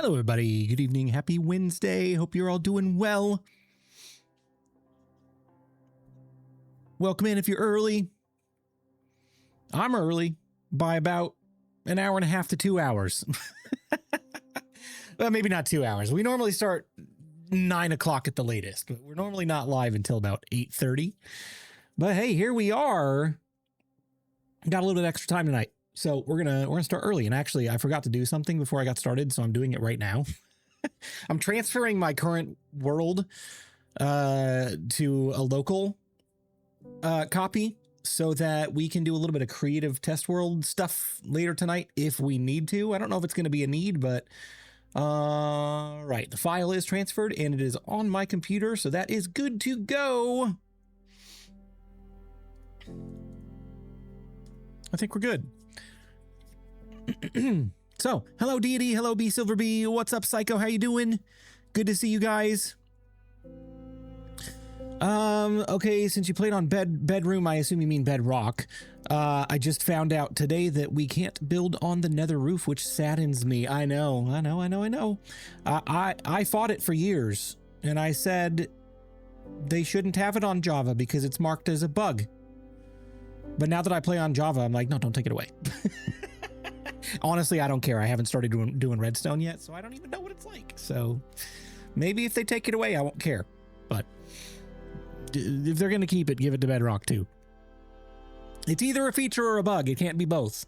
Hello, everybody. Good evening. Happy Wednesday. Hope you're all doing well. Welcome in if you're early. I'm early by about an hour and a half to 2 hours. Well, maybe not 2 hours. We normally start 9 o'clock at the latest, but we're normally not live until about 8:30. But hey, here we are. Got a little bit extra time tonight. So we're gonna start early. And actually, I forgot to do something before I got started, so I'm doing it right now. I'm transferring my current world to a local copy so that we can do a little bit of creative test world stuff later tonight if we need to. I don't know if it's going to be a need, but right, the file is transferred and it is on my computer, so that is good to go. I think we're good. So, hello Deity, hello B Silver B, what's up Psycho, how you doing? Good to see you guys. Okay, since you played on bedroom, I assume you mean bedrock. I just found out today that we can't build on the nether roof, which saddens me. I know. I fought it for years, and I said they shouldn't have it on Java because it's marked as a bug. But now that I play on Java, I'm like, no, don't take it away. Honestly, I don't care. I haven't started doing redstone yet, so I don't even know what it's like. So maybe if they take it away, I won't care. But if they're going to keep it, give it to Bedrock too. It's either a feature or a bug. It can't be both.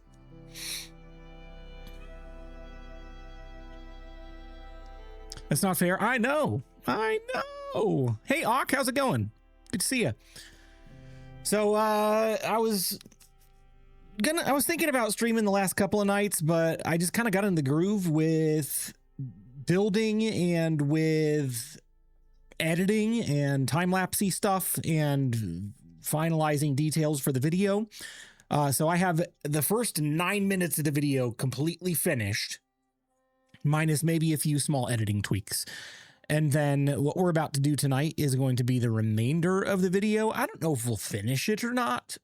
That's not fair. I know. Hey, Ock, how's it going? Good to see you. So I was thinking about streaming the last couple of nights, but I just kind of got in the groove with building and with editing and time-lapsey stuff and finalizing details for the video. So I have the first 9 minutes of the video completely finished, minus maybe a few small editing tweaks. And then what we're about to do tonight is going to be the remainder of the video. I don't know if we'll finish it or not.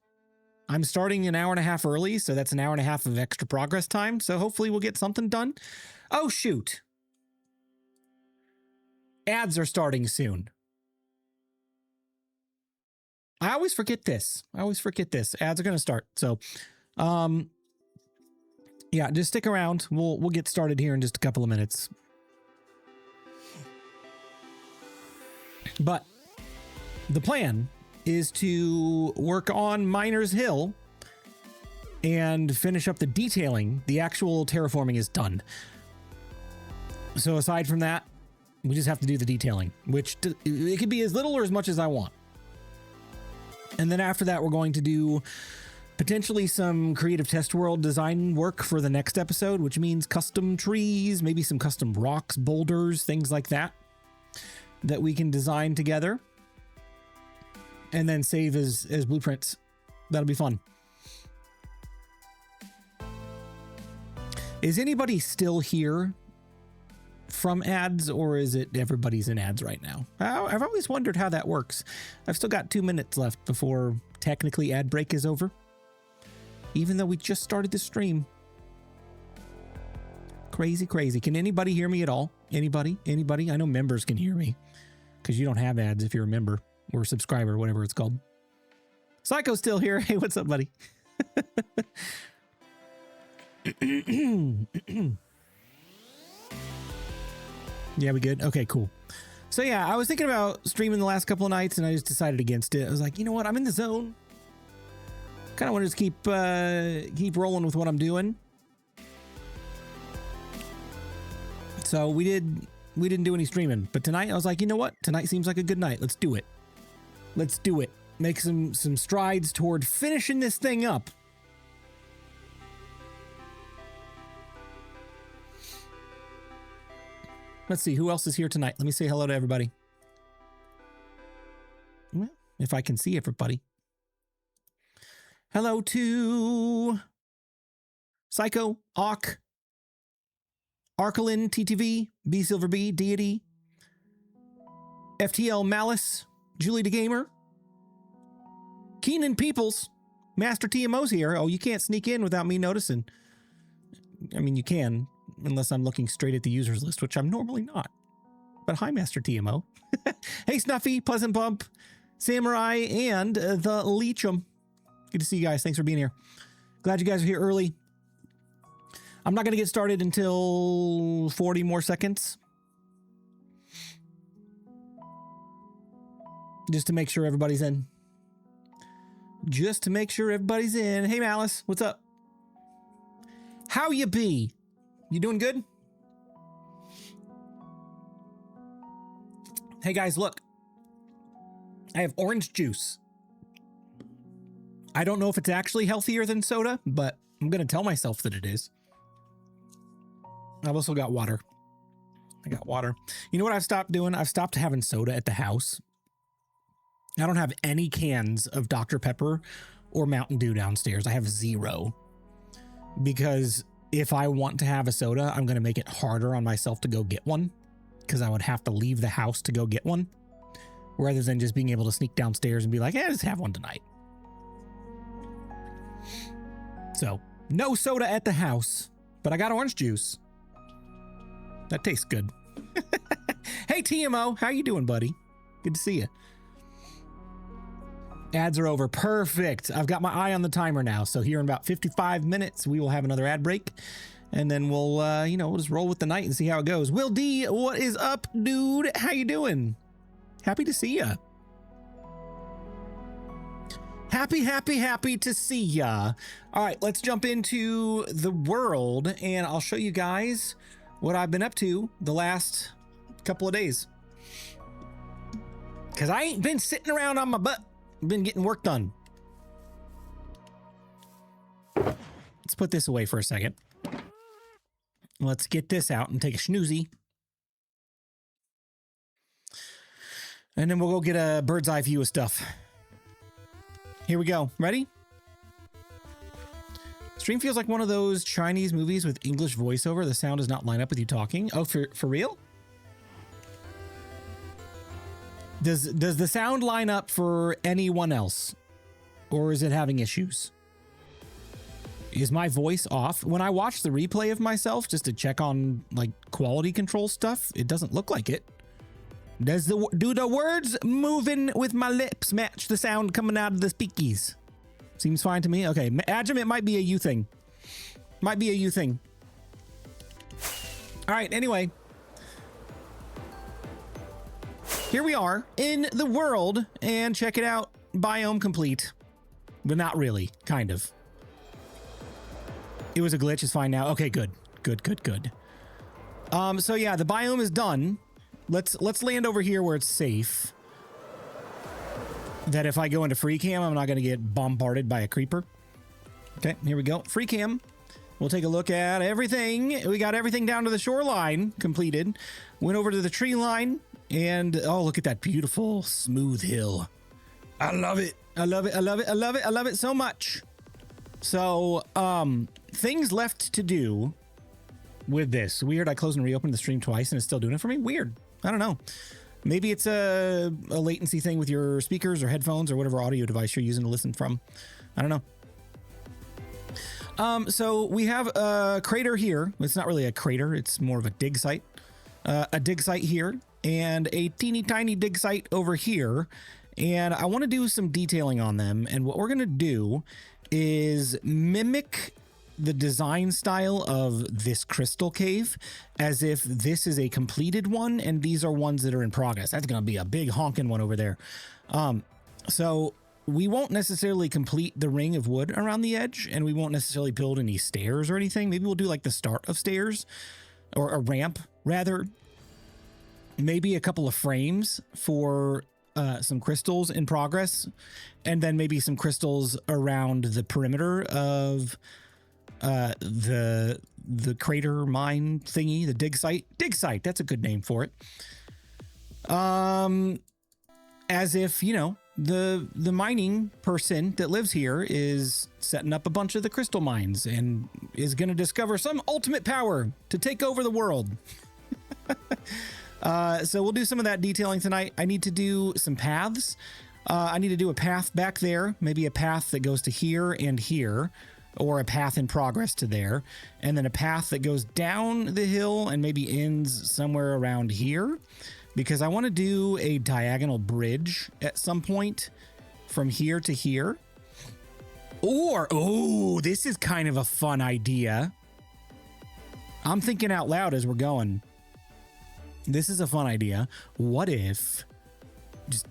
I'm starting an hour and a half early, so that's an hour and a half of extra progress time. So hopefully we'll get something done. Oh, shoot. Ads are starting soon. I always forget this. Ads are going to start. So, yeah, just stick around. We'll get started here in just a couple of minutes. But the plan is to work on Miners Hill and finish up the detailing. The actual terraforming is done. So aside from that, we just have to do the detailing, which it could be as little or as much as I want. And then after that, we're going to do potentially some creative test world design work for the next episode, which means custom trees, maybe some custom rocks, boulders, things like that we can design together and then save as blueprints. That'll be fun. Is anybody still here from ads, or is it everybody's in ads right now? I've always wondered how that works. I've still got 2 minutes left before technically ad break is over, even though we just started the stream. Crazy. Can anybody hear me at all? Anybody? I know members can hear me because you don't have ads if you're a member or a subscriber, whatever it's called. Psycho's still here. Hey, what's up, buddy? Yeah, we good? Okay, cool. So yeah, I was thinking about streaming the last couple of nights and I just decided against it. I was like, you know what? I'm in the zone. Kind of want to just keep rolling with what I'm doing. So we didn't do any streaming, but tonight I was like, you know what? Tonight seems like a good night. Let's do it. Make some strides toward finishing this thing up. Let's see who else is here tonight. Let me say hello to everybody. Well, if I can see everybody. Hello to Psycho, Ock, Arkalin, TTV, B Silver B, Deity, FTL Malice, Julie the Gamer, Keenan Peoples, Master TMO's here. Oh, you can't sneak in without me noticing. I mean, you can. unless I'm looking straight at the users list, which I'm normally not. But hi, Master TMO. Hey, Snuffy, Pleasant Bump, Samurai, and the Leechum. Good to see you guys. Thanks for being here. Glad you guys are here early. I'm not going to get started until 40 more seconds. Just to make sure everybody's in. Just to make sure everybody's in. Hey, Malice, what's up? How you be? You doing good? Hey, guys, look. I have orange juice. I don't know if it's actually healthier than soda, but I'm going to tell myself that it is. I've also got water. I got water. You know what I've stopped doing? I've stopped having soda at the house. I don't have any cans of Dr. Pepper or Mountain Dew downstairs. I have 0. Because if I want to have a soda, I'm going to make it harder on myself to go get one. Because I would have to leave the house to go get one. Rather than just being able to sneak downstairs and be like, just have one tonight. So, no soda at the house. But I got orange juice. That tastes good. Hey, TMO. How you doing, buddy? Good to see you. Ads are over. Perfect. I've got my eye on the timer now. So here in about 55 minutes, we will have another ad break. And then we'll, we'll just roll with the night and see how it goes. Will D, what is up, dude? How you doing? Happy to see ya. Happy to see ya. All right, let's jump into the world and I'll show you guys what I've been up to the last couple of days. Because I ain't been sitting around on my butt. I've been getting work done. Let's put this away for a second. Let's get this out and take a snoozy. And then we'll go get a bird's eye view of stuff. Here we go. Ready? Stream feels like one of those Chinese movies with English voiceover. The sound does not line up with you talking. Oh, for real? Does the sound line up for anyone else? Or is it having issues? Is my voice off? When I watch the replay of myself just to check on like quality control stuff, it doesn't look like it. Do the words moving with my lips match the sound coming out of the speakies? Seems fine to me. Okay, Ajim, it might be a you thing. Might be a you thing. All right, anyway. Here we are in the world, and check it out. Biome complete. But not really, kind of. It was a glitch, it's fine now. Okay, good. Good. So yeah, the biome is done. Let's land over here where it's safe. That if I go into free cam, I'm not going to get bombarded by a creeper. Okay, here we go. Free cam. We'll take a look at everything. We got everything down to the shoreline completed. Went over to the tree line. And, oh, look at that beautiful, smooth hill. I love it. I love it so much. So, things left to do with this. Weird, I closed and reopened the stream twice and it's still doing it for me. Weird. I don't know. Maybe it's a latency thing with your speakers or headphones or whatever audio device you're using to listen from. I don't know. So we have a crater here. It's not really a crater. It's more of a dig site. A dig site here and a teeny tiny dig site over here. And I want to do some detailing on them. And what we're going to do is mimic the design style of this crystal cave as if this is a completed one and these are ones that are in progress. That's going to be a big honking one over there. So we won't necessarily complete the ring of wood around the edge, and we won't necessarily build any stairs or anything. Maybe we'll do like the start of stairs or a ramp rather. Maybe a couple of frames for some crystals in progress, and then maybe some crystals around the perimeter of the crater mine thingy, the dig site. Dig site, that's a good name for it. As if, you know, the mining person that lives here is setting up a bunch of the crystal mines and is going to discover some ultimate power to take over the world. So we'll do some of that detailing tonight. I need to do some paths. I need to do a path back there, maybe a path that goes to here and here. or a path in progress to there, and then a path that goes down the hill and maybe ends somewhere around here, because I want to do a diagonal bridge at some point from here to here. Or, oh, this is kind of a fun idea. I'm thinking out loud as we're going. This is a fun idea. What if, just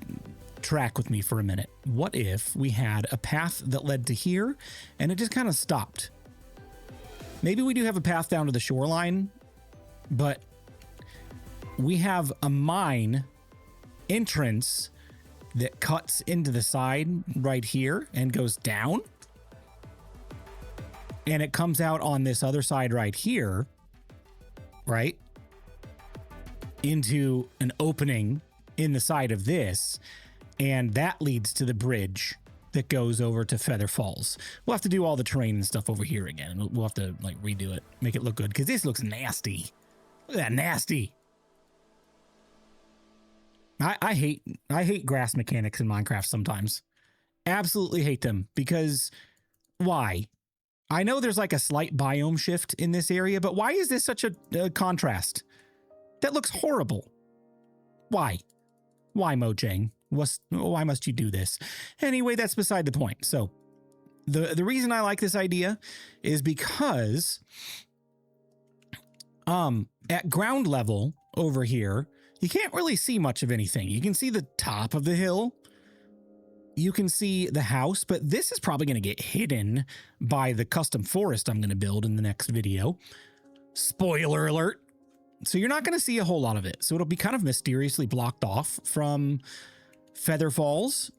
track with me for a minute. What if we had a path that led to here and it just kind of stopped? Maybe we do have a path down to the shoreline, but we have a mine entrance that cuts into the side right here and goes down. And it comes out on this other side right here, right? Into an opening in the side of this. And that leads to the bridge that goes over to Feather Falls. We'll have to do all the terrain and stuff over here again. We'll have to like redo it, make it look good, because this looks nasty. Look at that, nasty. I hate grass mechanics in Minecraft sometimes. Absolutely hate them, because why? I know there's like a slight biome shift in this area, but why is this such a contrast? That looks horrible. Why? Why, Mojang? Why must you do this? Anyway, that's beside the point. So the reason I like this idea is because at ground level over here, you can't really see much of anything. You can see the top of the hill. You can see the house, but this is probably going to get hidden by the custom forest I'm going to build in the next video. Spoiler alert. So you're not going to see a whole lot of it. So it'll be kind of mysteriously blocked off from Feather Falls,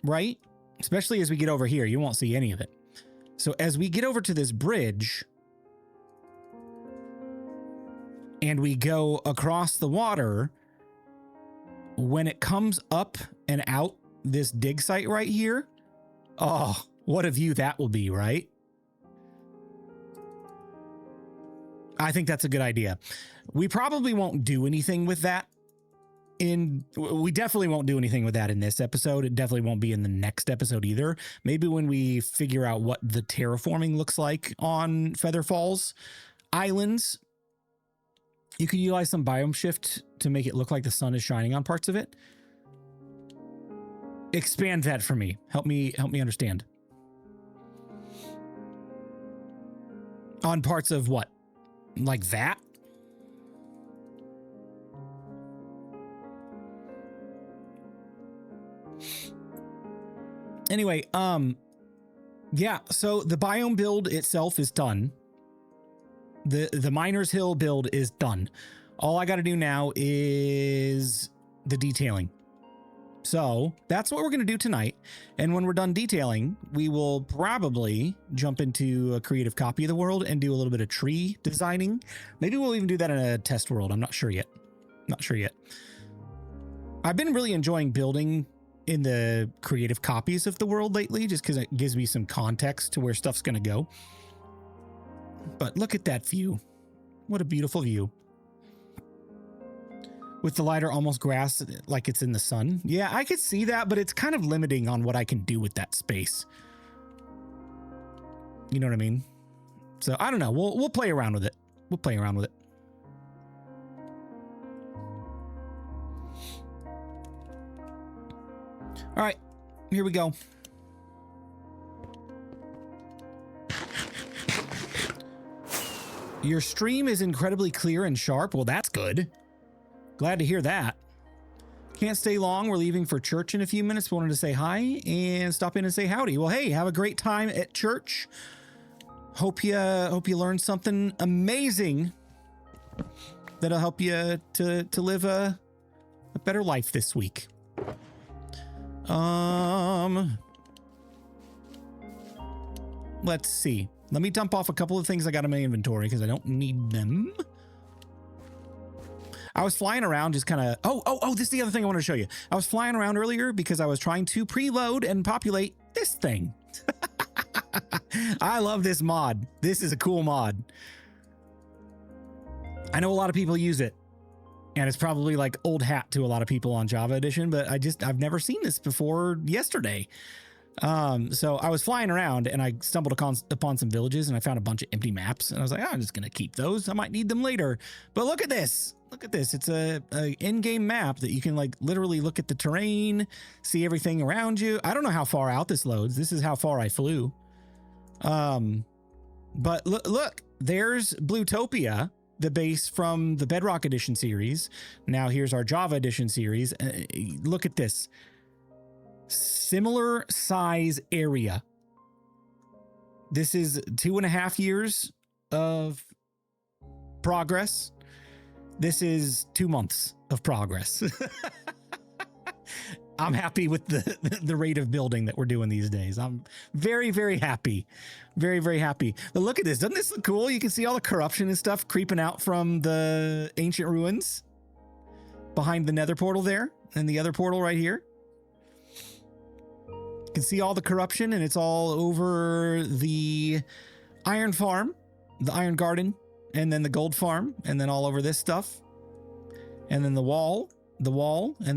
right? Especially as we get over here, you won't see any of it. So as we get over to this bridge and we go across the water, when it comes up and out this dig site right here, oh, what a view that will be, right? I think that's a good idea. We probably won't do anything with that we definitely won't do anything with that in this episode. It definitely won't be in the next episode either. Maybe when we figure out what the terraforming looks like on Feather Falls Islands, you could utilize some biome shift to make it look like the sun is shining on parts of it. Expand that for me. Help me understand. On parts of what? Like that? Anyway, yeah, so the biome build itself is done. The Miners Hill build is done. All I got to do now is the detailing. So that's what we're going to do tonight. And when we're done detailing, we will probably jump into a creative copy of the world and do a little bit of tree designing. Maybe we'll even do that in a test world. I'm not sure yet. I've been really enjoying building in the creative copies of the world lately, just because it gives me some context to where stuff's going to go. But look at that view. What a beautiful view. With the lighter almost grass like it's in the sun. Yeah, I could see that, but it's kind of limiting on what I can do with that space. You know what I mean? So I don't know. We'll play around with it. All right, here we go. Your stream is incredibly clear and sharp. Well, that's good. Glad to hear that. Can't stay long. We're leaving for church in a few minutes. Wanted to say hi and stop in and say howdy. Well, hey, have a great time at church. Hope you learned something amazing that'll help you to live a better life this week. Let's see. Let me dump off a couple of things I got in my inventory because I don't need them. I was flying around just kind of, oh, this is the other thing I want to show you. I was flying around earlier because I was trying to preload and populate this thing. I love this mod. This is a cool mod. I know a lot of people use it, and it's probably like old hat to a lot of people on Java Edition, but I've never seen this before yesterday. So I was flying around and I stumbled upon some villages and I found a bunch of empty maps and I was like, oh, I'm just going to keep those. I might need them later. But look at this. Look at this. It's a in-game map that you can like literally look at the terrain, see everything around you. I don't know how far out this loads. This is how far I flew. But look, there's Bluetopia, the base from the Bedrock Edition series. Now here's our Java Edition series. Look at this. Similar size area. This is 2.5 years of progress. This is 2 months of progress. I'm happy with the rate of building that we're doing these days. I'm very, very happy. Very, very happy. But look at this. Doesn't this look cool? You can see all the corruption and stuff creeping out from the ancient ruins behind the nether portal there and the other portal right here. You can see all the corruption and it's all over the iron farm, the iron garden, and then the gold farm, and then all over this stuff. And then the wall, and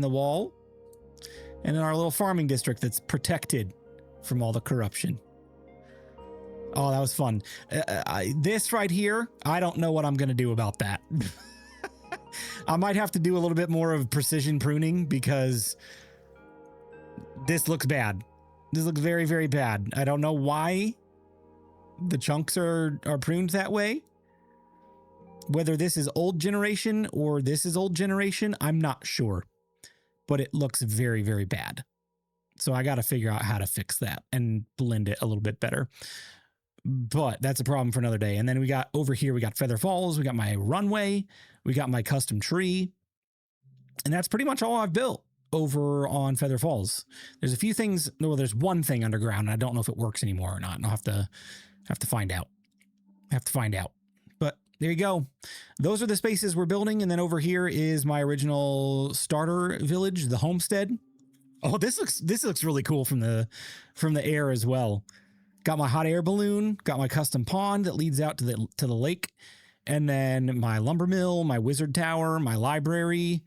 the wall. And then our little farming district that's protected from all the corruption. Oh, that was fun. This right here, I don't know what I'm going to do about that. I might have to do a little bit more of precision pruning because this looks bad. This looks very, very bad. I don't know why the chunks are pruned that way. Whether this is old generation or this is old generation, I'm not sure. But it looks very, very bad. So I got to figure out how to fix that and blend it a little bit better. But that's a problem for another day. And then we got over here, we got Feather Falls, we got my runway, we got my custom tree. And that's pretty much all I've built over on Feather Falls. There's a few things, well, there's one thing underground, and I don't know if it works anymore or not. And I'll have to find out. But there you go. Those are the spaces we're building. And then over here is my original starter village, the homestead. Oh, this looks really cool from the air as well. Got my hot air balloon, got my custom pond that leads out to the lake, and then my lumber mill, my wizard tower, my library,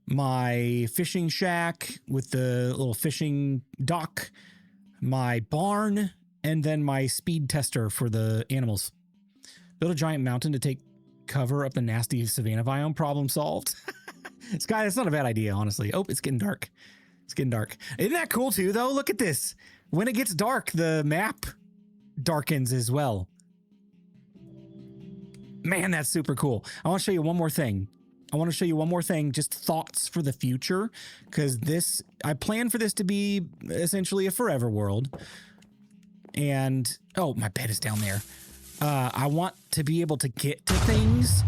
my fishing shack with the little fishing dock, my barn, and then my speed tester for the animals. Build a giant mountain to take cover up the nasty savanna biome. Problem solved. Sky, that's not a bad idea, honestly. Oh, it's getting dark. It's getting dark. Isn't that cool too, though? Look at this. When it gets dark, the map darkens as well. Man, that's super cool. I want to show you one more thing. Just thoughts for the future, because I plan for this to be essentially a forever world. And, oh, my bed is down there. I want to be able to get to things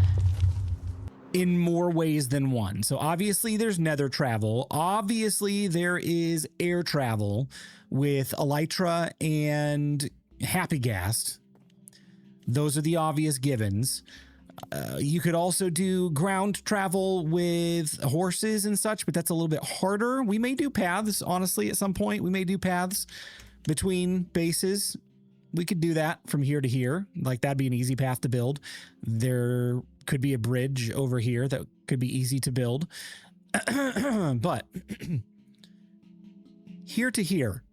in more ways than one. So obviously there's nether travel. Obviously there is air travel with Elytra and Happygast. Those are the obvious givens. You could also do ground travel with horses and such, but that's a little bit harder. We may do paths, honestly, at some point. We may do paths between bases. We could do that from here to here. Like, that'd be an easy path to build. There could be a bridge over here that could be easy to build. But here to here,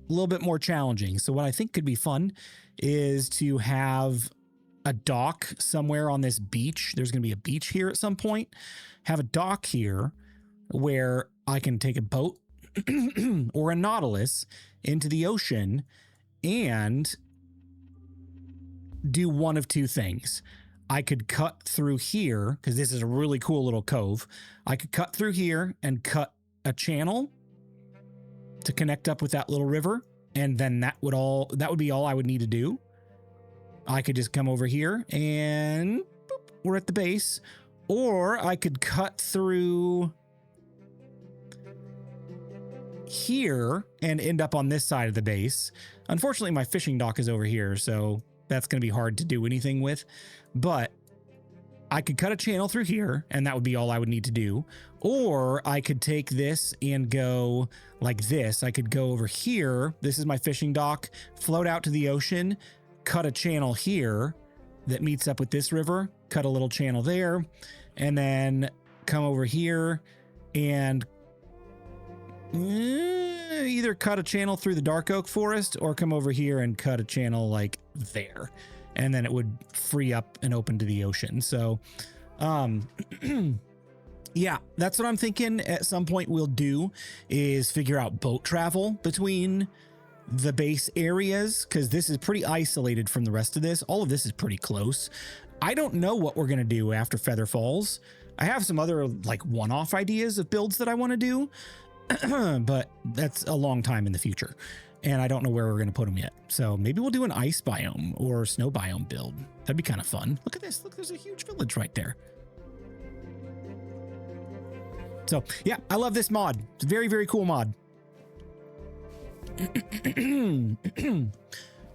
a little bit more challenging. So what I think could be fun is to have a dock somewhere on this beach. There's going to be a beach here at some point. Have a dock here where I can take a boat or a Nautilus into the ocean and do one of two things. I could cut through here, because this is a really cool little cove. I could cut through here and cut a channel to connect up with that little river, and then that would be all I would need to do. I could just come over here and boop, we're at the base. Or I could cut through here and end up on this side of the base. Unfortunately, my fishing dock is over here, so that's going to be hard to do anything with. But I could cut a channel through here, and that would be all I would need to do. Or I could take this and go like this. I could go over here. This is my fishing dock, float out to the ocean, cut a channel here that meets up with this river, cut a little channel there, and then come over here and either cut a channel through the dark oak forest or come over here and cut a channel like there, and then it would free up and open to the ocean. So yeah, that's what I'm thinking at some point we'll do, is figure out boat travel between the base areas, because this is pretty isolated from the rest of this. All of this is pretty close. I don't know what we're going to do after Feather Falls. I have some other like one-off ideas of builds that I want to do, but that's a long time in the future, and I don't know where we're going to put them yet. So maybe we'll do an ice biome or snow biome build. That'd be kind of fun. Look at this. Look, there's a huge village right there. So yeah, I love this mod. It's a very, very cool mod.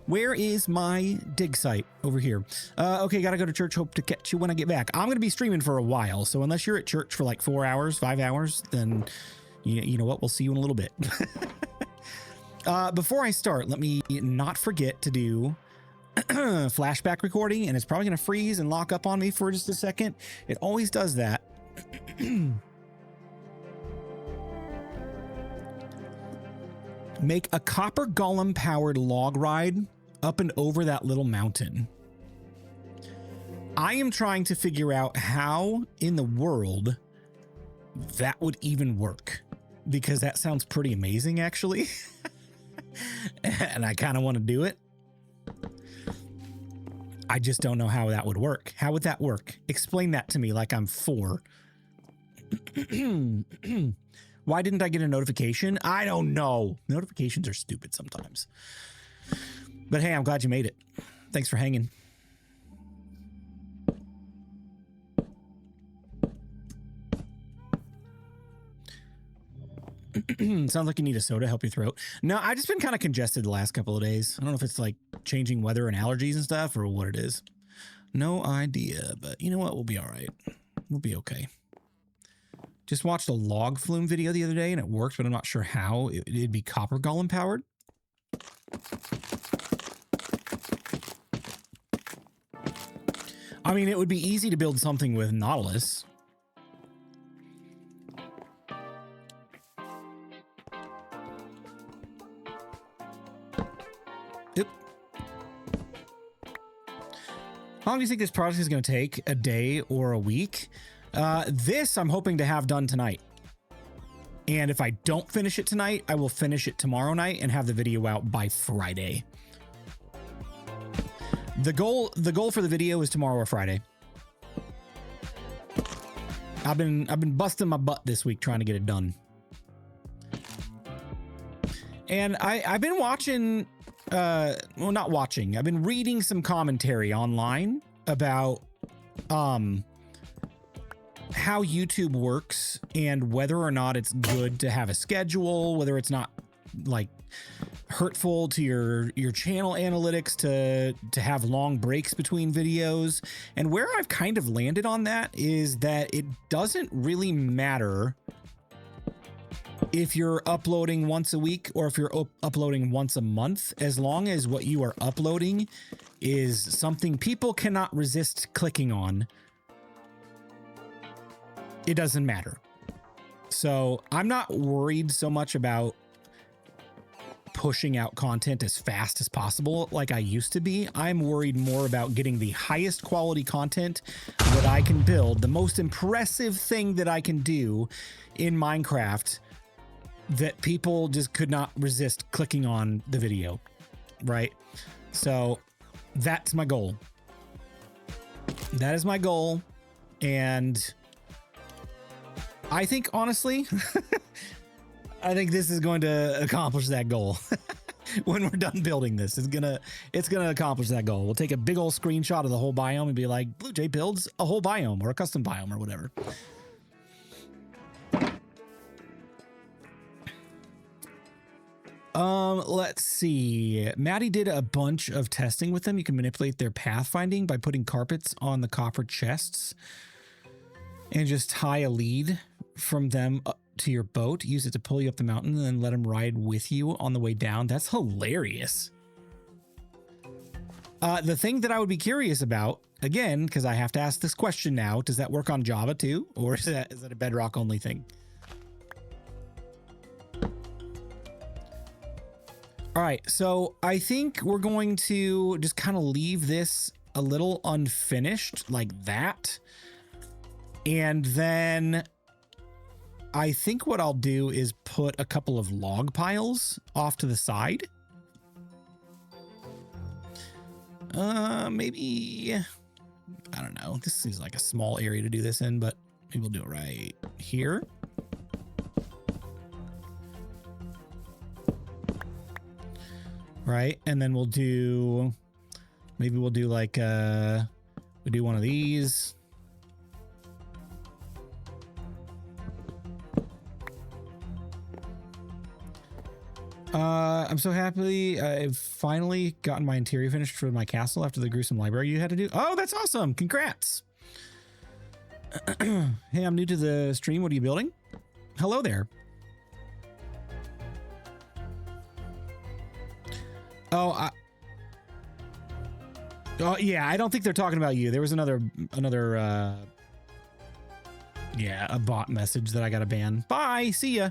Where is my dig site? Over here. Okay, gotta go to church. Hope to catch you when I get back. I'm gonna be streaming for a while, so unless you're at church for like 4 hours, 5 hours, then you know what? We'll see you in a little bit. Before I start, let me not forget to do flashback recording, and it's probably gonna freeze and lock up on me for just a second. It always does that. Make a copper golem powered log ride up and over that little mountain. I am trying to figure out how in the world that would even work, because that sounds pretty amazing actually. And I kind of want to do it. I just don't know how that would work. How would that work? Explain that to me like I'm 4. Why didn't I get a notification? I don't know. Notifications are stupid sometimes. But hey, I'm glad you made it. Thanks for hanging. Sounds like you need a soda to help your throat. No, I've just been kind of congested the last couple of days. I don't know if it's like changing weather and allergies and stuff or what it is. No idea, but you know what? We'll be all right. We'll be okay. Just watched a log flume video the other day and it worked, but I'm not sure how. It'd be copper golem powered. I mean, it would be easy to build something with Nautilus. Yep. How long do you think this project is going to take? A day or a week? This I'm hoping to have done tonight. And if I don't finish it tonight, I will finish it tomorrow night and have the video out by Friday. The goal for the video is tomorrow or Friday. I've been busting my butt this week trying to get it done. And I've been watching, well, not watching. I've been reading some commentary online about how YouTube works and whether or not it's good to have a schedule, whether it's not like hurtful to your channel analytics to have long breaks between videos. And where I've kind of landed on that is that it doesn't really matter if you're uploading once a week or if you're uploading once a month, as long as what you are uploading is something people cannot resist clicking on. It doesn't matter. So I'm not worried so much about pushing out content as fast as possible like I used to be. I'm worried more about getting the highest quality content that I can build, the most impressive thing that I can do in Minecraft that people just could not resist clicking on the video, right? So that's my goal. That is my goal. And I think, honestly, I think this is going to accomplish that goal. When we're done building this, it's gonna accomplish that goal. We'll take a big old screenshot of the whole biome and be like, Blue Jay builds a whole biome or a custom biome or whatever. Let's see. Maddie did a bunch of testing with them. You can manipulate their pathfinding by putting carpets on the copper chests and just tie a lead from them up to your boat. Use it to pull you up the mountain and then let them ride with you on the way down. That's hilarious. The thing that I would be curious about, again, because I have to ask this question now, does that work on Java too? Or is that a Bedrock only thing? All right, so I think we're going to just kind of leave this a little unfinished like that. And then I think what I'll do is put a couple of log piles off to the side. Maybe, I don't know. This seems like a small area to do this in, but maybe we'll do it right here. Right, and then we'll do, maybe we'll do like, we'll do one of these. I'm so happy I've finally gotten my interior finished for my castle after the gruesome library you had to do. Oh, that's awesome. Congrats. Hey, I'm new to the stream. What are you building? Hello there. Oh, yeah, I don't think they're talking about you. There was another, yeah, a bot message that I got to ban. Bye. See ya.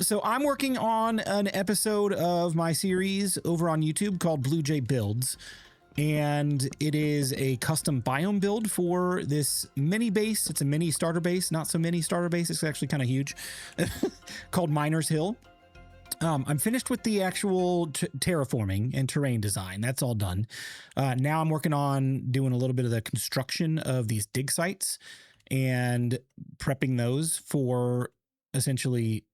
So I'm working on an episode of my series over on YouTube called Blue Jay Builds, and it is a custom biome build for this mini base. It's a mini starter base, not so mini starter base. It's actually kind of huge, called Miners Hill. I'm finished with the actual terraforming and terrain design. That's all done. Now I'm working on doing a little bit of the construction of these dig sites and prepping those for essentially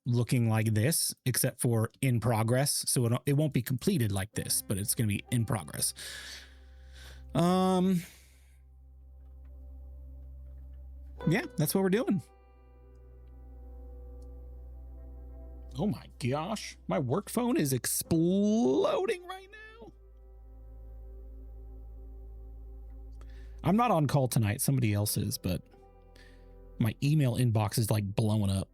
looking like this, except for in progress. So it won't be completed like this, but it's going to be in progress. Yeah, that's what we're doing. Oh my gosh, my work phone is exploding right now. I'm not on call tonight, somebody else is, but my email inbox is like blowing up.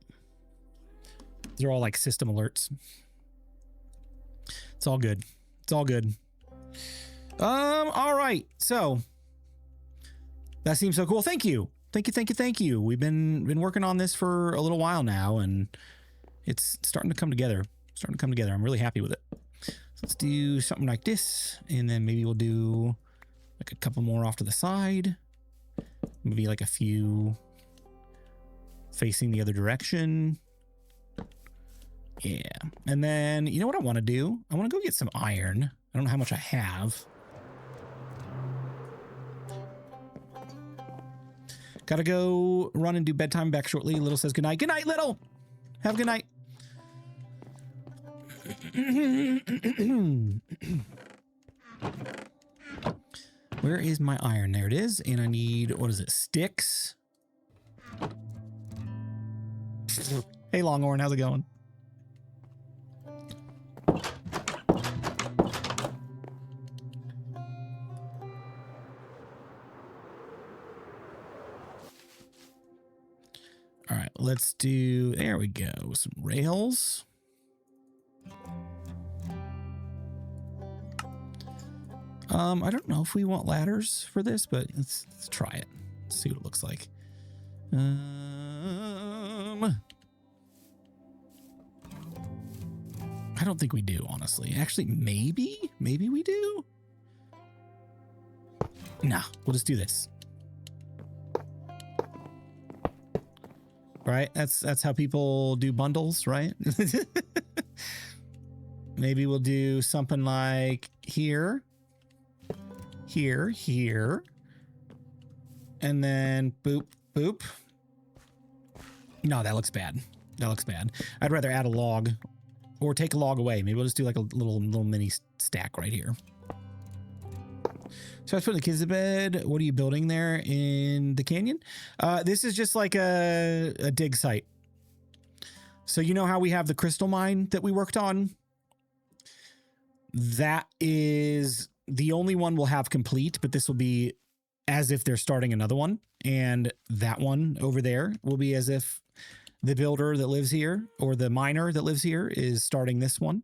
They're all like system alerts. It's all good. It's all good. All right. So that seems so cool. Thank you. Thank you. Thank you. Thank you. We've been working on this for a little while now, and it's starting to come together. I'm really happy with it. So let's do something like this, and then maybe we'll do like a couple more off to the side. Maybe like a few facing the other direction. Yeah. And then, you know what I want to do? I want to go get some iron. I don't know how much I have. Gotta go run and do bedtime. Back shortly. Little says good night. Good night, Little. Have a good night. Where is my iron? There it is. And I need, what is it? Sticks. Hey, Longhorn. How's it going? All right, let's do, there we go, some rails. I don't know if we want ladders for this, but let's try it. Let's see what it looks like. I don't think we do, honestly. Actually, maybe we do. Nah, we'll just do this. Right? That's how people do bundles, right? Maybe we'll do something like here, here, here, and then boop, boop. No, that looks bad. That looks bad. I'd rather add a log or take a log away. Maybe we'll just do like a little mini stack right here. So I was putting the kids to bed. What are you building there in the canyon? This is just like a dig site. So you know how we have the crystal mine that we worked on? That is the only one we'll have complete, but this will be as if they're starting another one. And that one over there will be as if the builder that lives here or the miner that lives here is starting this one.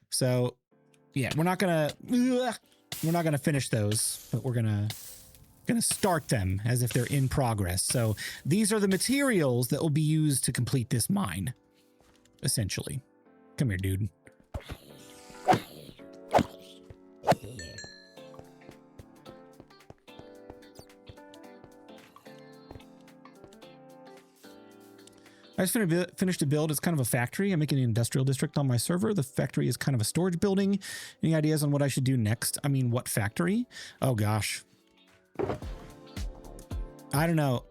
So yeah, we're not gonna finish those, but we're gonna start them as if they're in progress. So these are the materials that will be used to complete this mine. essentially. Come here, dude. I just finished a build. It's kind of a factory. I'm making an industrial district on my server. The factory is kind of a storage building. Any ideas on what I should do next? I mean, what factory? Oh, gosh. I don't know.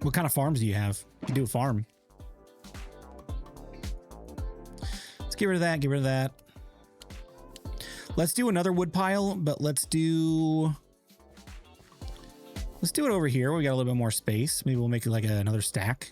What kind of farms do you have? You can do a farm. Let's get rid of that. Get rid of that. Let's do another wood pile, but let's do it over here. We got a little bit more space. Maybe we'll make it like another stack.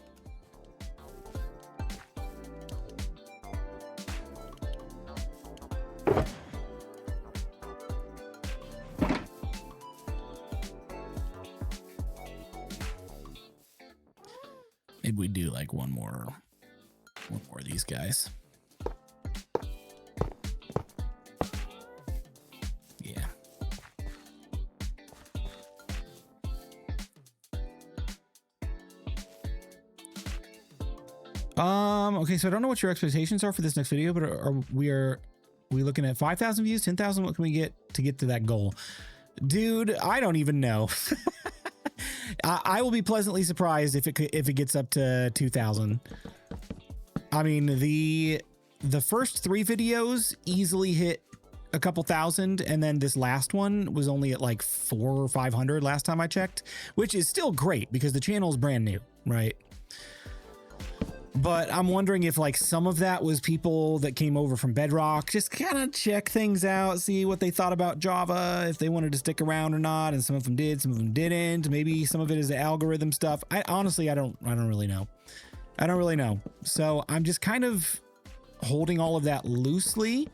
Maybe we do like one more of these guys. Yeah. Okay, so I don't know what your expectations are for this next video, but are we looking at 5,000 views, 10,000? What can we get to that goal? Dude, I don't even know. I will be pleasantly surprised if it gets up to 2,000. I mean, the first 3 videos easily hit a couple thousand, and then this last one was only at like 400 or 500 last time I checked, which is still great because the channel is brand new, right? But I'm wondering if like some of that was people that came over from Bedrock, just kind of check things out, see what they thought about Java, if they wanted to stick around or not. And some of them did, some of them didn't. Maybe some of it is the algorithm stuff. I honestly, I don't really know. I don't really know. So I'm just kind of holding all of that loosely.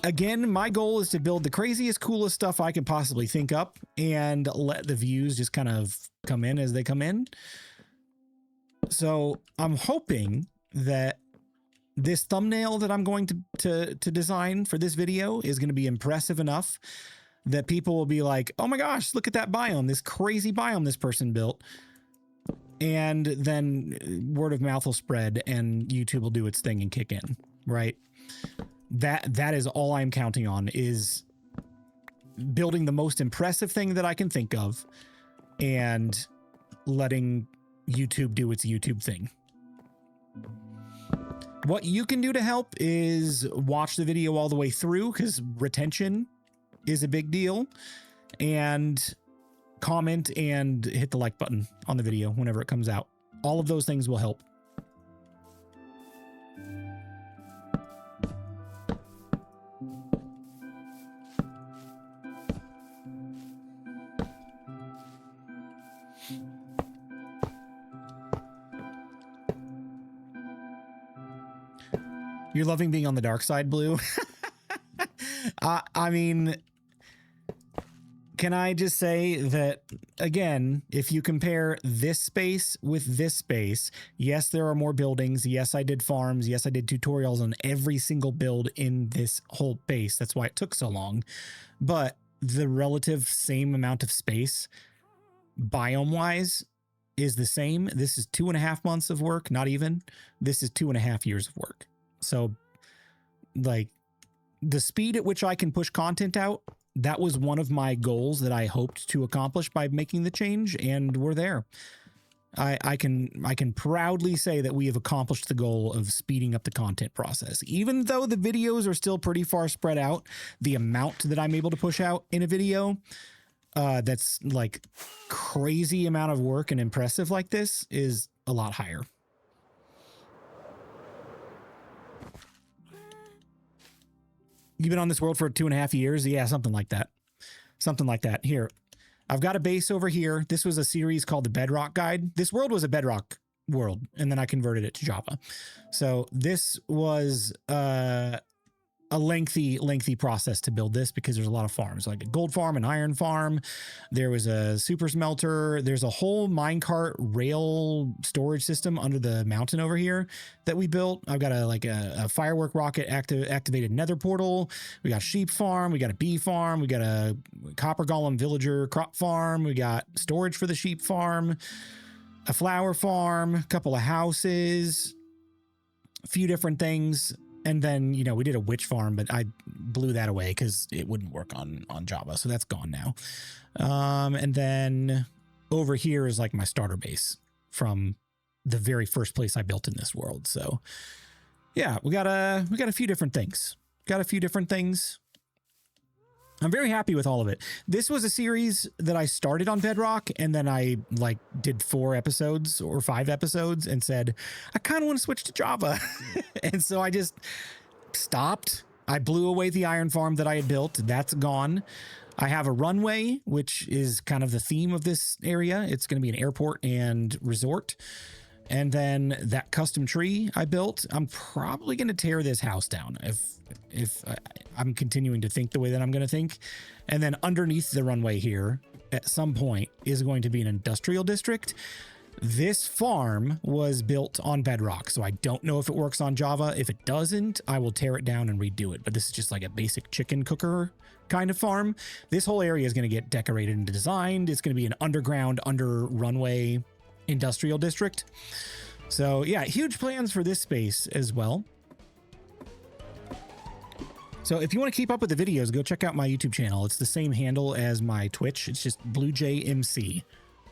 Again, my goal is to build the craziest, coolest stuff I can possibly think up and let the views just kind of come in as they come in. So I'm hoping that this thumbnail that I'm going to design for this video is going to be impressive enough that people will be like, oh my gosh, look at that biome, this crazy biome this person built. And then word of mouth will spread and YouTube will do its thing and kick in, right? That is all I'm counting on, is building the most impressive thing that I can think of and letting YouTube do its YouTube thing. What you can do to help is watch the video all the way through, because retention is a big deal, and comment and hit the like button on the video whenever it comes out. All of those things will help. You're loving being on the dark side, Blue? I mean, can I just say that, again, if you compare this space with this space, yes, there are more buildings. Yes, I did farms. Yes, I did tutorials on every single build in this whole base. That's why it took so long. But the relative same amount of space, biome-wise, is the same. This is 2.5 months of work, not even. This is 2.5 years of work. So, like, the speed at which I can push content out, that was one of my goals that I hoped to accomplish by making the change, and we're there. I can proudly say that we have accomplished the goal of speeding up the content process. Even though the videos are still pretty far spread out, the amount that I'm able to push out in a video, that's like crazy amount of work and impressive like this, is a lot higher. You've been on this world for 2.5 years? Yeah, something like that. Something like that. Here, I've got a base over here. This was a series called the Bedrock Guide. This world was a Bedrock world, and then I converted it to Java. So this was a lengthy process to build this, because there's a lot of farms, like a gold farm, an iron farm. There was a super smelter. There's a whole minecart rail storage system under the mountain over here that we built. I've got a firework rocket activated nether portal. We got sheep farm. We got a bee farm. We got a copper golem villager crop farm. We got storage for the sheep farm. a flower farm, a couple of houses, a few different things. And then, you know, we did a witch farm, but I blew that away because it wouldn't work on Java. So that's gone now. And then over here is like my starter base from the very first place I built in this world. So yeah, we got a few different things. I'm very happy with all of it. This was a series that I started on Bedrock, and then I like did 4 episodes or 5 episodes and said, I kind of want to switch to Java. And so I just stopped. I blew away the iron farm that I had built. That's gone. I have a runway, which is kind of the theme of this area. It's going to be an airport and resort. And then that custom tree I built, I'm probably going to tear this house down if I'm continuing to think the way that I'm going to think. And then underneath the runway here at some point is going to be an industrial district. This farm was built on Bedrock, so I don't know if it works on Java. If it doesn't, I will tear it down and redo it. But this is just like a basic chicken cooker kind of farm. This whole area is going to get decorated and designed. It's going to be an underground, under runway industrial district. So yeah, huge plans for this space as well. So if you want to keep up with the videos, go check out my YouTube channel. It's the same handle as my Twitch. It's just BlueJayMC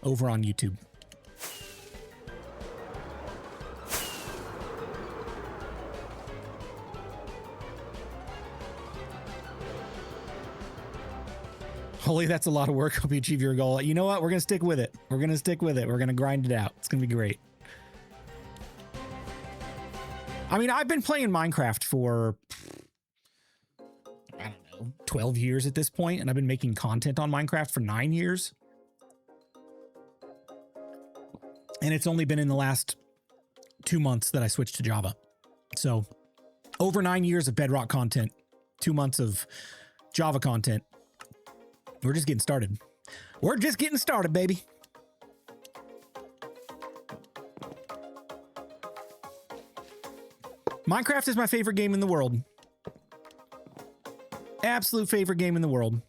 over on YouTube. Holy, that's a lot of work. Hope you achieve your goal. You know what? We're going to stick with it. We're going to grind it out. It's going to be great. I mean, I've been playing Minecraft for, I don't know, 12 years at this point, and I've been making content on Minecraft for 9 years. And it's only been in the last 2 months that I switched to Java. So over 9 years of Bedrock content, 2 months of Java content. We're just getting started. We're just getting started, baby. Minecraft is my favorite game in the world. Absolute favorite game in the world.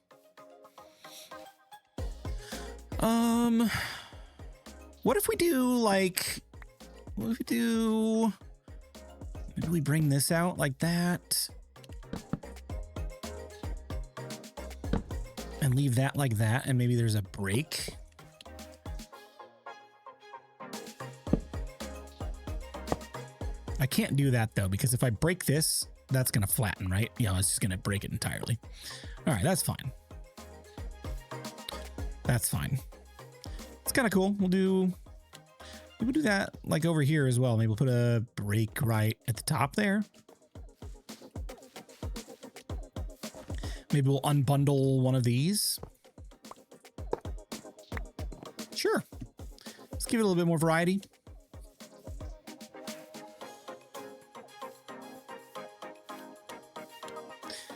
What if we do like, maybe we bring this out like that? And leave that like that, and maybe there's a break. I can't do that though, because if I break this, that's going to flatten, right? Yeah, it's just going to break it entirely. All right, that's fine. That's fine. It's kind of cool. We'll do that like over here as well. Maybe we'll put a break right at the top there. Maybe we'll unbundle one of these. Sure. Let's give it a little bit more variety.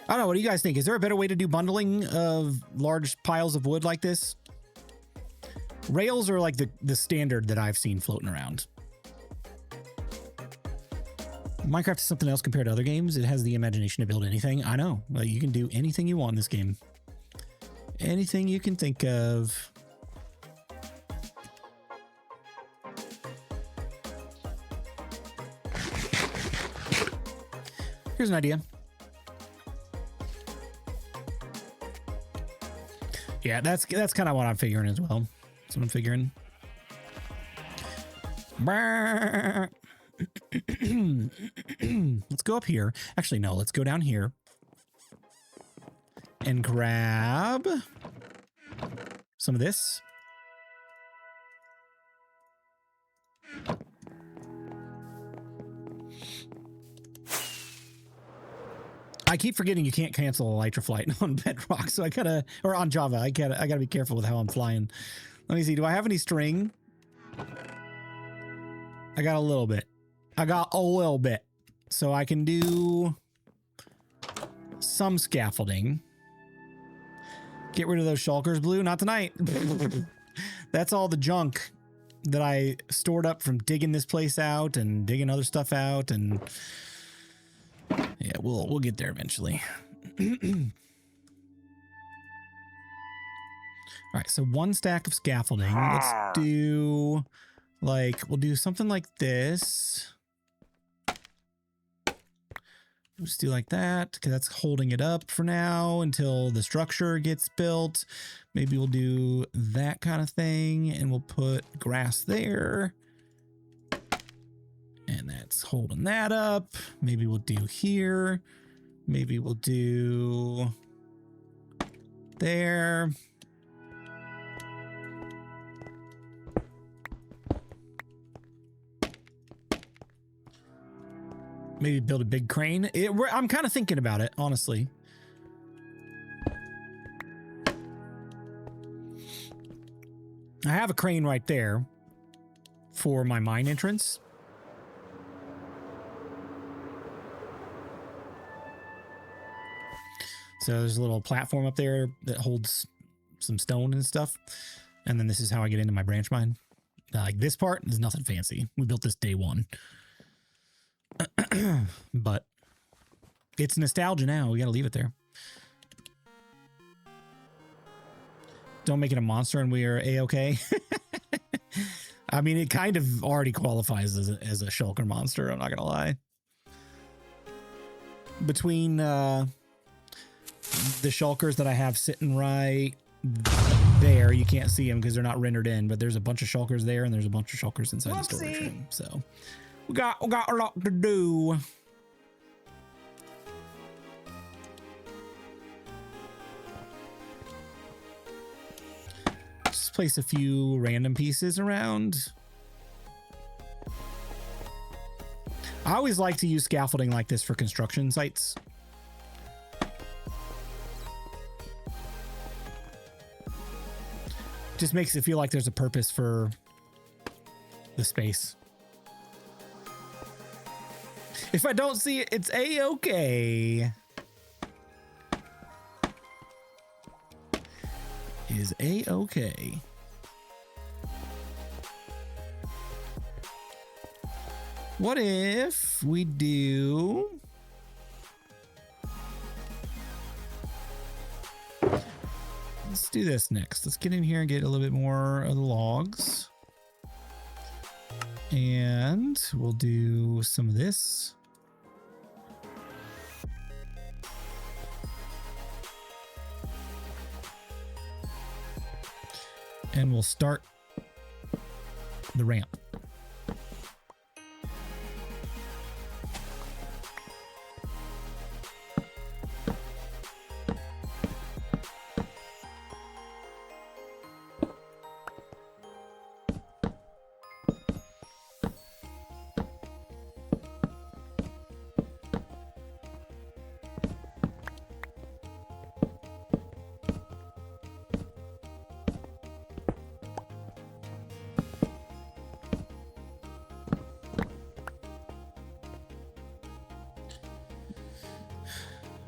I don't know. What do you guys think? Is there a better way to do bundling of large piles of wood like this? Rails are like the standard that I've seen floating around. Minecraft is something else compared to other games. It has the imagination to build anything. I know. Well, you can do anything you want in this game. Anything you can think of. Here's an idea. Yeah, that's kind of what I'm figuring as well. That's what I'm figuring. Let's go up here. Actually, no, let's go down here and grab some of this. I keep forgetting you can't cancel Elytra Flight on Bedrock, so I gotta, or on Java, I gotta be careful with how I'm flying. Let me see, do I have any string? I got a little bit. So I can do some scaffolding. Get rid of those shulkers, Blue. Not tonight. That's all the junk that I stored up from digging this place out and digging other stuff out, and yeah, we'll get there eventually. All right, so 1 stack of scaffolding. Like, we'll do something like this. Just do like that, because that's holding it up for now until the structure gets built. Maybe we'll do that kind of thing, and we'll put grass there. And that's holding that up. Maybe we'll do here. Maybe we'll do there. Maybe build a big crane. I'm kind of thinking about it, honestly. I have a crane right there for my mine entrance. So there's a little platform up there that holds some stone and stuff. And then this is how I get into my branch mine. Like this part is nothing fancy. We built this day one. But it's nostalgia now. We got to leave it there. Don't make it a monster and we are A-okay. I mean, it kind of already qualifies as a shulker monster. I'm not going to lie. Between the shulkers that I have sitting right there, you can't see them because they're not rendered in, but there's a bunch of shulkers there and there's a bunch of shulkers inside the storage room. So we got a lot to do. Just place a few random pieces around. I always like to use scaffolding like this for construction sites. Just makes it feel like there's a purpose for the space. If I don't see it, it's A-okay. Is A-okay. What if we do... Let's do this next. Let's get in here and get a little bit more of the logs. And we'll do some of this. And we'll start the ramp.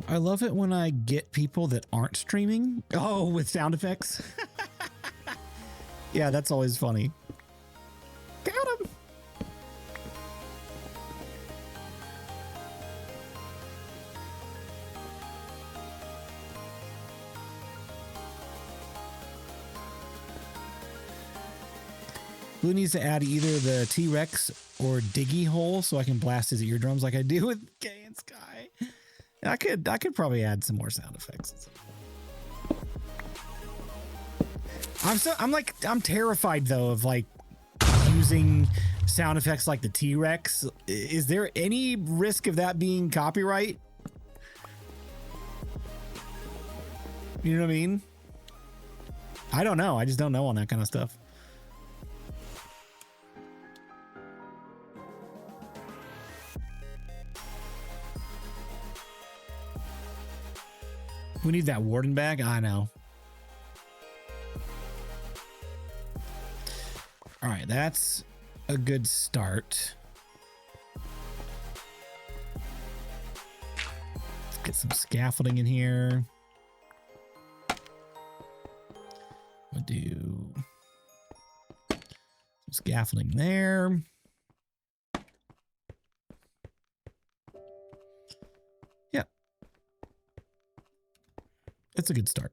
I love it when I get people that aren't streaming. Oh, with sound effects. Yeah, that's always funny. Got him. Blue needs to add either the T-Rex or Diggy Hole so I can blast his eardrums like I do with Kay and Sky. I could probably add some more sound effects. I'm terrified though of like using sound effects like the T-Rex. Is there any risk of that being copyright? You know what I mean? I don't know. I just don't know on that kind of stuff. We need that warden bag. I know. All right, that's a good start. Let's get some scaffolding in here. We'll do some scaffolding there. Yep. It's a good start.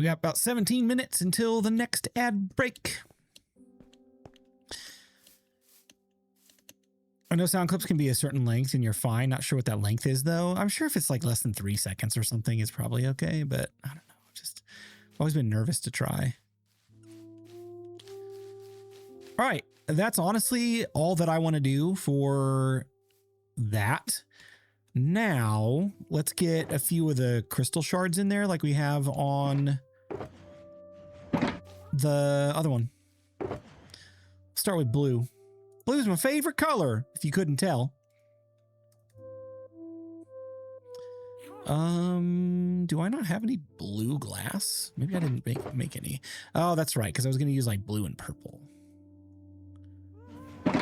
got about 17 minutes until the next ad break. I know sound clips can be a certain length and you're fine. Not sure what that length is though. I'm sure if it's like less than 3 seconds or something, it's probably okay, but I don't know. Just always been nervous to try. All right. That's honestly all that I want to do for that. Now let's get a few of the crystal shards in there like we have on the other one. Start with blue. Blue is my favorite color, if you couldn't tell. Do I not have any blue glass? Maybe I didn't make any. Oh, that's right, because I was going to use like blue and purple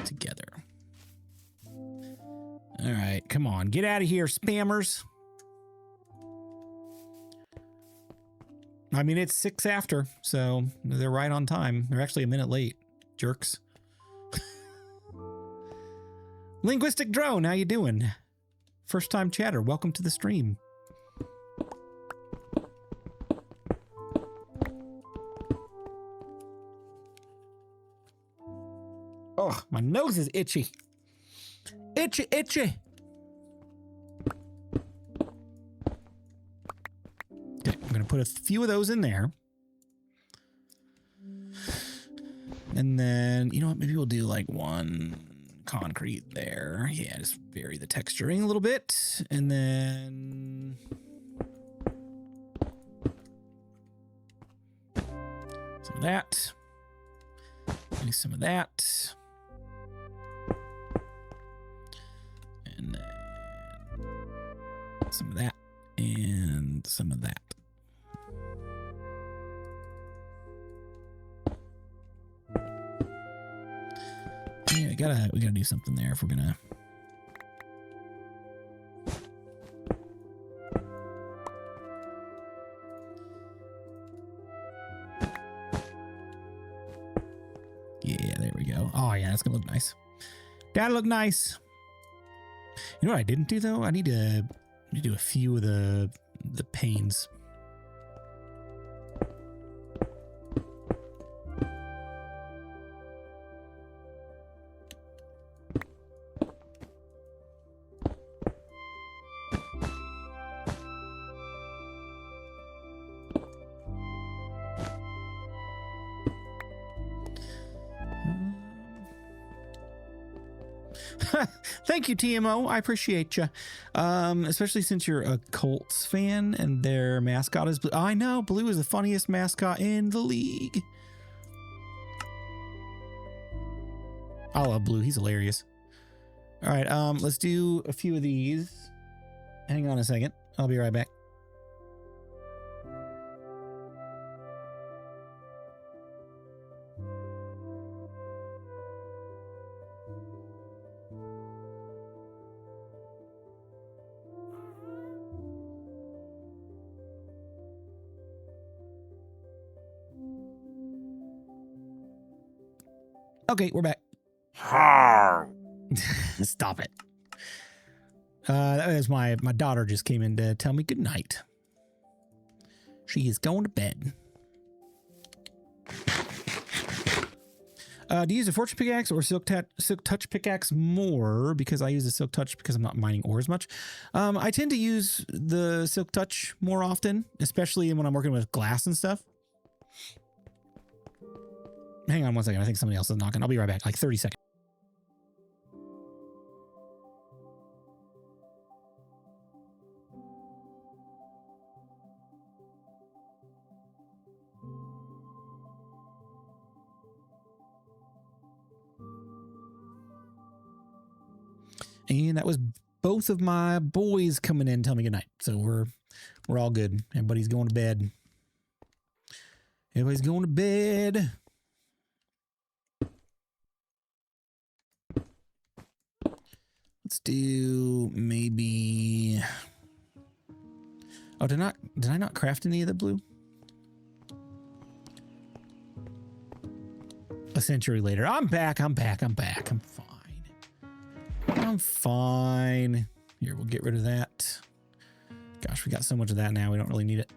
together. All right, come on. Get out of here, spammers. I mean, it's 6 after, so they're right on time. They're actually a minute late. Jerks. Linguistic Drone, how you doing? First time chatter, welcome to the stream. Oh, my nose is itchy. Itchy, itchy. Okay, I'm going to put a few of those in there. And then, you know what? Maybe we'll do like one concrete there. Yeah, just vary the texturing a little bit. And then some of that. Maybe some of that. And then some of that. And some of that. Yeah, we gotta do something there if we're gonna. Yeah, there we go. Oh yeah, that's gonna look nice. That'll look nice. You know what I didn't do though? I need to do a few of the panes. Thank you, TMO. I appreciate you. Especially since you're a Colts fan and their mascot is blue. I know, blue is the funniest mascot in the league. I love blue. He's hilarious. All right, let's do a few of these. Hang on a second. I'll be right back. Okay, we're back. Stop it. That was my daughter just came in to tell me good night. She is going to bed. Do you use a fortune pickaxe or silk touch pickaxe more? Because I use the silk touch because I'm not mining ore as much. I tend to use the silk touch more often, especially when I'm working with glass and stuff. Hang on one second. I think somebody else is knocking. I'll be right back. Like 30 seconds. And that was both of my boys coming in telling me goodnight. So we're all good. Everybody's going to bed. Everybody's going to bed. Let's do maybe. Oh, did I not craft any of the blue? A century later. I'm back. I'm fine. I'm fine. Here, we'll get rid of that. Gosh, we got so much of that now. We don't really need it.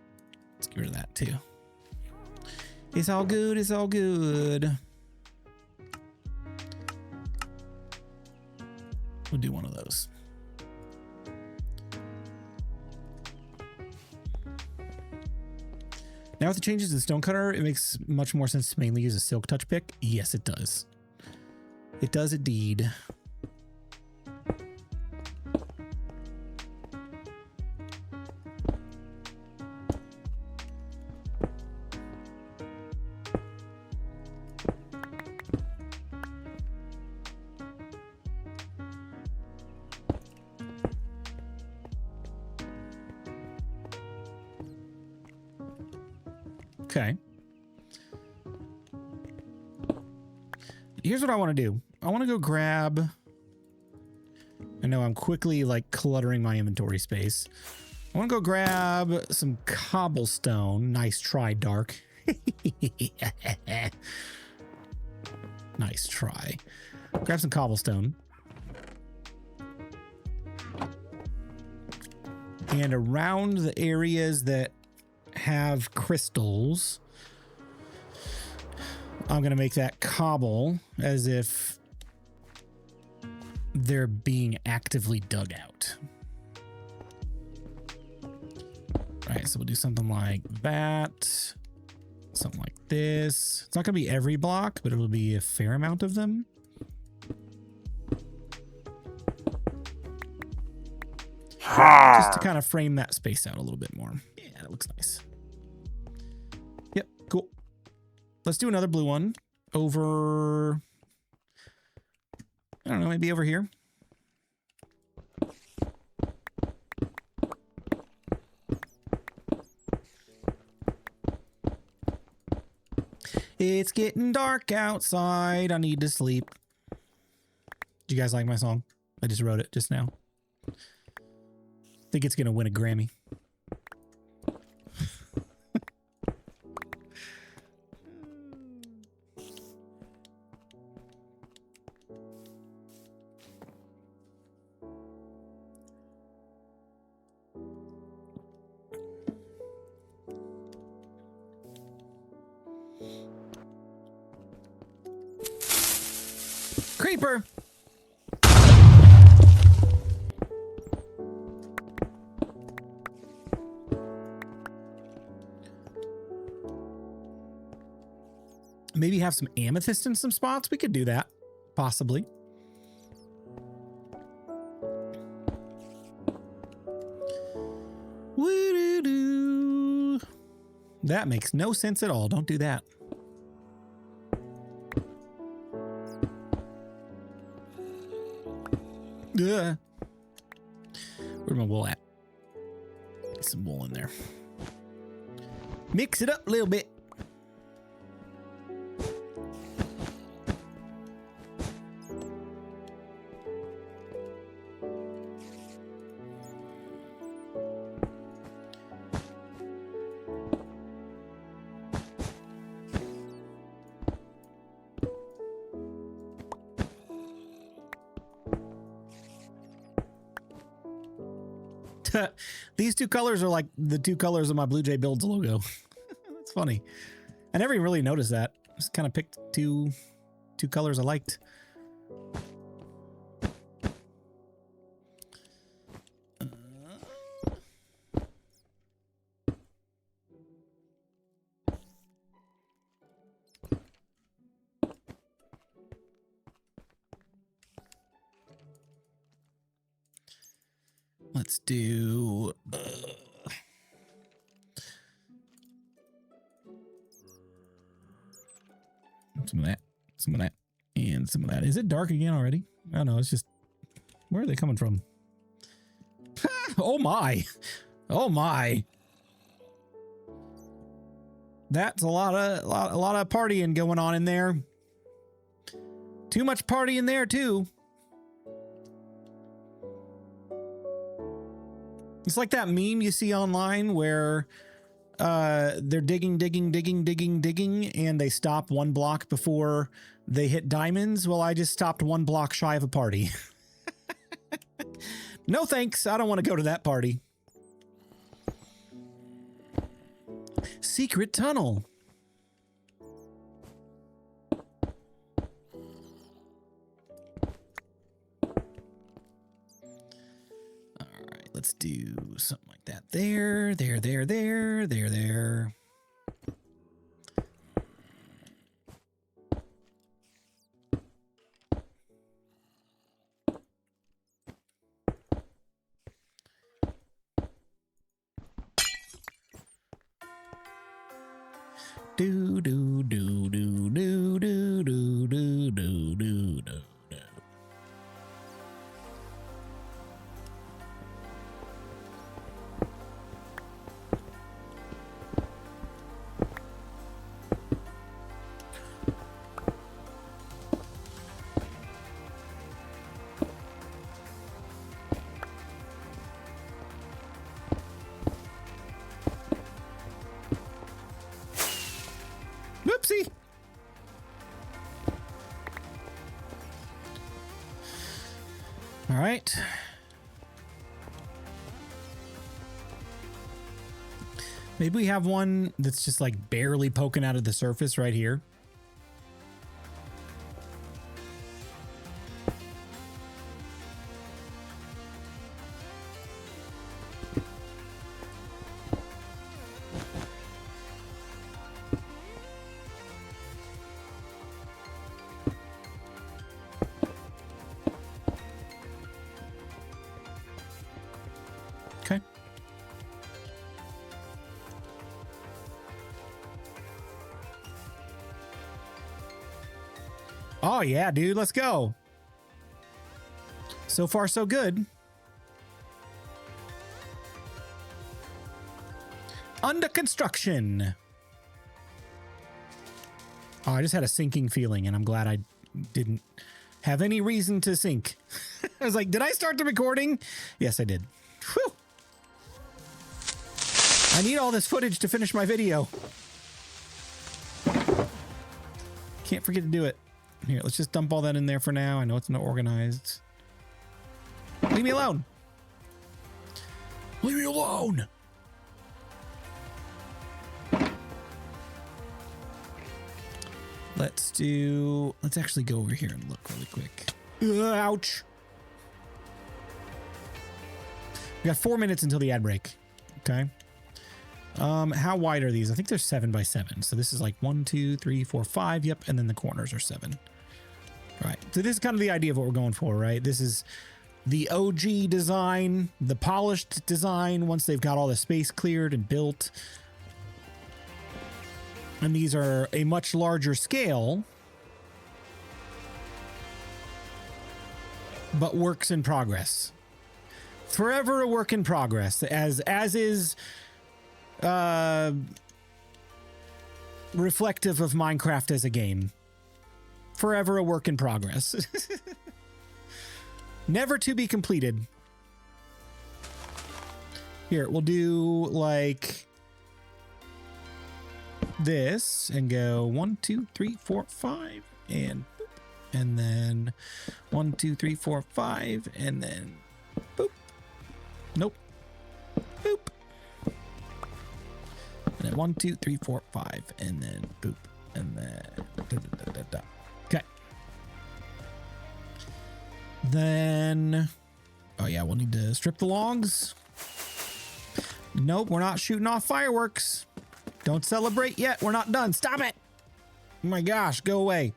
Let's get rid of that too. It's all good. It's all good. We'll do one of those. Now with the changes to the Stonecutter, it makes much more sense to mainly use a Silk Touch pick. Yes, it does. It does indeed. Okay. Here's what I want to do. I want to go grab... I know I'm quickly like cluttering my inventory space. I want to go grab some cobblestone. Nice try, Dark. Nice try. Grab some cobblestone. And around the areas that have crystals, I'm going to make that cobble as if they're being actively dug out. All right, so we'll do something like that. Something like this. It's not going to be every block, but it will be a fair amount of them. Just to kind of frame that space out a little bit more. Yeah, that looks nice. Yep, cool. Let's do another blue one over, I don't know, maybe over here. It's getting dark outside. I need to sleep. Do you guys like my song? I just wrote it just now. I think it's going to win a Grammy. Creeper! Maybe have some amethyst in some spots. We could do that, possibly. Woo-doo-doo. That makes no sense at all. Don't do that. Ugh. Where's my wool at? Get some wool in there. Mix it up a little bit. These two colors are like the two colors of my Blue Jay Builds logo. That's funny. I never even really noticed that. Just kind of picked two colors I liked. Let's do some of that, and some of that. Is it dark again already? I don't know. It's just, where are they coming from? Oh my! Oh my! That's a lot of partying going on in there. Too much party in there too. It's like that meme you see online where they're digging, and they stop one block before they hit diamonds. Well, I just stopped one block shy of a party. No thanks. I don't want to go to that party. Secret tunnel. let's do something like that. There. Do do do do do do do do do do do. Whoopsie. All right. Maybe we have one that's just like barely poking out of the surface right here. Okay. Oh yeah, dude, let's go. So far, so good. Under construction. Oh, I just had a sinking feeling, and I'm glad I didn't have any reason to sink. I was like, did I start the recording? Yes, I did. Whew. I need all this footage to finish my video. Can't forget to do it. Here, let's just dump all that in there for now. I know it's not organized. Leave me alone. Leave me alone. Let's actually go over here and look really quick. Ouch. We got 4 minutes until the ad break. Okay. How wide are these? I think they're 7 by 7. So this is like 1, 2, 3, 4, 5. Yep. And then the corners are 7. Right. So this is kind of the idea of what we're going for, right? This is the OG design, the polished design once they've got all the space cleared and built. And these are a much larger scale, but works in progress. Forever a work in progress, as is reflective of Minecraft as a game. Forever a work in progress. Never to be completed. Here, we'll do like this and go 1, 2, 3, 4, 5 and boop. And then 1, 2, 3, 4, 5 and then boop. Nope. Boop. And then 1, 2, 3, 4, 5 and then boop. And then da. Okay. Then oh yeah, we'll need to strip the logs. Nope, we're not shooting off fireworks. Don't celebrate yet. We're not done. Stop it. Oh my gosh, go away.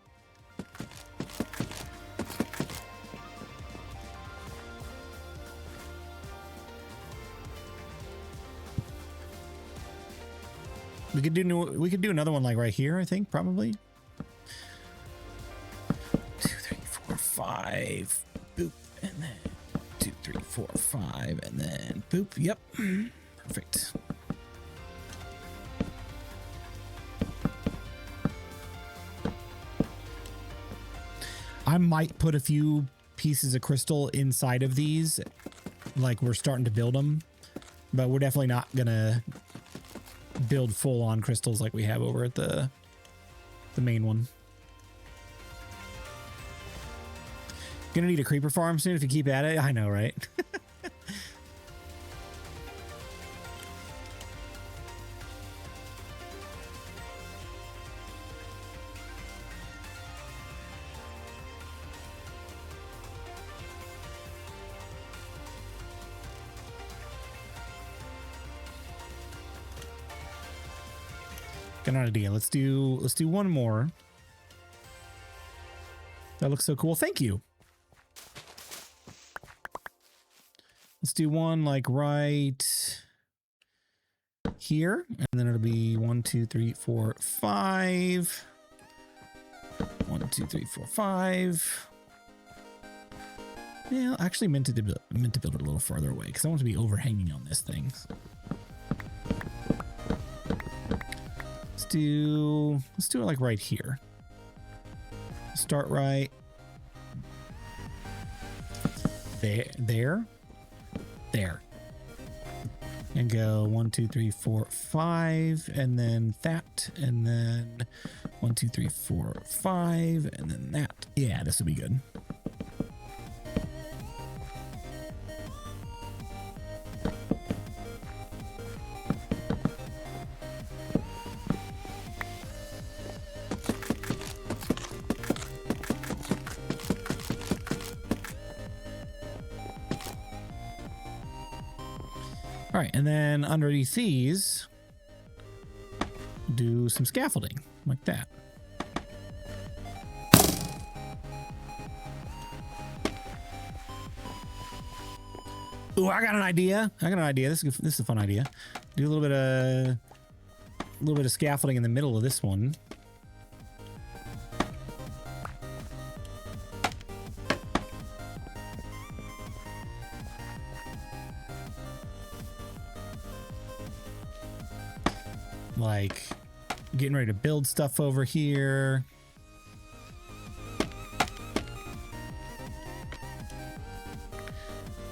We could do another one like right here, I think, probably. 2, 3, 4, 5. Boop. And then 2, 3, 4, 5. And then boop. Yep. Perfect. I might put a few pieces of crystal inside of these, like we're starting to build them, but we're definitely not gonna build full-on crystals like we have over at the main one. Gonna need a creeper farm soon if you keep at it. I know, right? got an idea. Let's do one more. That looks so cool. Thank you. Let's do one like right here, and then it'll be 1, 2, 3, 4, 5. 1, 2, 3, 4, 5. Yeah, I actually meant to build it a little farther away because I want to be overhanging on this thing. Let's do it like right here. Start right there, and go 1, 2, 3, 4, 5, and then that, and then 1, 2, 3, 4, 5, and then that. Yeah, this will be good. All right, and then underneath these, do some scaffolding like that. Ooh, I got an idea. This is a fun idea. Do a little bit of scaffolding in the middle of this one. Like getting ready to build stuff over here.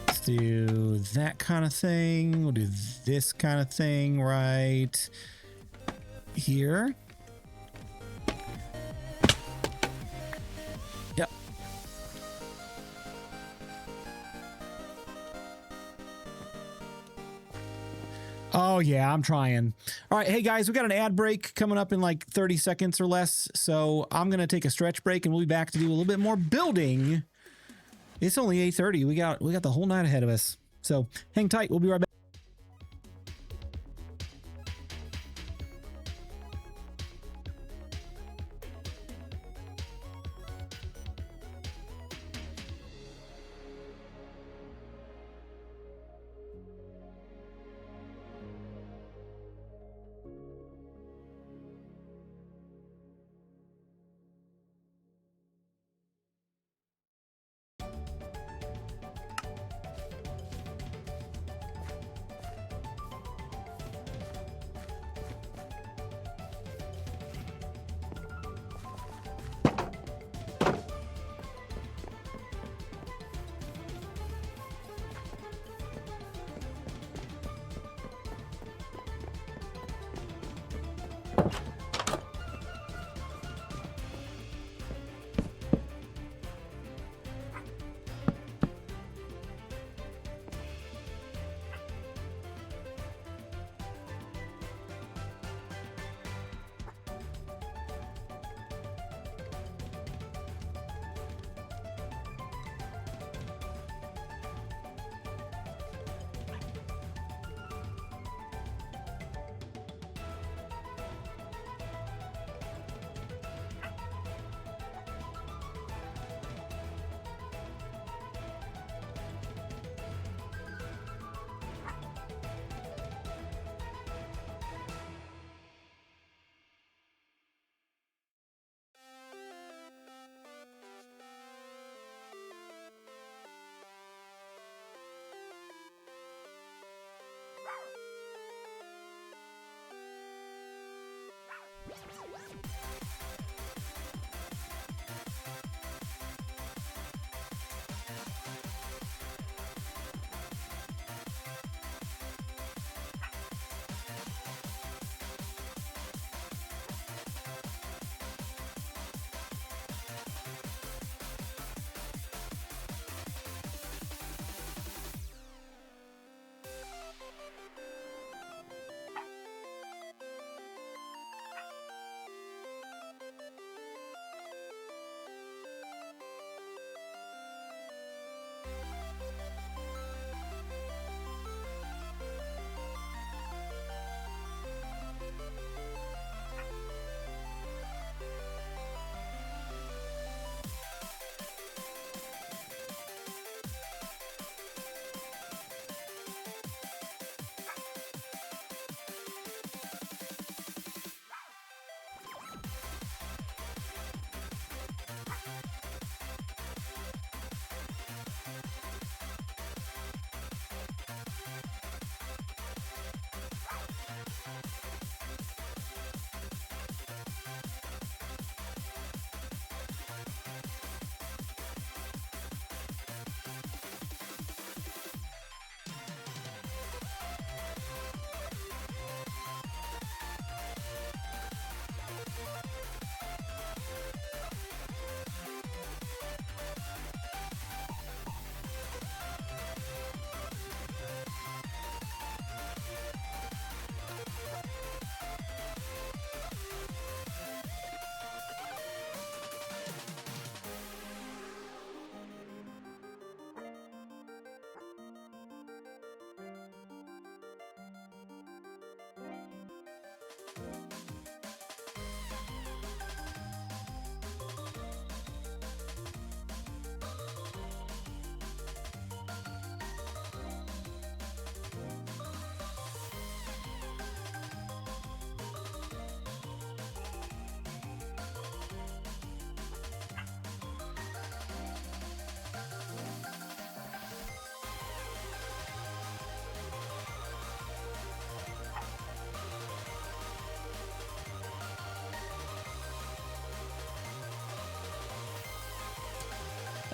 Let's do that kind of thing. We'll do this kind of thing right here. Yep. Oh yeah, I'm trying. All right, hey guys, we got an ad break coming up in like 30 seconds or less. So I'm going to take a stretch break and we'll be back to do a little bit more building. It's only 8:30. We got the whole night ahead of us. So hang tight. We'll be right back.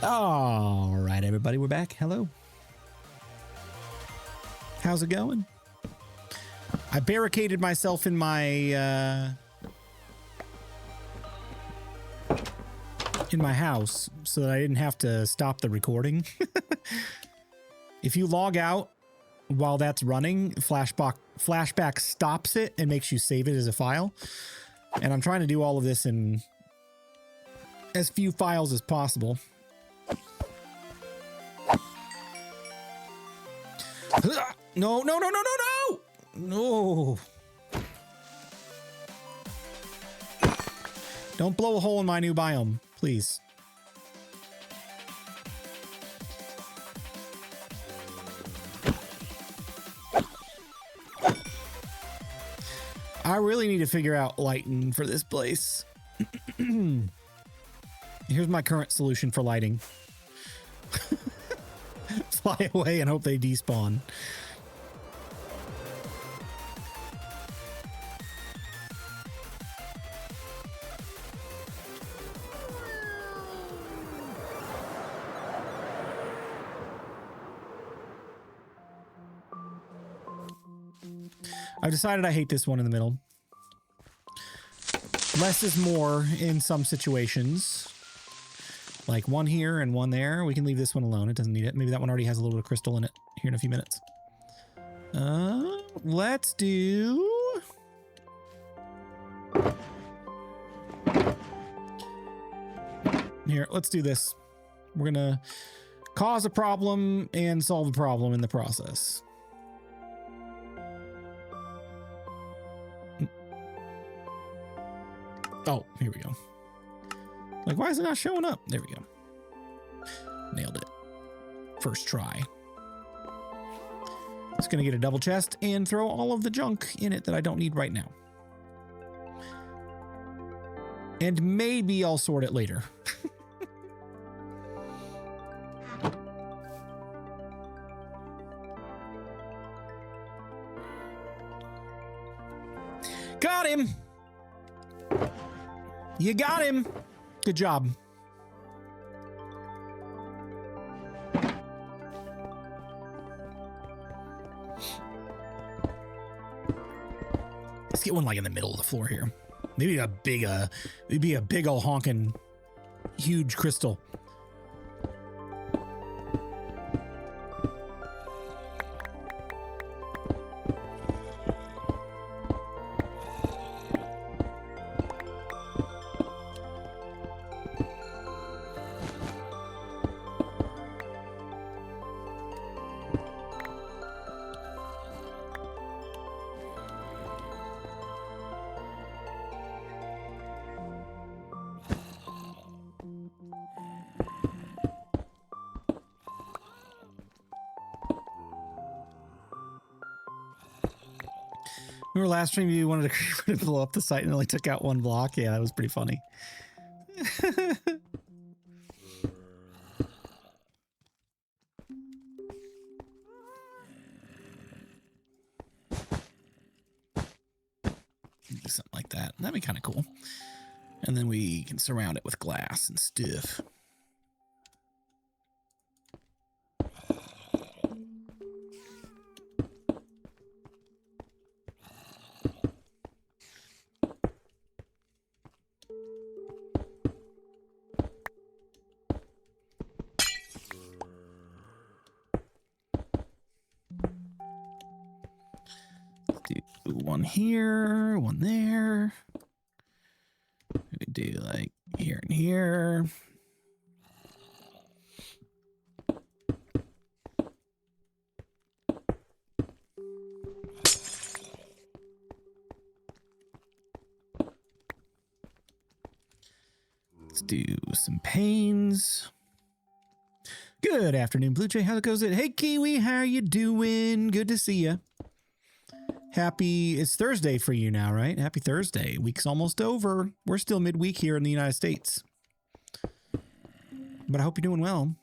All right, everybody, we're back. Hello. How's it going? I barricaded myself in my house so that I didn't have to stop the recording. If you log out while that's running, Flashback stops it and makes you save it as a file. And I'm trying to do all of this in as few files as possible. No, no, no, no, no, no! No. Don't blow a hole in my new biome, please. I really need to figure out lighting for this place. Here's my current solution for lighting. Fly away and hope they despawn. I've decided I hate this one in the middle. Less is more in some situations. Like one here and one there. We can leave this one alone. It doesn't need it. Maybe that one already has a little bit of crystal in it here in a few minutes. Let's do... Here, let's do this. We're gonna cause a problem and solve a problem in the process. Oh, here we go. Like, why is it not showing up? There we go. Nailed it. First try. Just gonna get a double chest and throw all of the junk in it that I don't need right now. And maybe I'll sort it later. Got him! You got him! Good job. Let's get one like in the middle of the floor here. Maybe a big, maybe a big ol' honking huge crystal. Remember last stream you wanted to blow up the site and only took out one block? Yeah, that was pretty funny. Do something like that. That'd be kind of cool. And then we can surround it with glass and stuff. One here, one there. We could do like here and here. Let's do some panes. Good afternoon, Blue Jay. How goes it? Hey, Kiwi, how you doing? Good to see you. It's Thursday for you now, right? Happy Thursday. Week's almost over. We're still midweek here in the United States. But I hope you're doing well.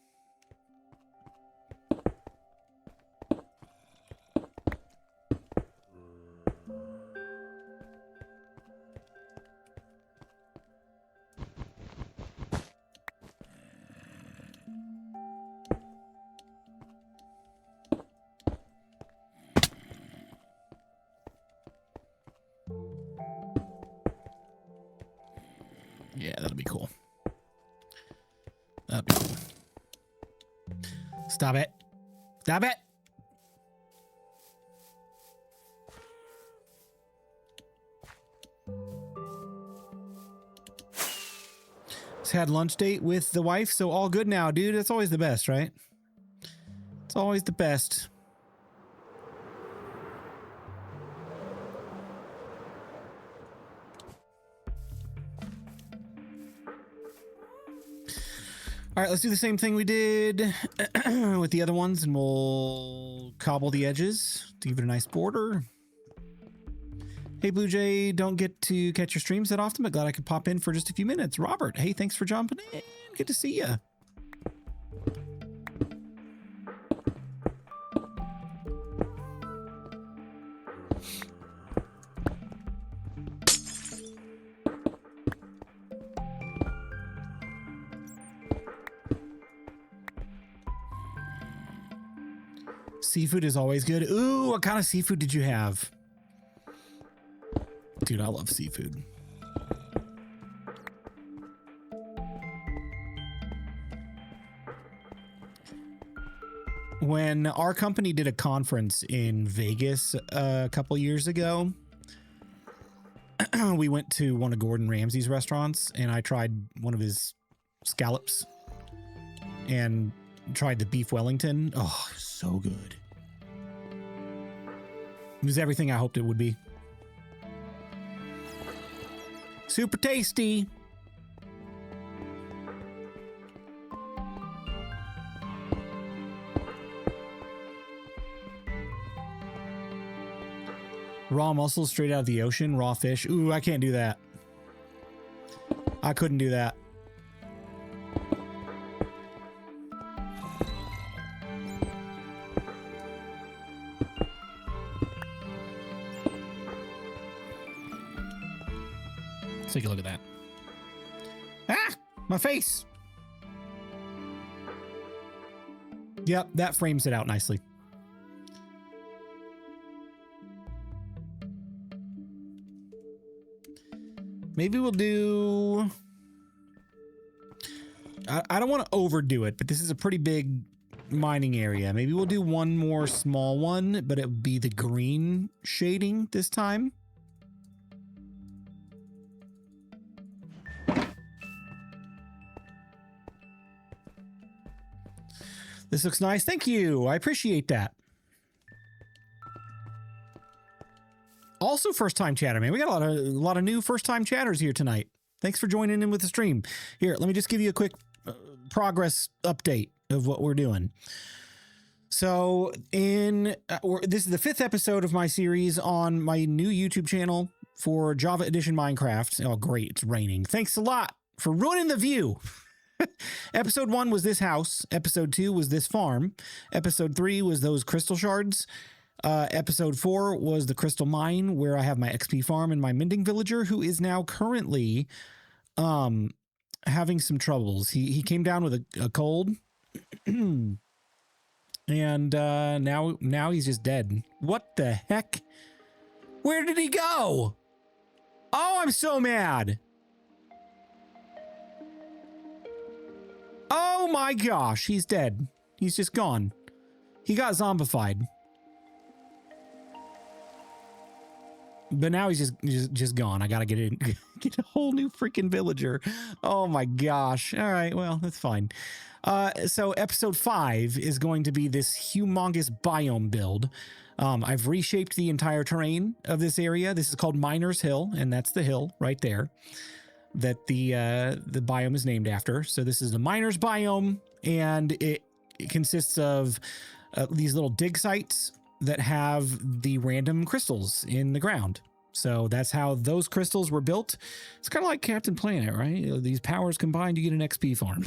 be cool. That'd be cool. Stop it. Stop it. Just had lunch date with the wife, so all good now, dude. It's always the best, right? It's always the best. All right, let's do the same thing we did with the other ones, and we'll cobble the edges to give it a nice border. Hey, Blue Jay, don't get to catch your streams that often, but glad I could pop in for just a few minutes. Robert, hey, thanks for jumping in. Good to see you. Seafood is always good. Ooh, what kind of seafood did you have? Dude, I love seafood. When our company did a conference in Vegas a couple years ago, we went to one of Gordon Ramsay's restaurants, and I tried one of his scallops and tried the beef Wellington. Oh, so good. It was everything I hoped it would be. Super tasty. Raw mussels straight out of the ocean, raw fish. Ooh, I can't do that. I couldn't do that. Let's take a look at that. Ah, my face. Yep, that frames it out nicely. Maybe we'll do... I don't want to overdo it, but this is a pretty big mining area. Maybe we'll do one more small one, but it would be the green shading this time. This looks nice. Thank you. I appreciate that. Also first-time chatter, man. We got a lot of new first-time chatters here tonight. Thanks for joining in with the stream. Here, let me just give you a quick progress update of what we're doing. So this is the 5th episode of my series on my new YouTube channel for Java Edition Minecraft. Oh, great. It's raining. Thanks a lot for ruining the view. Episode 1 was this house. Episode 2 was this farm. Episode 3 was those crystal shards. Episode 4 was the crystal mine, where I have my XP farm and my mending villager, who is now currently having some troubles. He came down with a cold, and now he's just dead. What the heck? Where did he go? Oh, I'm so mad. Oh my gosh, he's dead. He's just gone. He got zombified. But now he's just gone. I gotta get a whole new freaking villager. Oh my gosh. All right, well, that's fine. So episode 5 is going to be this humongous biome build. I've reshaped the entire terrain of this area. This is called Miners Hill, and that's the hill right there that the biome is named after. So this is the Miners biome, and it consists of these little dig sites that have the random crystals in the ground. So that's how those crystals were built. It's kind of like Captain Planet, right? These powers combined, you get an XP farm.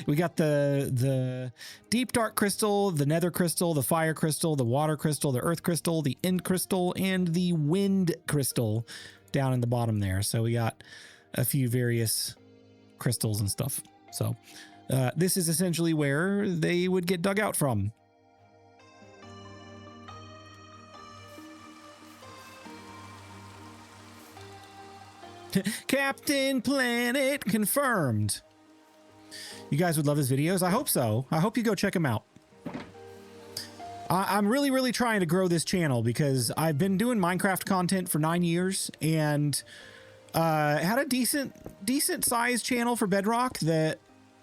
We got the deep dark crystal, the nether crystal, the fire crystal, the water crystal, the earth crystal, the end crystal, and the wind crystal down in the bottom there. So we got a few various crystals and stuff. So this is essentially where they would get dug out from. Captain Planet confirmed. You guys would love his videos. I hope so. I hope you go check him out. I'm really, really trying to grow this channel because I've been doing Minecraft content for 9 years and had a decent sized channel for Bedrock that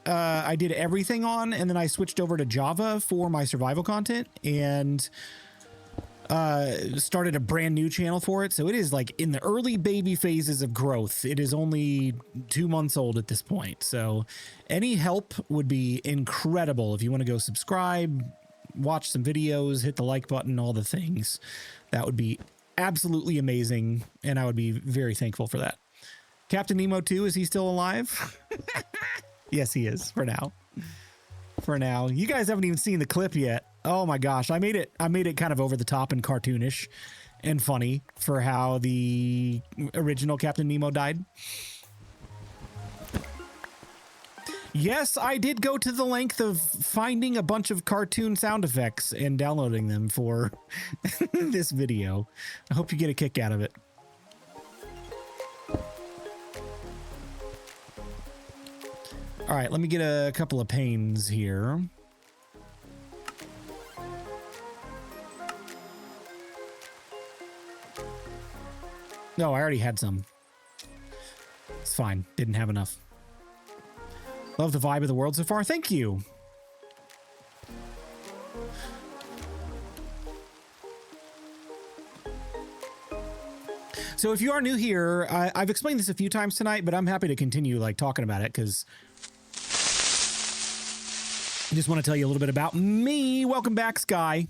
I did everything on, and then I switched over to Java for my survival content and started a brand new channel for it. So it is like in the early baby phases of growth. It is only 2 months old at this point. So any help would be incredible. If you want to go subscribe, watch some videos, hit the like button, all the things, that would be absolutely amazing. And I would be very thankful for that. Captain Nemo 2, is he still alive? Yes, he is for now. For now. You guys haven't even seen the clip yet. Oh my gosh. I made it kind of over the top and cartoonish and funny for how the original Captain Nemo died. Yes, I did go to the length of finding a bunch of cartoon sound effects and downloading them for this video. I hope you get a kick out of it. All right, let me get a couple of panes here. No, I already had some. It's fine. Didn't have enough. Love the vibe of the world so far. Thank you. So if you are new here, I've explained this a few times tonight, but I'm happy to continue like talking about it because I just want to tell you a little bit about me. Welcome back, Sky.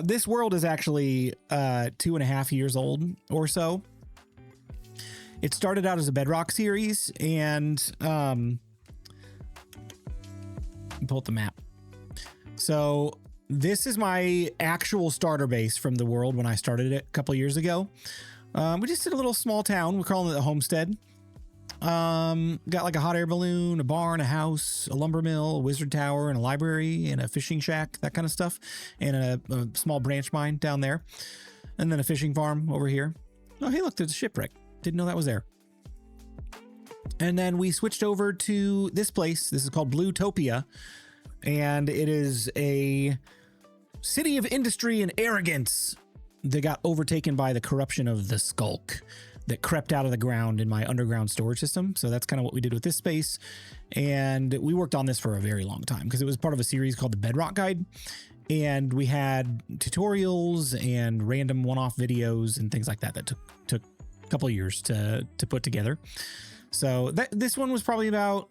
This world is actually 2.5 years old or so. It started out as a Bedrock series, and pull up the map. So this is my actual starter base from the world when I started it a couple years ago. We just did a little small town. We're calling it the Homestead. Got like a hot air balloon, a barn, a house, a lumber mill, a wizard tower, and a library, and a fishing shack, that kind of stuff, and a small branch mine down there, and then a fishing farm over here. Oh, hey, look, there's a shipwreck. Didn't know that was there. And then we switched over to this place. This is called Bluetopia, and it is a city of industry and arrogance that got overtaken by the corruption of the Skulk that crept out of the ground in my underground storage system. So that's kind of what we did with this space. And we worked on this for a very long time because it was part of a series called the Bedrock Guide. And we had tutorials and random one-off videos and things like that that took a couple of years to put together. So this one was probably about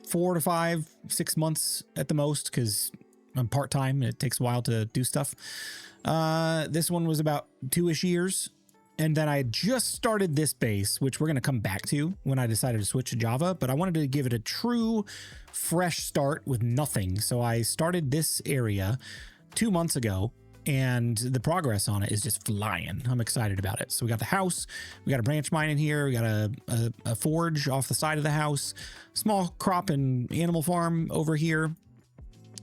4 to 5, 6 months at the most because I'm part-time and it takes a while to do stuff. This one was about 2-ish years. And then I just started this base, which we're going to come back to when I decided to switch to Java, but I wanted to give it a true fresh start with nothing. So I started this area 2 months ago, and the progress on it is just flying. I'm excited about it. So we got the house, we got a branch mine in here, we got a forge off the side of the house, small crop and animal farm over here,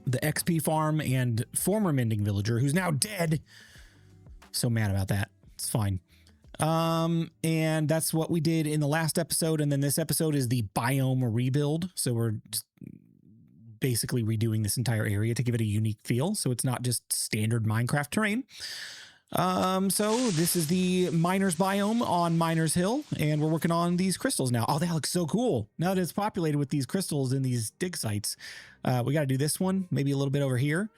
the XP farm, and former mending villager who's now dead. So mad about that. It's fine. And that's what we did in the last episode. And then this episode is the biome rebuild. So we're just basically redoing this entire area to give it a unique feel. So it's not just standard Minecraft terrain. So this is the miners biome on Miners Hill, and we're working on these crystals now. Oh, that looks so cool. Now that it's populated with these crystals in these dig sites, we got to do this one, maybe a little bit over here,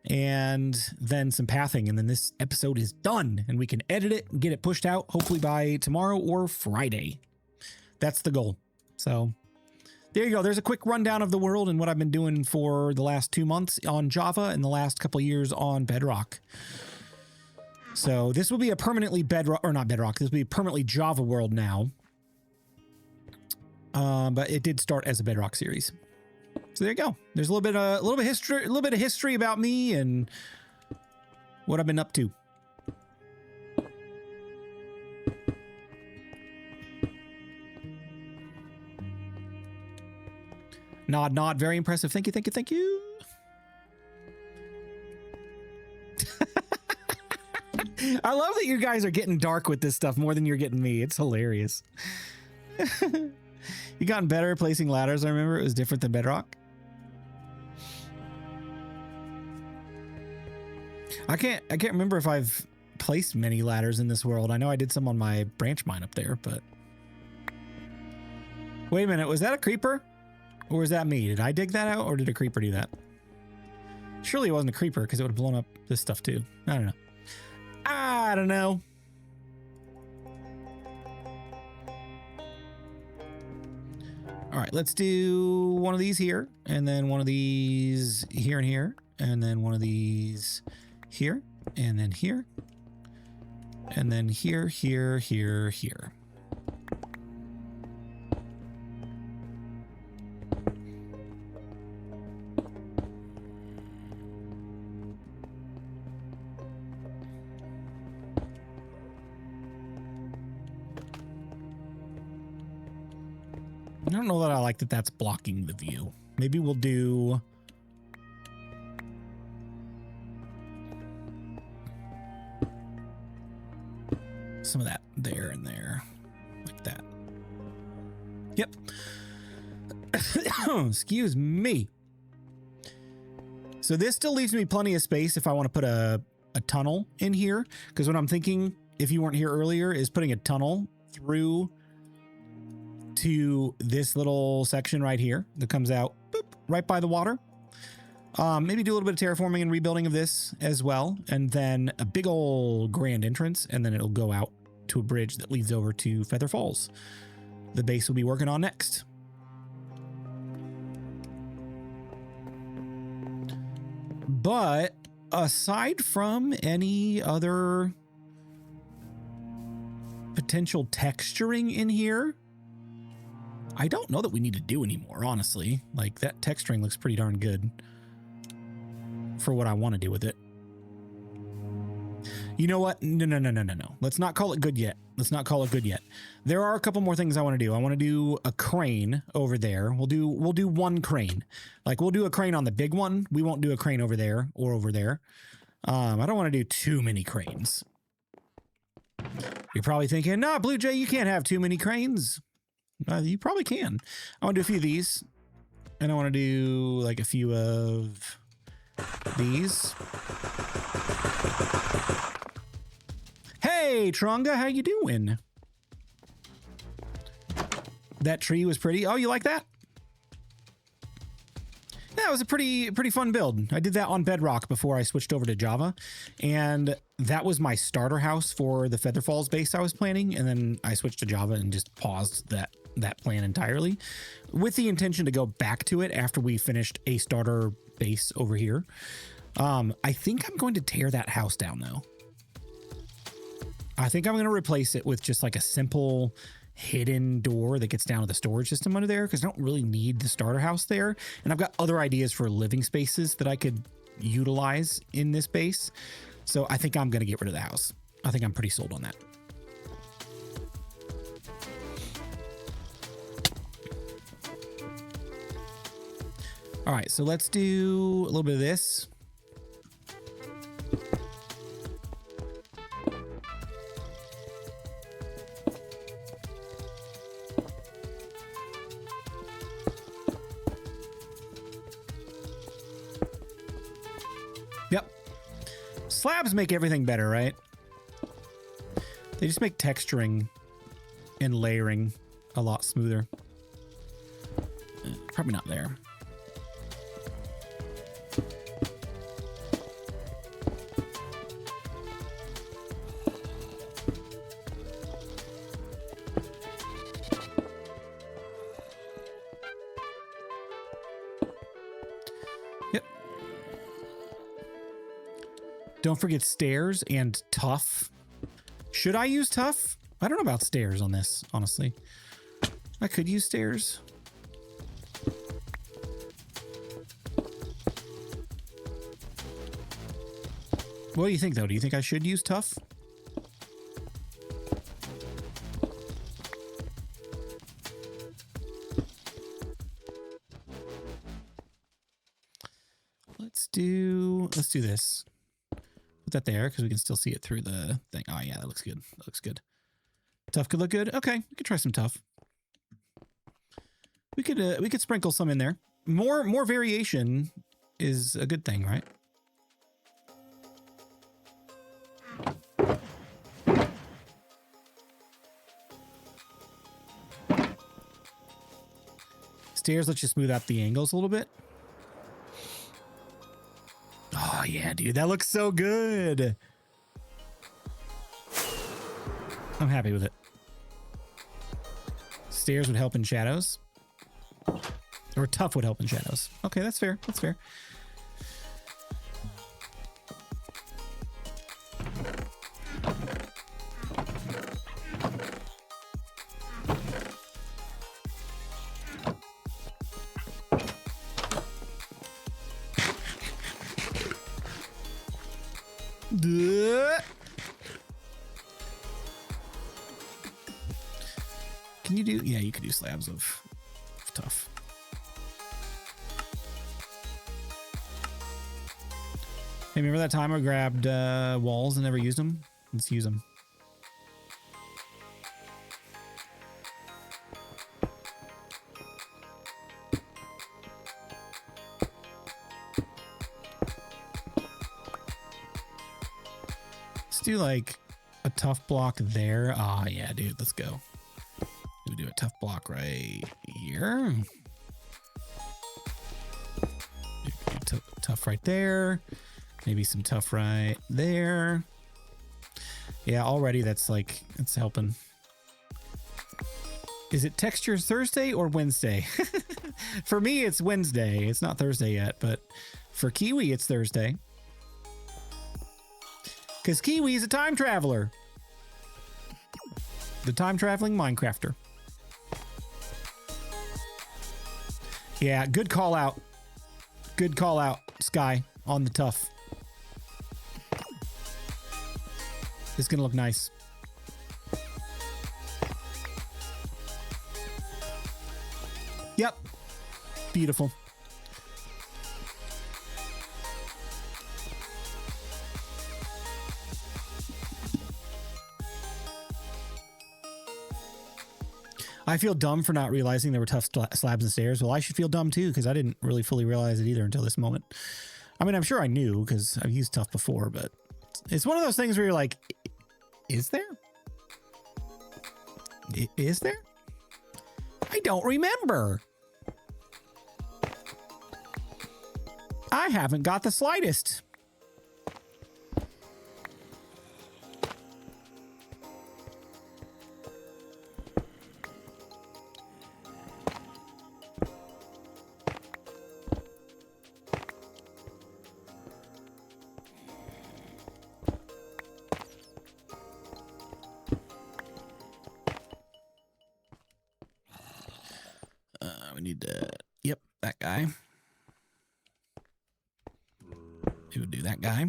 and then some pathing, and then this episode is done and we can edit it and get it pushed out hopefully by tomorrow or Friday. That's the goal. So there you go. There's a quick rundown of the world and what I've been doing for the last 2 months on Java and the last couple years on Bedrock. So this will be a permanently Bedrock, or not Bedrock, this will be a permanently Java world now. But it did start as a Bedrock series. So there you go. There's a little bit of history about me and what I've been up to. Nod, nod. Very impressive. Thank you, thank you, thank you. I love that you guys are getting dark with this stuff more than you're getting me. It's hilarious. You gotten better at placing ladders. I remember it was different than Bedrock. I can't remember if I've placed many ladders in this world. I know I did some on my branch mine up there, but wait a minute, was that a creeper? Or was that me? Did I dig that out or did a creeper do that? Surely it wasn't a creeper because it would have blown up this stuff too. I don't know. I don't know. All right, let's do one of these here, and then one of these here and here, and then one of these here, and then here, and then here, here, here, here. I don't know that I like that that's blocking the view. Maybe we'll do some of that there and there, like that. Yep. Excuse me. So this still leaves me plenty of space if I want to put a tunnel in here, because what I'm thinking, if you weren't here earlier, is putting a tunnel through to this little section right here that comes out boop, right by the water. Maybe do a little bit of terraforming and rebuilding of this as well, and then a big old grand entrance, and then it'll go out to a bridge that leads over to Feather Falls. The base we'll be working on next. But aside from any other potential texturing in here, I don't know that we need to do anymore, honestly. Like, that texturing looks pretty darn good for what I want to do with it. You know what? No. Let's not call it good yet. Let's not call it good yet. There are a couple more things I want to do. I want to do a crane over there. We'll do one crane. Like, we'll do a crane on the big one. We won't do a crane over there or over there. I don't want to do too many cranes. You're probably thinking, nah, Blue Jay, you can't have too many cranes. You probably can. I want to do a few of these, and I want to do like a few of these. Hey, Tronga, how you doing? That tree was pretty. Oh, you like that? Yeah, it was a pretty fun build. I did that on Bedrock before I switched over to Java, and that was my starter house for the Feather Falls base I was planning, and then I switched to Java and just paused that plan entirely with the intention to go back to it after we finished a starter base over here. I think I'm going to tear that house down though. I think I'm going to replace it with just like a simple hidden door that gets down to the storage system under there, because I don't really need the starter house there. And I've got other ideas for living spaces that I could utilize in this base. So I think I'm going to get rid of the house. I think I'm pretty sold on that. All right, so let's do a little bit of this. Yep. Slabs make everything better, right? They just make texturing and layering a lot smoother. Probably not there. Don't forget stairs and tough. Should I use tough? I don't know about stairs on this, honestly. I could use stairs. What do you think, though? Do you think I should use tough? Let's do this. Put that there because we can still see it through the thing. Oh yeah, that looks good. That looks good. Tough could look good. Okay, we could try some tough. We could sprinkle some in there. More variation is a good thing, right? Stairs lets you smooth out the angles a little bit. Oh yeah, dude, that looks so good. I'm happy with it. Stairs would help in shadows. Or tough would help in shadows. Okay, that's fair. That's fair. Can you do? Yeah, you could do slabs of tough. Hey, remember that time I grabbed walls and never used them? Let's use them. Let's do like a tough block there. Ah, yeah, dude, let's go. We do a tough block right here. Tough right there. Maybe some tough right there. Yeah, already that's like, it's helping. Is it Textures Thursday or Wednesday? For me, it's Wednesday. It's not Thursday yet, but for Kiwi, it's Thursday. Because Kiwi is a time traveler. The time traveling Minecrafter. Yeah, good call out. Good call out, Sky, on the tough. It's gonna look nice. Yep. Beautiful. I feel dumb for not realizing there were tough slabs and stairs. Well, I should feel dumb too because I didn't really fully realize it either until this moment. I mean, I'm sure I knew because I've used tough before, but it's one of those things where you're like, is there? Is there? I don't remember. I haven't got the slightest. We need to, yep, that guy. It would do that guy.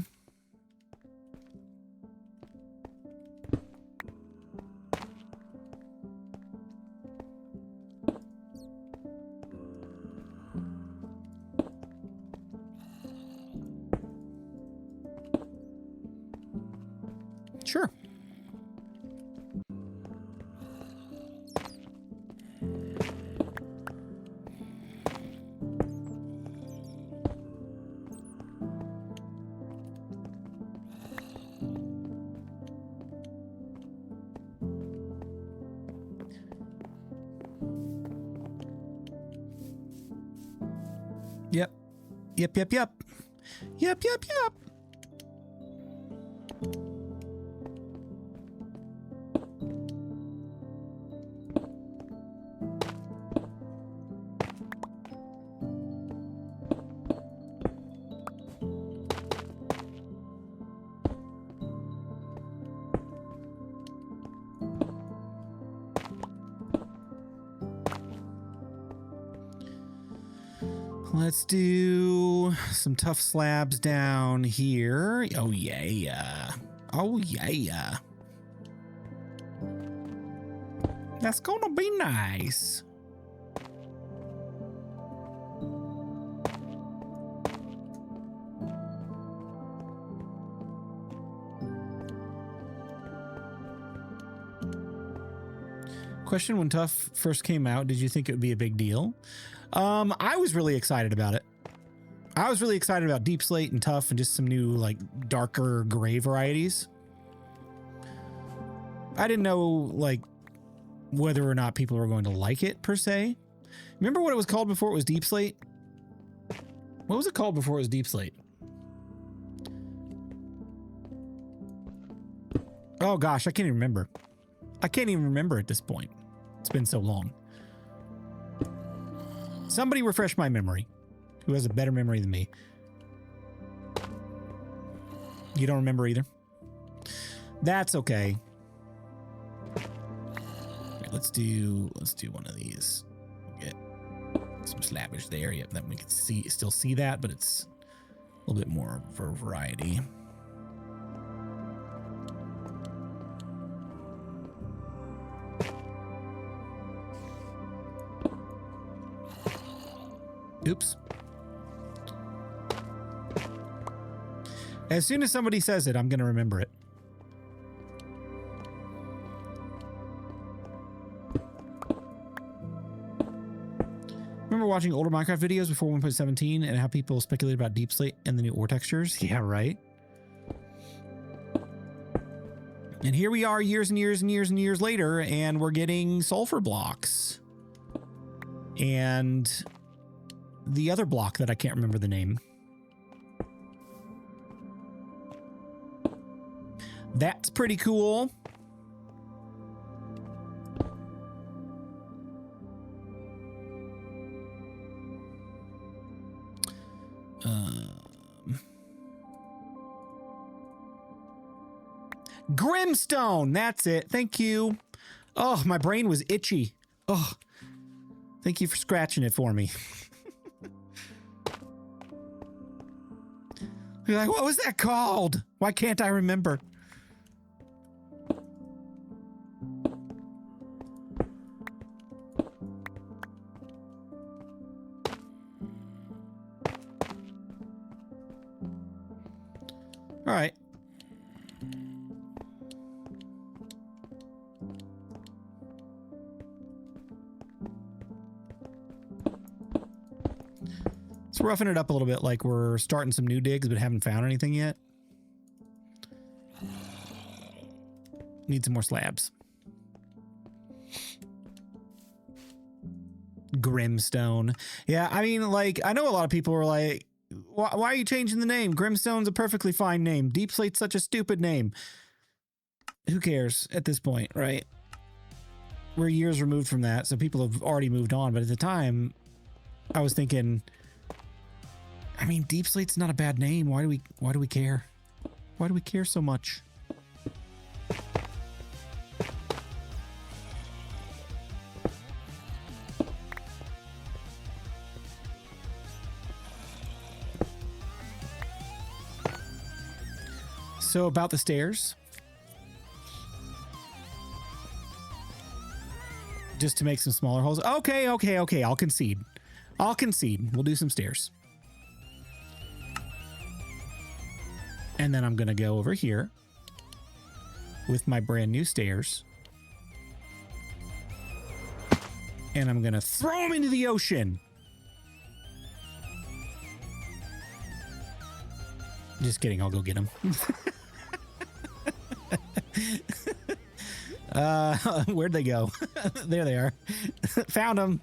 Sure. Yep. Yep, yep, yep. Yep, yep, yep. Let's do some tough slabs down here. Oh, yeah. Oh, yeah. That's gonna be nice. Question: when Tough first came out, did you think it would be a big deal? I was really excited about it. I was really excited about Deep Slate and Tough and just some new, like, darker gray varieties. I didn't know, like, whether or not people were going to like it, per se. Remember what it was called before it was Deep Slate? What was it called before it was Deep Slate? Oh, gosh, I can't even remember. I can't even remember at this point. It's been so long. Somebody refresh my memory. Who has a better memory than me? You don't remember either? That's okay. Right, let's do one of these. Get some slappage there. Yep, then we can still see that, but it's a little bit more for variety. Oops. As soon as somebody says it, I'm going to remember it. Remember watching older Minecraft videos before 1.17 and how people speculate about Deep Slate and the new ore textures? Yeah, right. And here we are years and years and years and years later, and we're getting sulfur blocks. And the other block that I can't remember the name. That's pretty cool. Grimstone, that's it. Thank you. Oh, my brain was itchy. Oh, thank you for scratching it for me. You're like, what was that called? Why can't I remember? All right. Let's roughen it up a little bit, like we're starting some new digs but haven't found anything yet. Need some more slabs. Grimstone. Yeah, I mean, like, I know a lot of people are like, why are you changing the name? Grimstone's a perfectly fine name. Deep Slate's such a stupid name. Who cares at this point, right? We're years removed from that, so people have already moved on. But at the time, I was thinking, I mean, Deep Slate's not a bad name. Why do we care? Why do we care so much? So about the stairs, just to make some smaller holes. Okay. I'll concede. We'll do some stairs. And then I'm going to go over here with my brand new stairs. And I'm going to throw them into the ocean. Just kidding. I'll go get them. Where'd they go? There they are. Found them.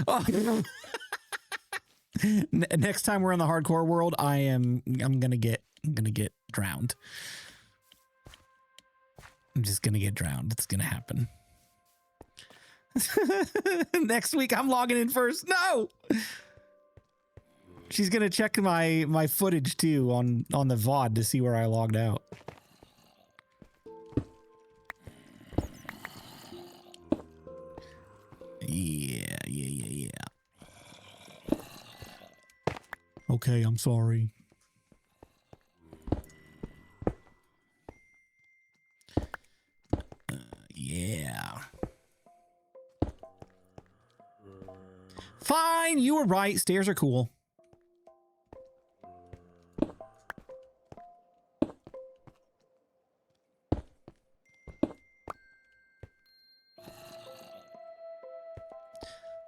Oh. Next time we're in the hardcore world, I'm gonna get drowned. I'm just gonna get drowned. It's gonna happen. Next week I'm logging in first. No. She's gonna check my footage too on the VOD to see where I logged out. Yeah. Okay, I'm sorry. Yeah. Fine, you were right. Stairs are cool.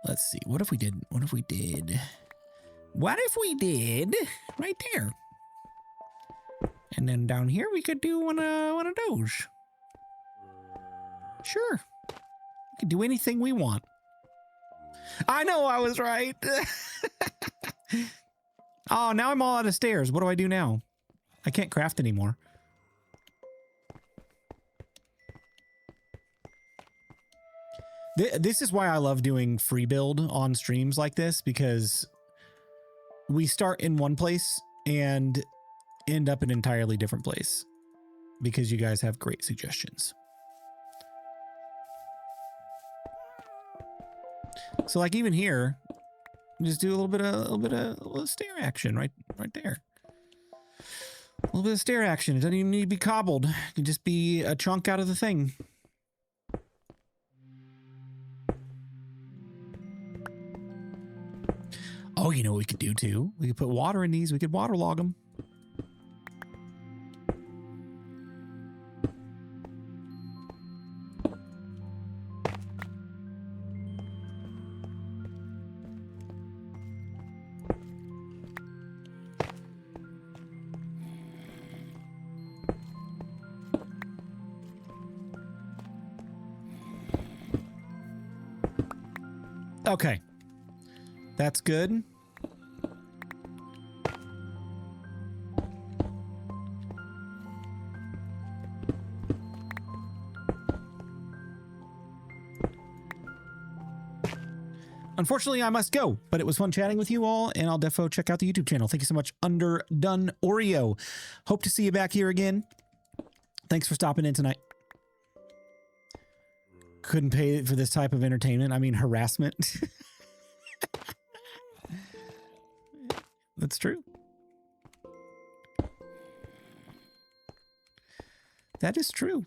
Let's see. What if we did? What if we did? What if we did right there? And then down here we could do one of those. Sure. We could do anything we want. I know I was right. Oh, now I'm all out of stairs. What do I do now? I can't craft anymore. This is why I love doing free build on streams like this, because we start in one place and end up in an entirely different place because you guys have great suggestions. So like even here, just do a little bit of stair action right there. A little bit of stair action. It doesn't even need to be cobbled. It can just be a chunk out of the thing. Oh, you know what we could do too? We could put water in these. We could waterlog them. Okay. That's good. Unfortunately, I must go, but it was fun chatting with you all, and I'll defo check out the YouTube channel. Thank you so much, Underdone Oreo. Hope to see you back here again. Thanks for stopping in tonight. Couldn't pay for this type of entertainment. I mean, harassment. That's true. That is true.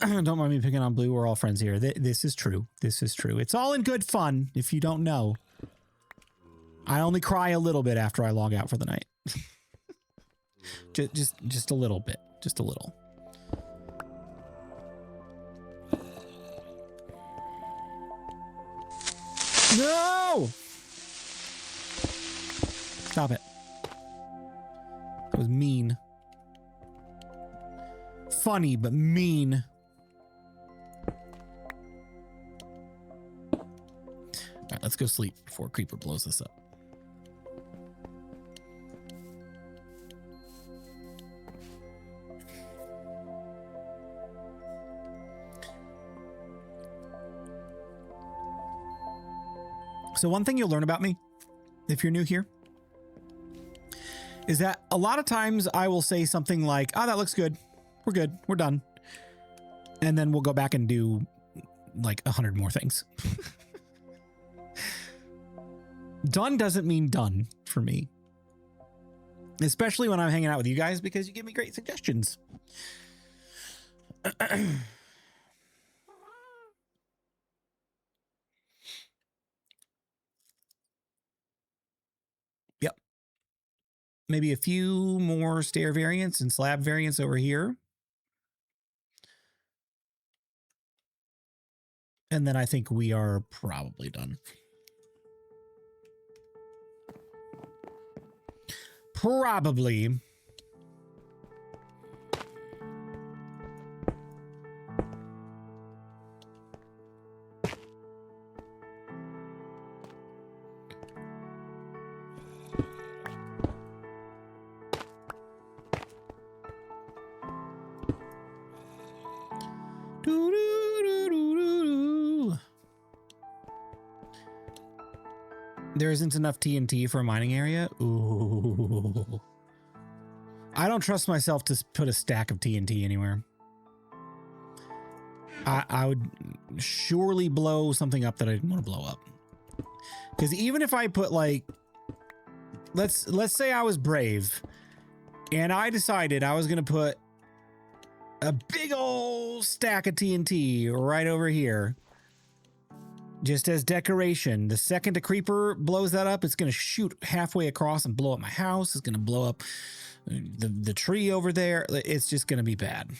Don't mind me picking on Blue. We're all friends here. This is true. This is true. It's all in good fun, if you don't know. I only cry a little bit after I log out for the night. just a little bit. Just a little. No! Stop it. That was mean. Funny, but mean. All right, let's go sleep before Creeper blows this up. So one thing you'll learn about me, if you're new here, is that a lot of times I will say something like, oh, that looks good. We're good. We're done. And then we'll go back and do like 100 more things. Done doesn't mean done for me. Especially when I'm hanging out with you guys, because you give me great suggestions. Yep. Maybe a few more stair variants and slab variants over here. And then I think we are probably done. Probably. There isn't enough TNT for a mining area. Ooh. I don't trust myself to put a stack of TNT anywhere. I would surely blow something up that I didn't want to blow up. Because even if I put like let's say I was brave and I decided I was going to put a big old stack of TNT right over here just as decoration. The second a creeper blows that up, it's going to shoot halfway across and blow up my house. It's going to blow up the tree over there. It's just going to be bad.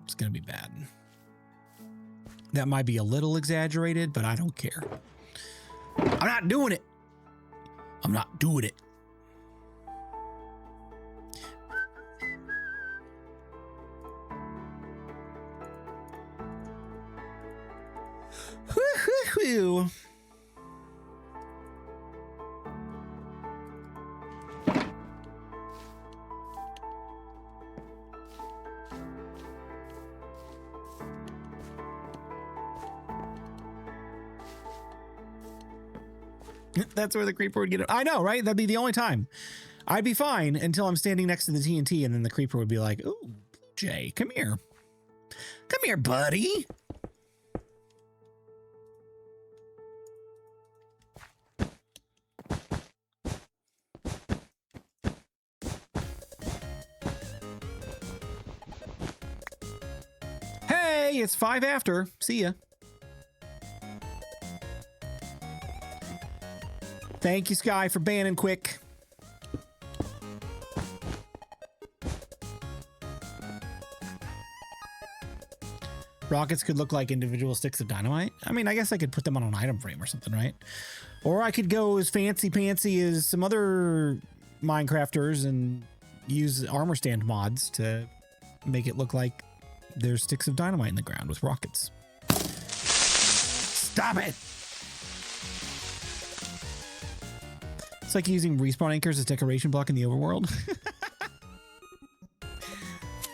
It's going to be bad. That might be a little exaggerated, but I don't care. I'm not doing it. I'm not doing it. Whew. That's where the creeper would get it. I know, right? That'd be the only time. I'd be fine until I'm standing next to the TNT, and then the creeper would be like, "Ooh, Blue Jay, come here. Come here, buddy." Hey, it's 5 after. See ya. Thank you, Sky, for banning quick. Rockets could look like individual sticks of dynamite. I mean, I guess I could put them on an item frame or something, right? Or I could go as fancy-pantsy as some other Minecrafters and use armor stand mods to make it look like there's sticks of dynamite in the ground with rockets. Stop it! It's like using respawn anchors as decoration block in the overworld.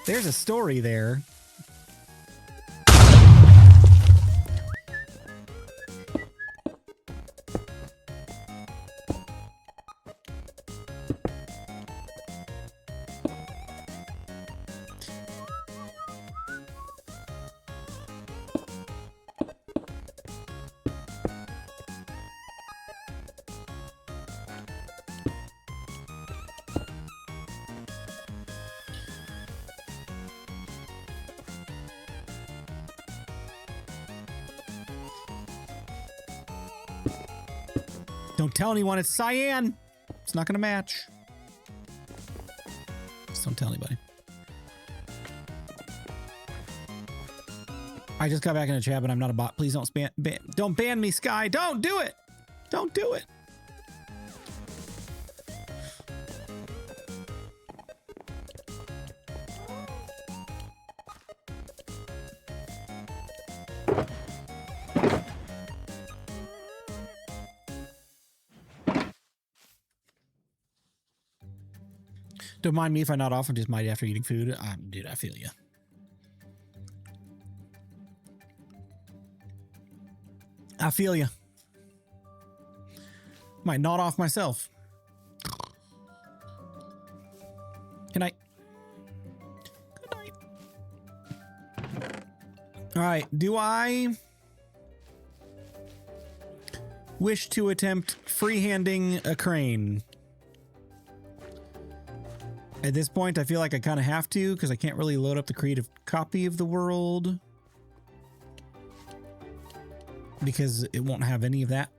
There's a story there. Don't tell anyone it's cyan. It's not gonna match. Just don't tell anybody. I just got back in the chat, but I'm not a bot. Please don't don't ban me, Sky. Don't do it. Don't do it. Don't mind me if I nod off and just might after eating food. Dude, I feel you. I feel you. Might nod off myself. Good night. Good night. All right. Do I wish to attempt freehanding a crane? At this point, I feel like I kind of have to because I can't really load up the creative copy of the world because it won't have any of that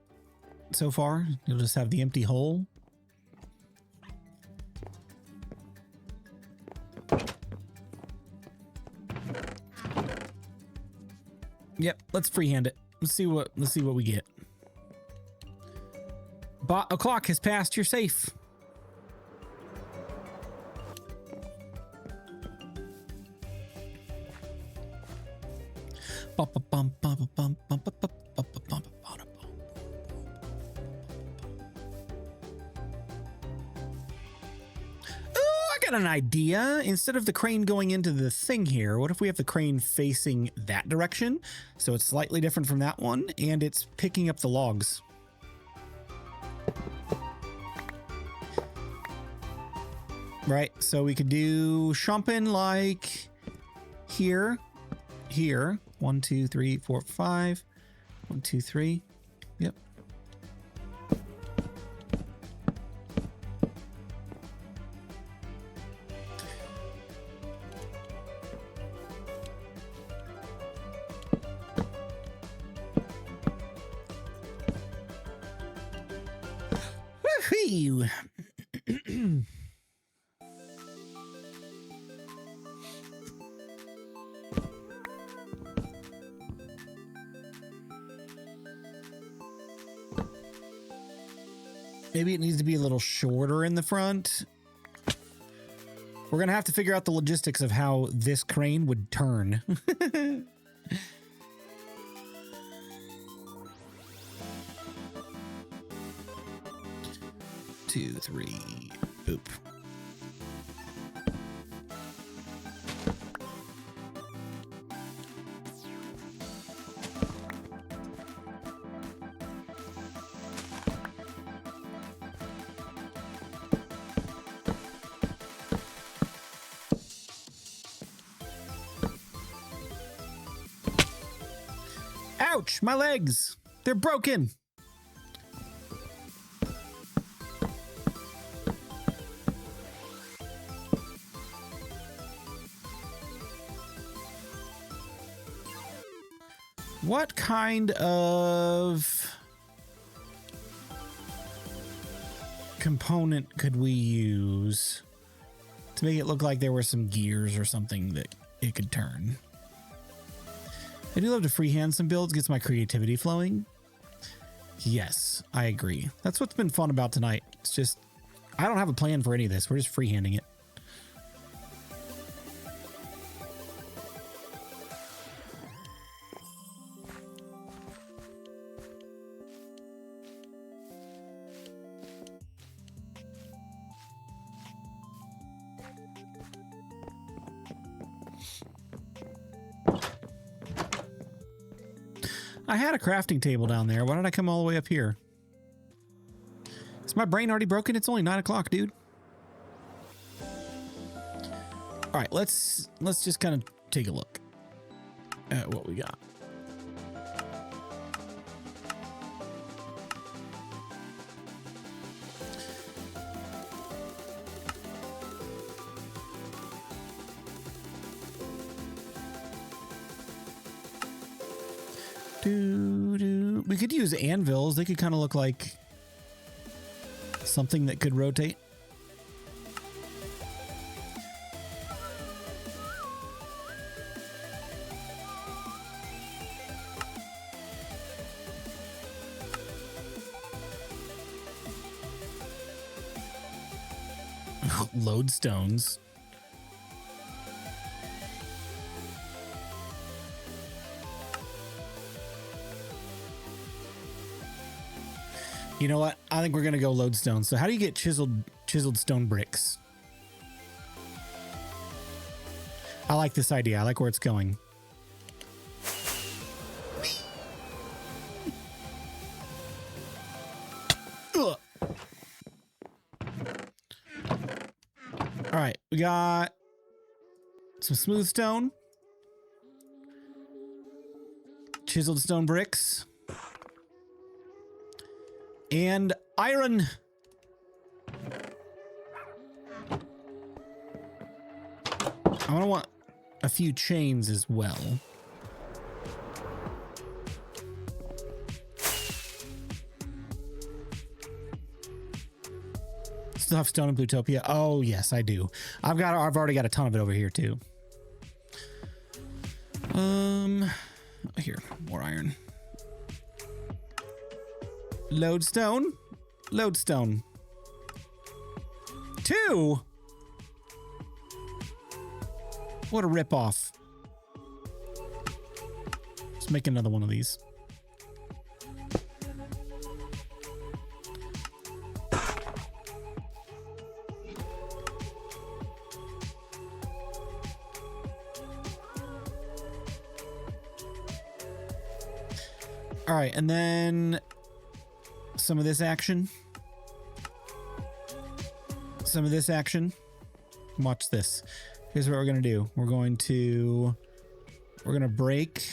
so far. You'll just have the empty hole. Yep, let's freehand it. Let's see what we get. Bot o'clock has passed. You're safe. An idea. Instead of the crane going into the thing here, what if we have the crane facing that direction? So it's slightly different from that one, and it's picking up the logs. Right, so we could do Shumpin like here. 1, 2, 3, 4, 5. 1, 2, 3. Yep. Whew. Maybe it needs to be a little shorter in the front. We're going to have to figure out the logistics of how this crane would turn. 2, 3, boop. Ouch, my legs. They're broken. What kind of component could we use to make it look like there were some gears or something that it could turn? I do love to freehand some builds, gets my creativity flowing. Yes, I agree. That's what's been fun about tonight. It's just, I don't have a plan for any of this. We're just freehanding it. I had a crafting table down there. Why did I come all the way up here? Is my brain already broken? It's only 9 o'clock, dude. All right, let's just kind of take a look at what we got. We could use anvils. They could kind of look like something that could rotate. Lodestones. You know what? I think we're gonna go lodestone. So how do you get chiseled stone bricks? I like this idea. I like where it's going. Ugh. All right, we got some smooth stone, chiseled stone bricks, and iron. I'm gonna want a few chains as well. Still have stone in Plutopia. Oh yes, I do. I've already got a ton of it over here too. Here, more iron. Lodestone. Lodestone. 2. What a ripoff. Let's make another one of these. All right, and then some of this action. Some of this action. Watch this. Here's what we're going to do. We're going to break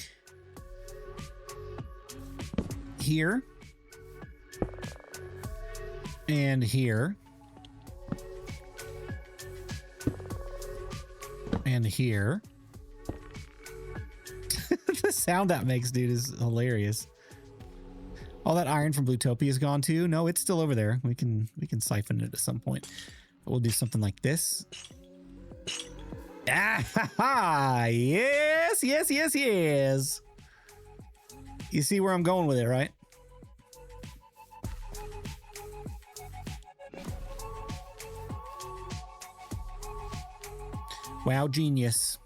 here and here and here. The sound that makes, dude, is hilarious. All that iron from Bluetopia is gone too. No, it's still over there. We can siphon it at some point. But we'll do something like this. Ah, ha, ha. Yes, yes, yes, yes. You see where I'm going with it, right? Wow, genius.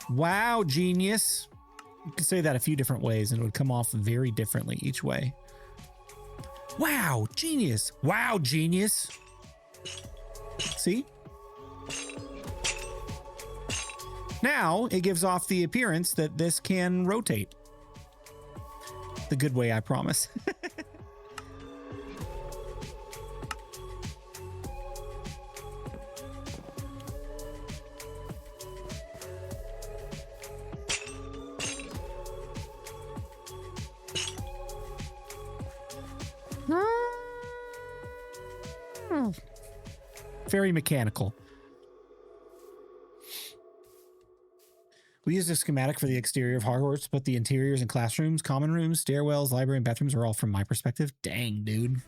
Wow, genius. You could say that a few different ways and it would come off very differently each way. Wow, genius. Wow, genius. See? Now it gives off the appearance that this can rotate. The good way, I promise. Very mechanical. We used a schematic for the exterior of Hogwarts, but the interiors and classrooms, common rooms, stairwells, library, and bathrooms are all from my perspective. Dang, dude.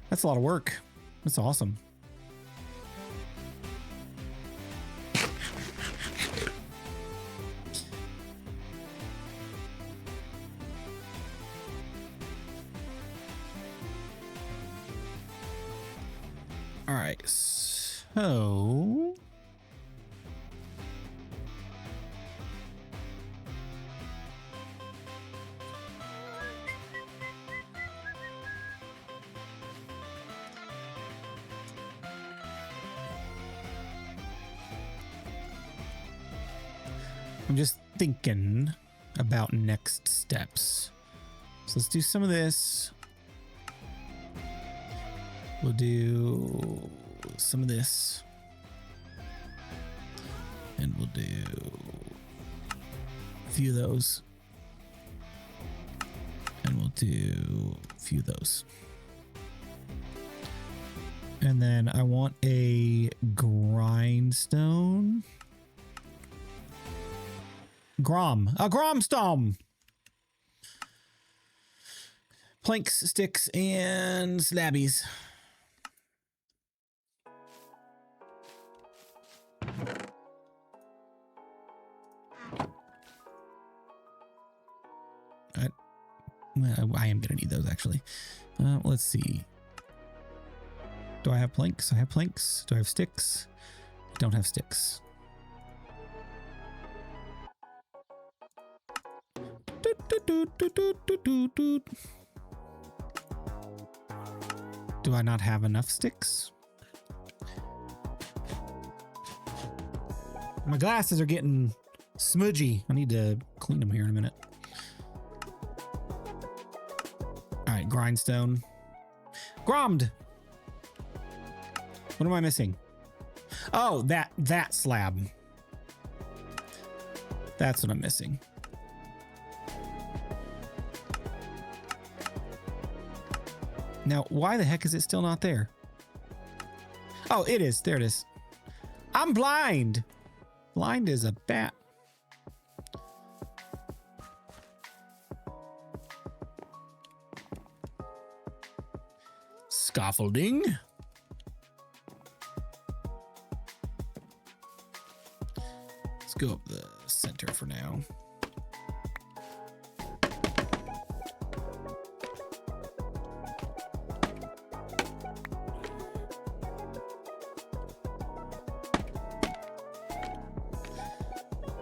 That's a lot of work. That's awesome. All right, so... I'm just thinking about next steps. So let's do some of this. We'll do some of this. And we'll do a few of those. And we'll do a few of those. And then I want a grindstone. A gromstone. Planks, sticks, and slabbies. I am gonna need those actually. Let's see. Do I have planks? I have planks. Do I have sticks? I don't have sticks. Do I not have enough sticks? My glasses are getting smudgy. I need to clean them here in a minute. All right, grindstone. Grommed. What am I missing? Oh, that slab. That's what I'm missing. Now, why the heck is it still not there? Oh, it is. There it is. I'm blind. Blind as a bat. Scaffolding. Let's go up the center for now.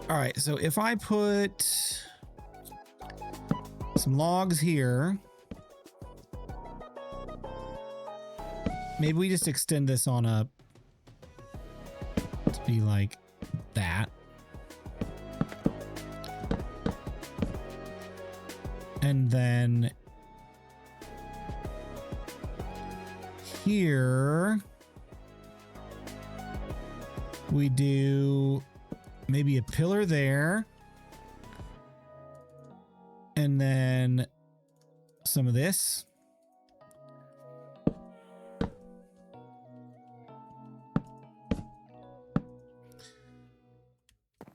All right, so if I put some logs here, maybe we just extend this on up to be like that. And then here we do maybe a pillar there. And then some of this.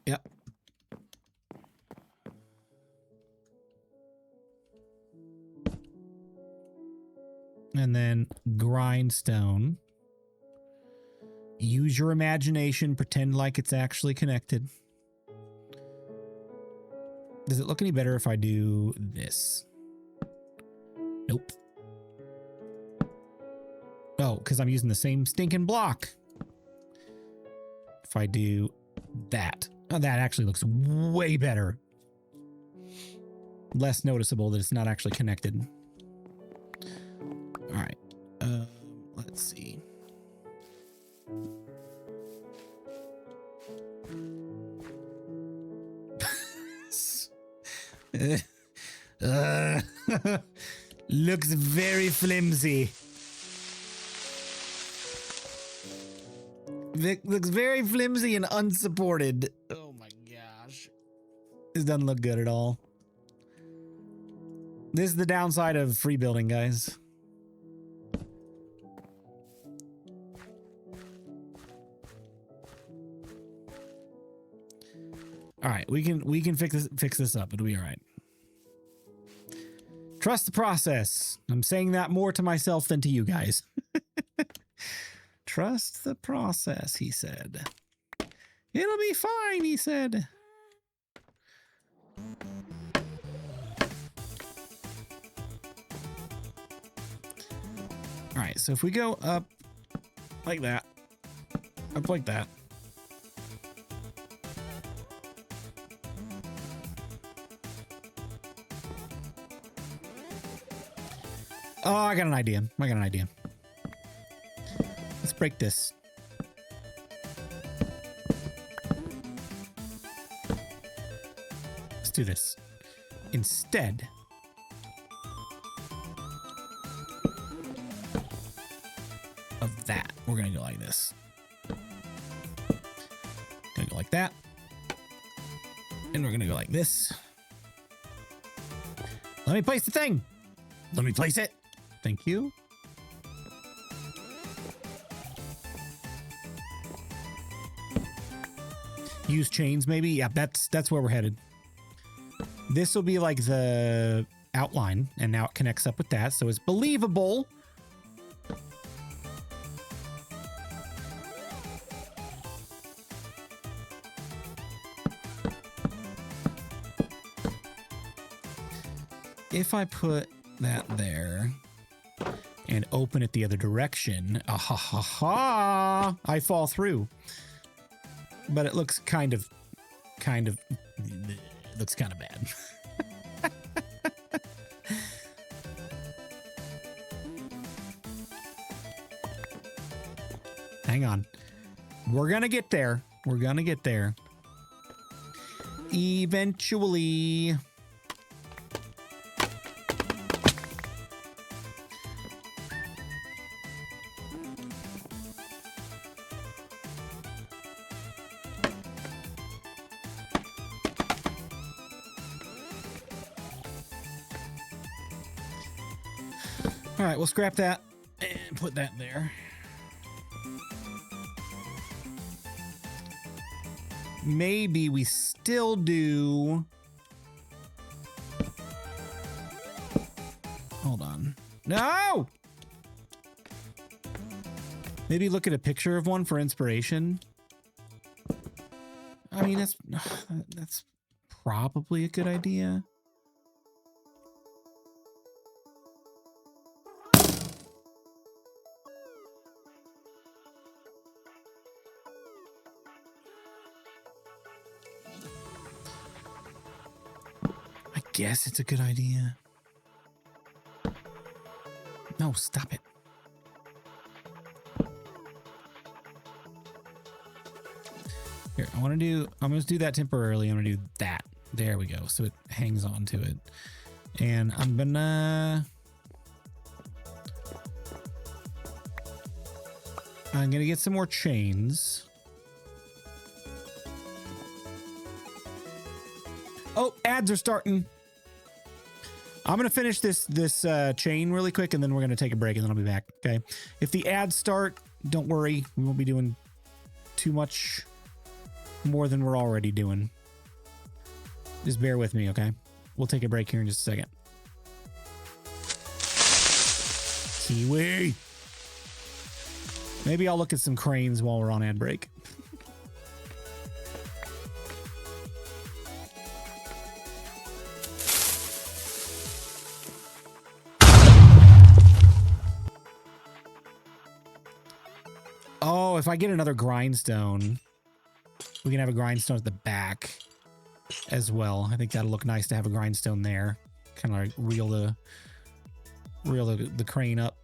Yep. And then grindstone. Use your imagination. Pretend like it's actually connected. Does it look any better if I do this? Nope. Oh, because I'm using the same stinking block. If I do that. Oh, that actually looks way better. Less noticeable that it's not actually connected. All right. Let's see. Looks very flimsy. Looks very flimsy and unsupported. Oh my gosh. This doesn't look good at all. This is the downside of free building, guys. All right, we can fix this up. It'll be all right. Trust the process. I'm saying that more to myself than to you guys. Trust the process, he said. It'll be fine, he said. All right, so if we go up like that, up like that. Oh, I got an idea. Let's break this. Let's do this. Instead, of that, we're going to go like this. Gonna go like that. And we're going to go like this. Let me place the thing. Let me place it. Thank you. Use chains, maybe. Yeah, that's where we're headed. This will be like the outline, and now it connects up with that, so it's believable. If I put that there and open it the other direction, I fall through. But it looks kind of looks kind of bad. Hang on. We're gonna get there. We're gonna get there. Eventually. All right, we'll scrap that and put that there. Maybe we still do... Hold on. No! Maybe look at a picture of one for inspiration. I mean, that's probably a good idea. I guess it's a good idea. No, stop it. Here, I'm going to do that temporarily. I'm going to do that. There we go. So it hangs on to it. And I'm going to get some more chains. Oh, ads are starting. I'm going to finish this chain really quick, and then we're going to take a break, and then I'll be back, okay? If the ads start, don't worry. We won't be doing too much more than we're already doing. Just bear with me, okay? We'll take a break here in just a second. Kiwi. Maybe I'll look at some cranes while we're on ad break. Oh, if I get another grindstone, we can have a grindstone at the back as well. I think that'll look nice to have a grindstone there. Kind of like reel the crane up.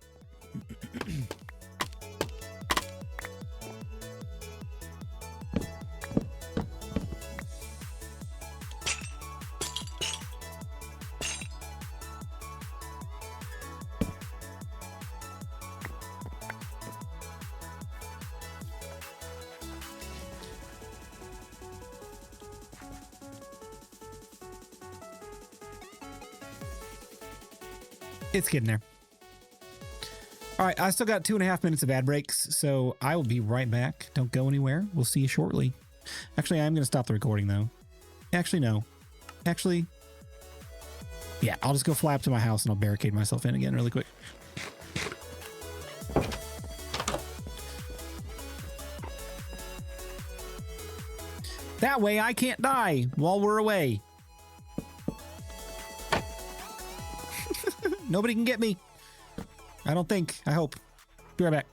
It's getting there. All right, I still got 2.5 minutes of ad breaks, so I will be right back. Don't go anywhere. We'll see you shortly. Actually, I am going to stop the recording, though. Actually, no. Actually, yeah, I'll just go fly up to my house and I'll barricade myself in again really quick. That way I can't die while we're away. Nobody can get me. I don't think. I hope. Be right back.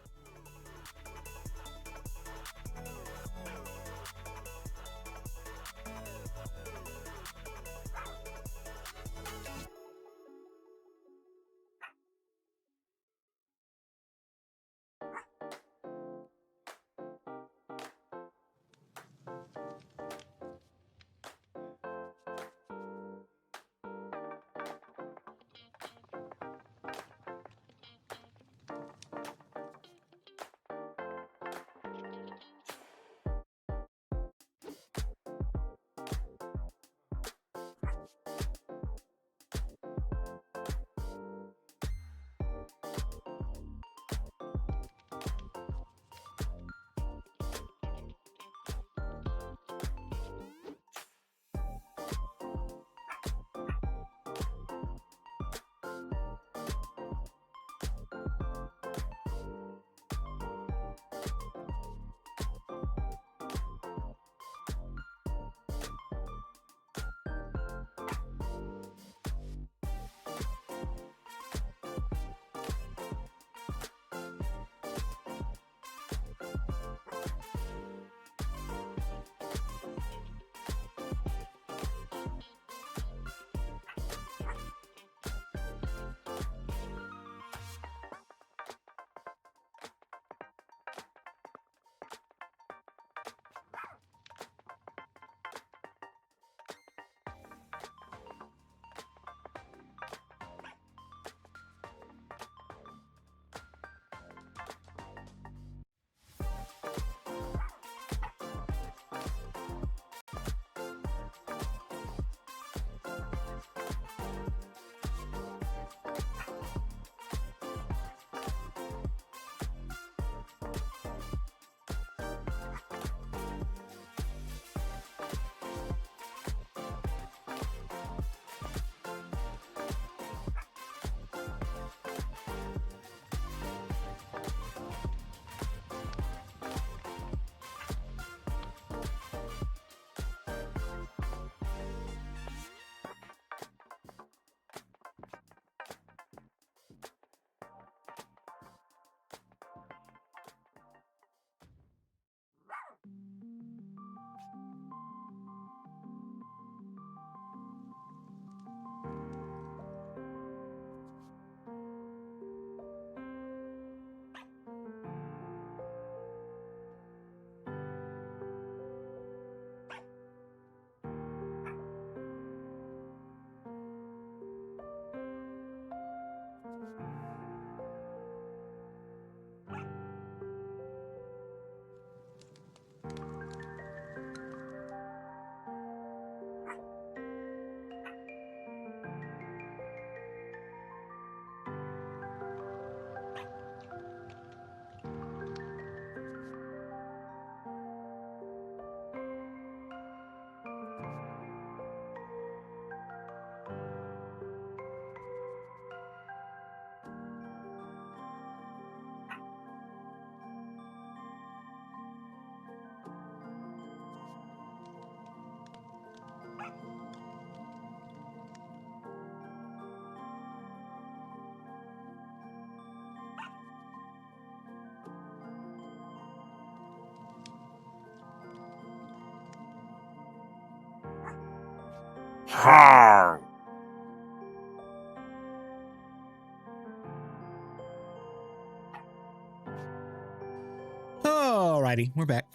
Alrighty, we're back.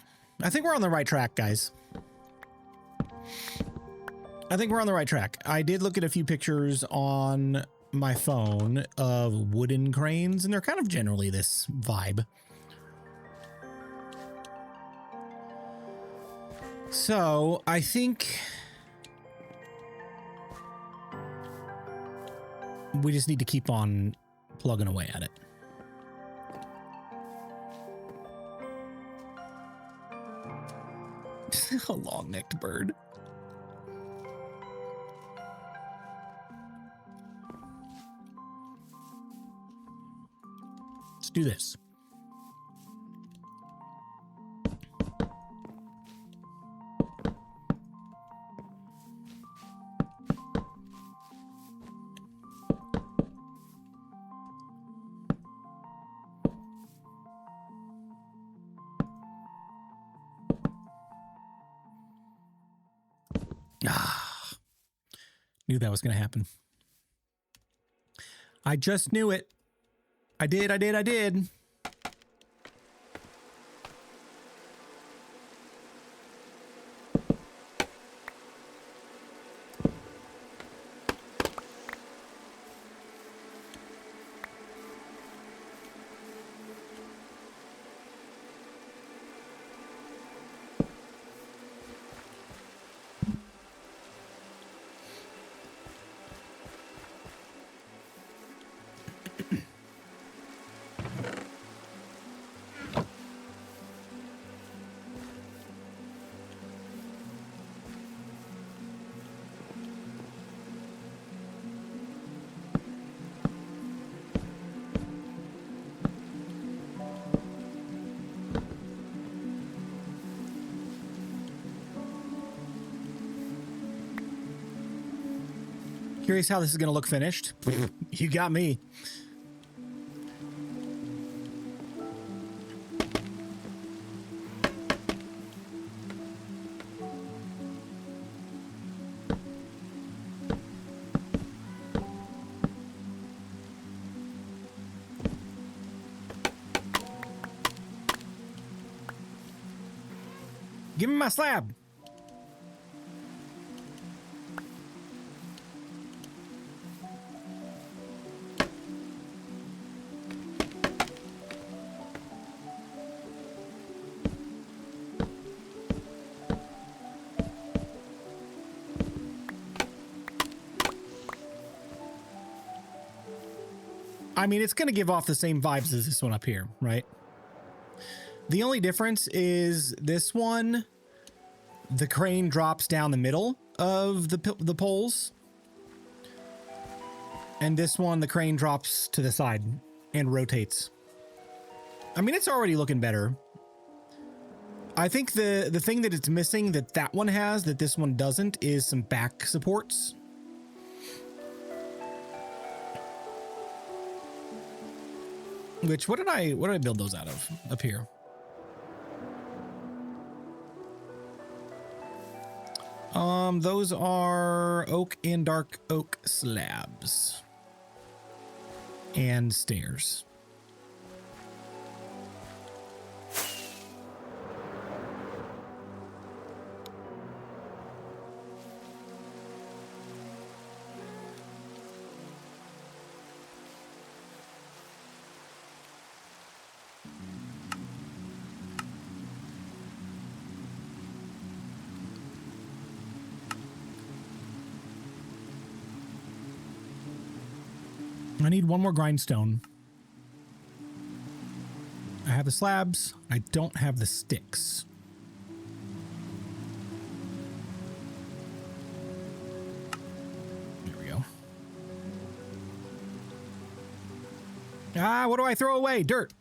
I think we're on the right track, guys. I think we're on the right track. I did look at a few pictures on my phone of wooden cranes, and they're kind of generally this vibe. So I think we just need to keep on plugging away at it. A long-necked bird. Let's do this. Knew that was going to happen. I just knew it. I did. Curious how this is going to look finished. You got me. Give me my slab. I mean, it's going to give off the same vibes as this one up here, right? The only difference is this one, the crane drops down the middle of the poles. And this one, the crane drops to the side and rotates. I mean, it's already looking better. I think the thing that it's missing that one has that this one doesn't is some back supports. Which, what did I build those out of up here? Those are oak and dark oak slabs and stairs. I need one more grindstone. I have the slabs. I don't have the sticks. There we go. Ah, what do I throw away? Dirt.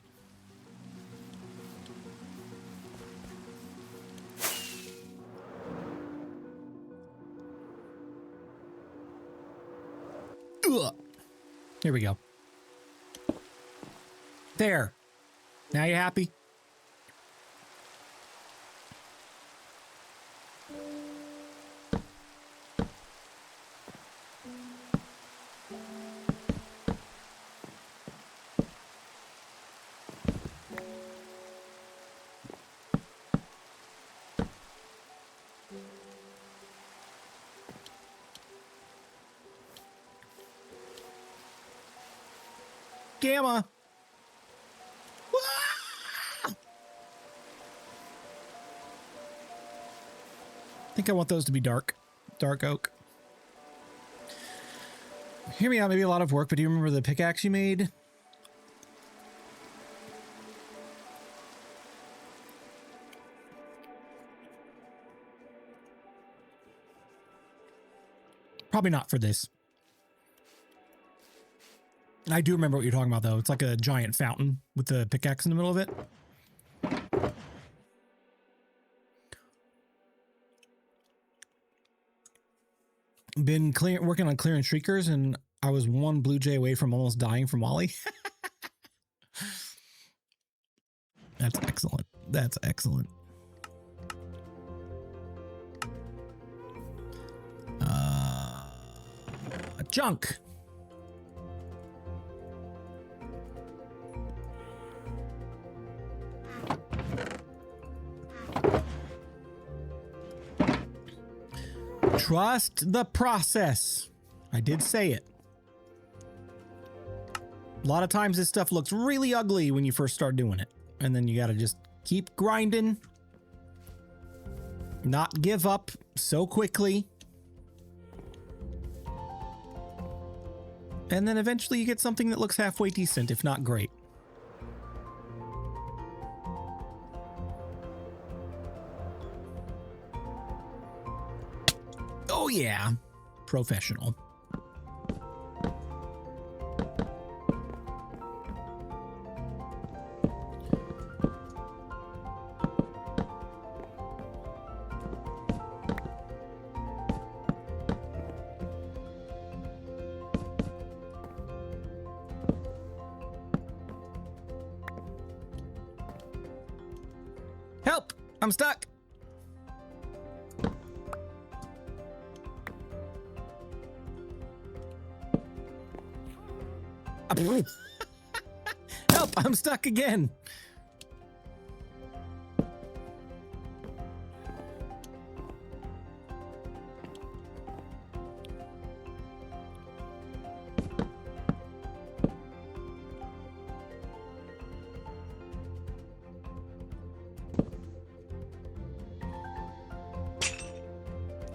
Ugh. Here we go. There. Now you happy? gamma. I think I want those to be dark oak. Hear me out, maybe a lot of work, but do you remember the pickaxe you made? Probably not for this. I do remember what you're talking about, though. It's like a giant fountain with the pickaxe in the middle of it. Been working on clearing shriekers, and I was one blue jay away from almost dying from Wally. That's excellent. That's excellent. Junk. Trust the process. I did say it. A lot of times this stuff looks really ugly when you first start doing it. And then you got to just keep grinding. Not give up so quickly. And then eventually you get something that looks halfway decent, if not great. Oh yeah, professional. Help! I'm stuck! Help! I'm stuck again!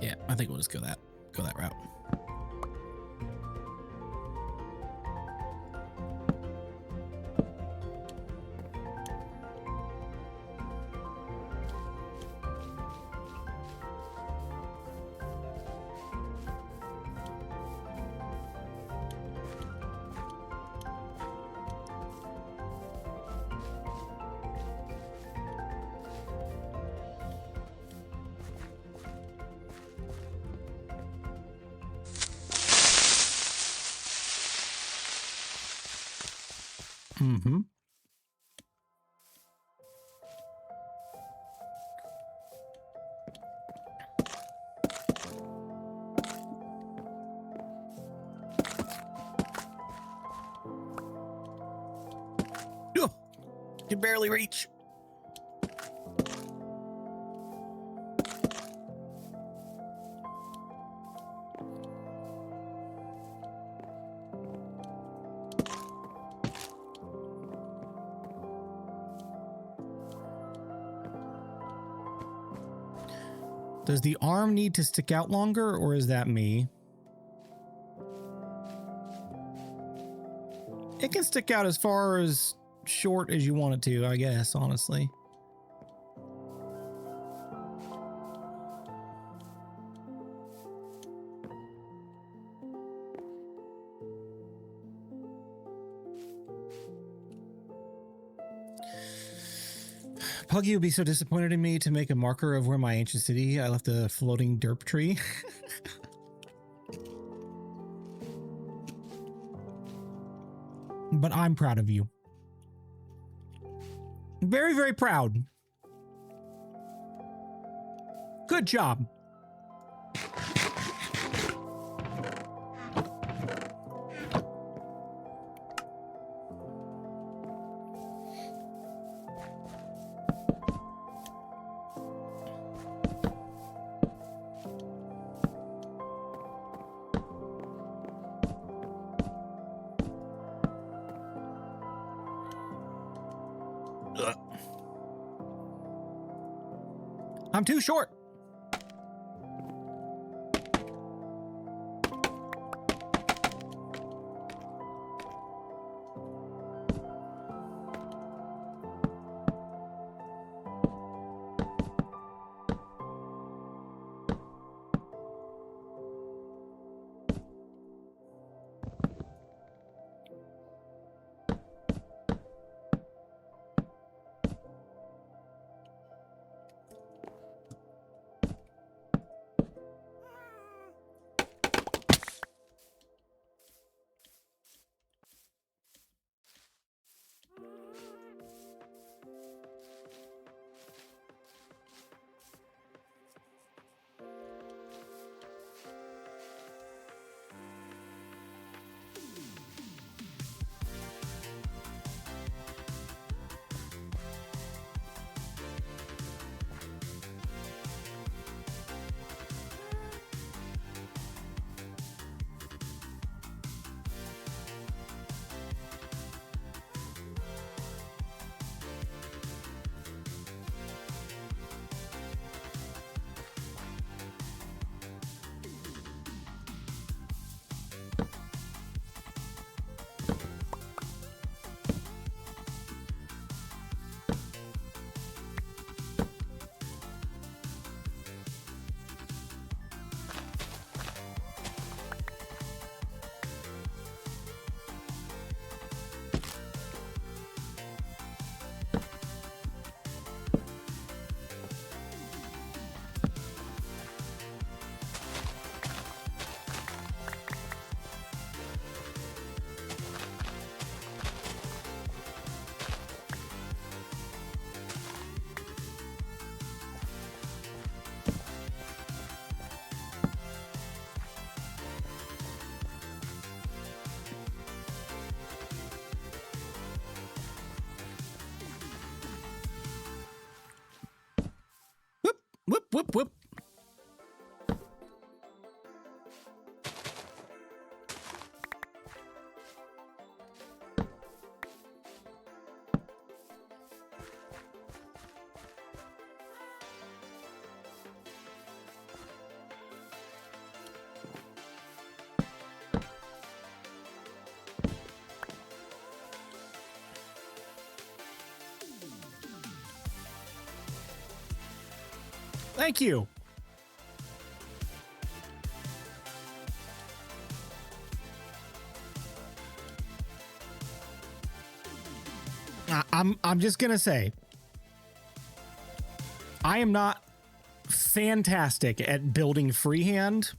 Yeah, I think we'll just go that route. Mm-hmm. Oh, can barely reach. Does the arm need to stick out longer, or is that me? It can stick out as far as short as you want it to, I guess, honestly. Puggy would be so disappointed in me to make a marker of where my ancient city I left a floating derp tree. But I'm proud of you. Very, very proud. Good job. I'm too short. Whoop, whoop, whoop. Thank you. I'm just gonna say, I am not fantastic at building freehand,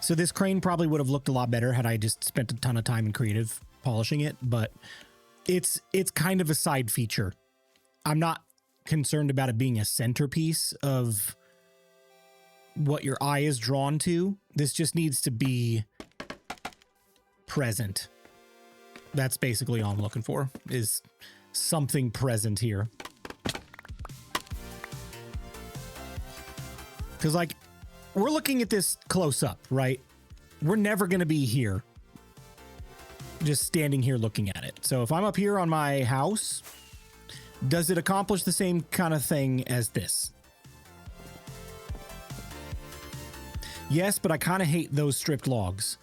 so this crane probably would have looked a lot better had I just spent a ton of time in creative polishing it. But it's kind of a side feature. I'm not concerned about it being a centerpiece of what your eye is drawn to. This just needs to be present. That's basically all I'm looking for, is something present here. Because, like, we're looking at this close up, right? We're never going to be here, just standing here looking at it. So if I'm up here on my house, does it accomplish the same kind of thing as this? Yes, but I kind of hate those stripped logs.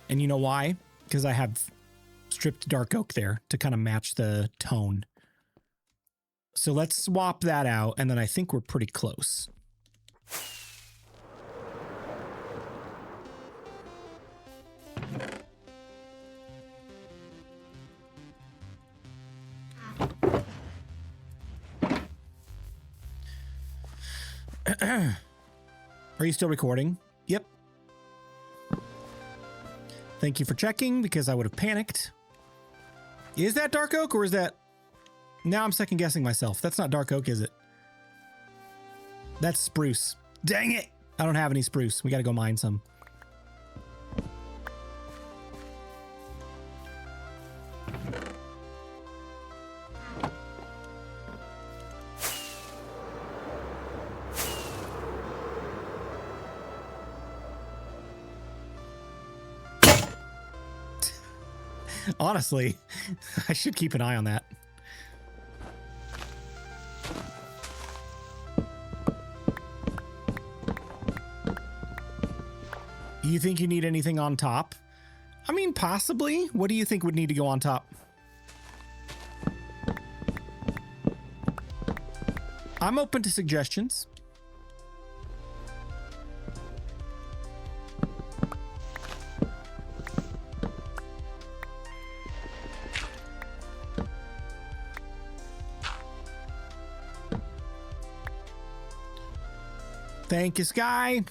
And you know why? Because I have stripped dark oak there to kind of match the tone. So let's swap that out, and then I think we're pretty close. Are you still recording? Yep. Thank you for checking, because I would have panicked. Is that dark oak, or is that... Now I'm second guessing myself. That's not dark oak, is it? That's spruce. Dang it! I don't have any spruce. We gotta go mine some. Honestly, I should keep an eye on that. You think you need anything on top? I mean, possibly. What do you think would need to go on top? I'm open to suggestions. Thank you, Sky.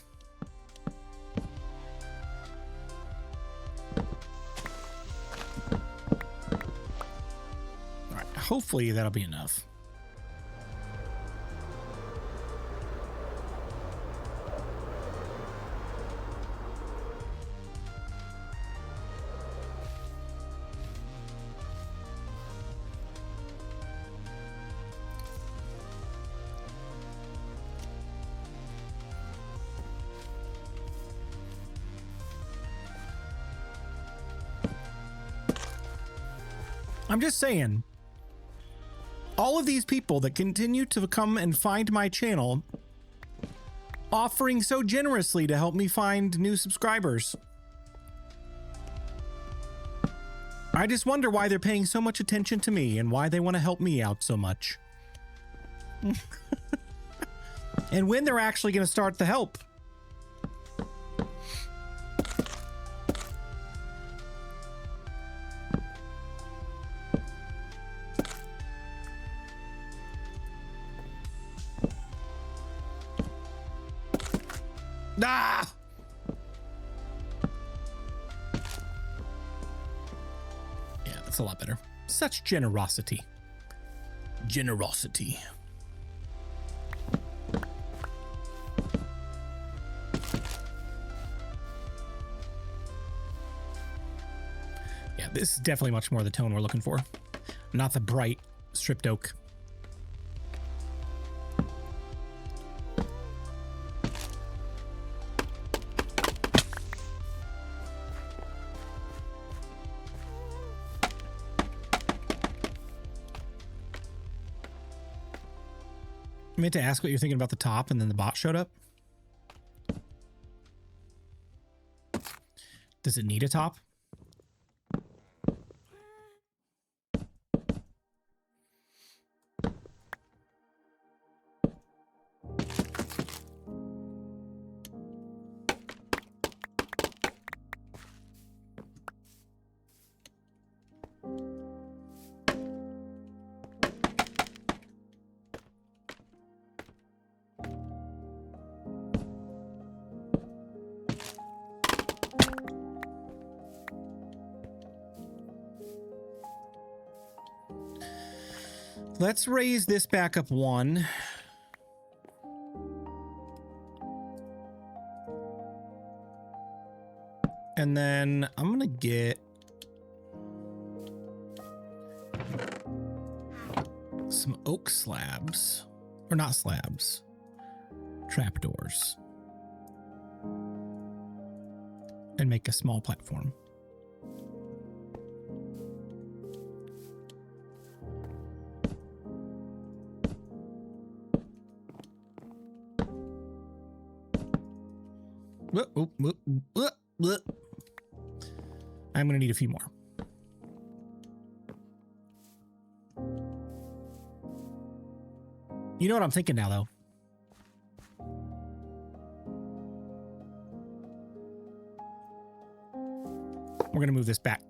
All right, hopefully that'll be enough. I'm just saying, all of these people that continue to come and find my channel, offering so generously to help me find new subscribers. I just wonder why they're paying so much attention to me and why they want to help me out so much. And when they're actually going to start the help. Ah! Yeah, that's a lot better. Such generosity. Generosity. Yeah, this is definitely much more the tone we're looking for. Not the bright stripped oak. I meant to ask what you're thinking about the top, and then the bot showed up. Does it need a top? Let's raise this back up one. And then I'm going to get some oak slabs, or not slabs, trapdoors, and make a small platform. I'm going to need a few more. You know what I'm thinking now, though? We're going to move this back.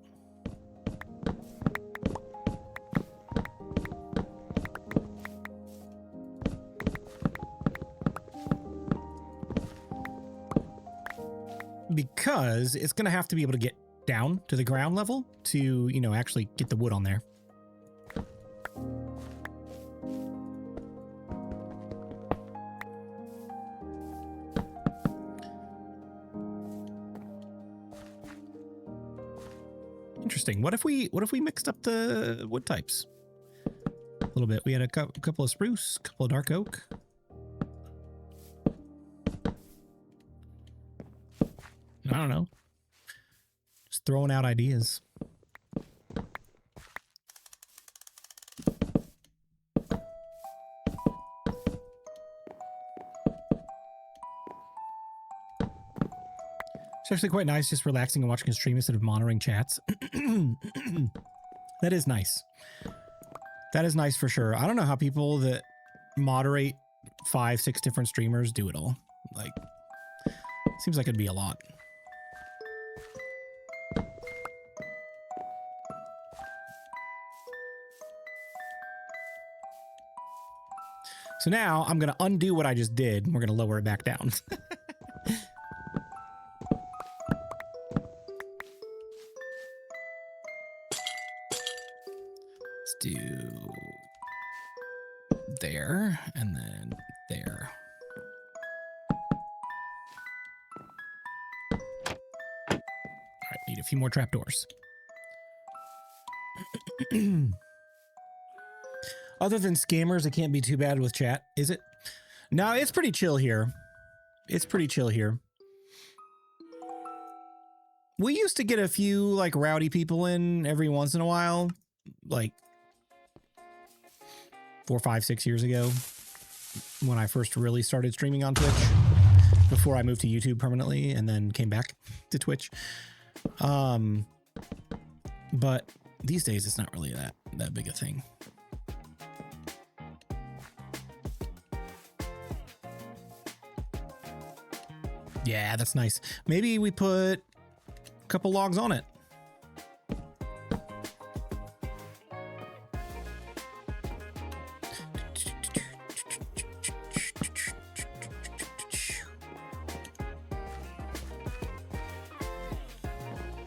Because it's going to have to be able to get down to the ground level to, you know, actually get the wood on there. Interesting. What if we mixed up the wood types a little bit? We had a couple of spruce, a couple of dark oak. I don't know. Just throwing out ideas. It's actually quite nice just relaxing and watching a stream instead of monitoring chats. That is nice. That is nice for sure. I don't know how people that moderate 5, 6 different streamers do it all. Like, seems like it'd be a lot. So now I'm going to undo what I just did, and we're going to lower it back down. Let's do there, and then there. All right, need a few more trapdoors. Other than scammers, it can't be too bad with chat, is it? No, it's pretty chill here. It's pretty chill here. We used to get a few like rowdy people in every once in a while, like 4, 5, 6 years ago when I first really started streaming on Twitch before I moved to YouTube permanently and then came back to Twitch. But these days it's not really that big a thing. Yeah, that's nice. Maybe we put a couple logs on it.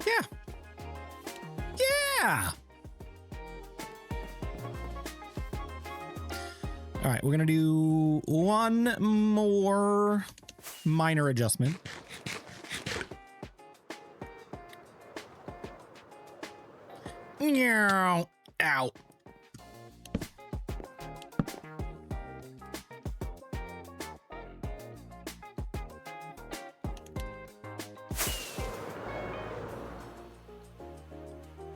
Yeah. Yeah. All right, we're going to do one more minor adjustment. Ow.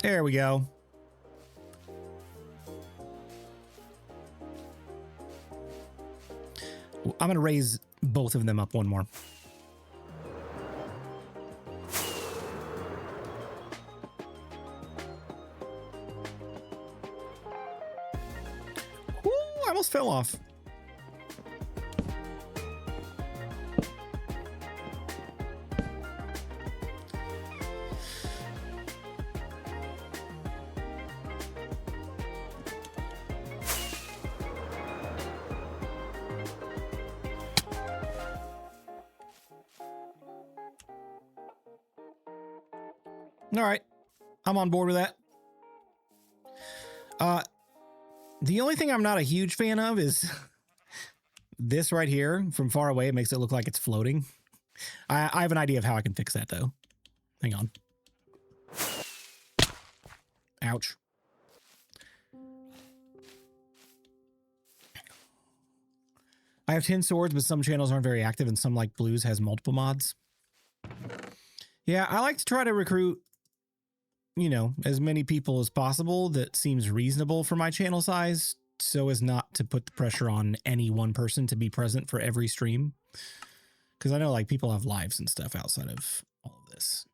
There we go. I'm going to raise both of them up one more. Ooh, I almost fell off. All right, I'm on board with that. The only thing I'm not a huge fan of is this right here. From far away, it makes it look like it's floating. I have an idea of how I can fix that, though. Hang on. Ouch. I have 10 swords, but some channels aren't very active, and some, like Blues, has multiple mods. Yeah, I like to try to recruit, you know, as many people as possible that seems reasonable for my channel size, so as not to put the pressure on any one person to be present for every stream. Because I know, like, people have lives and stuff outside of all of this.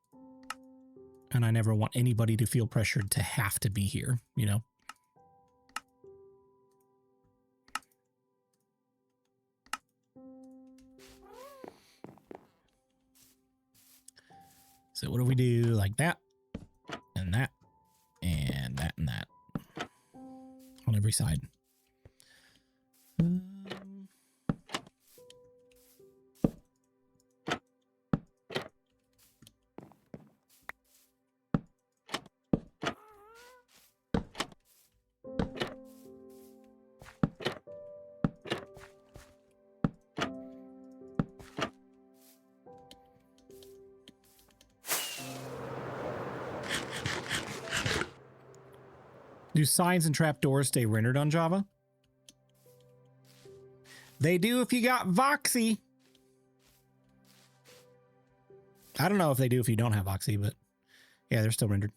And I never want anybody to feel pressured to have to be here, you know? So what do we do? Like that, and that, and that, and that. On every side. Do signs and trapdoors stay rendered on Java? They do if you got Voxy. I don't know if they do if you don't have Voxy, but yeah, they're still rendered.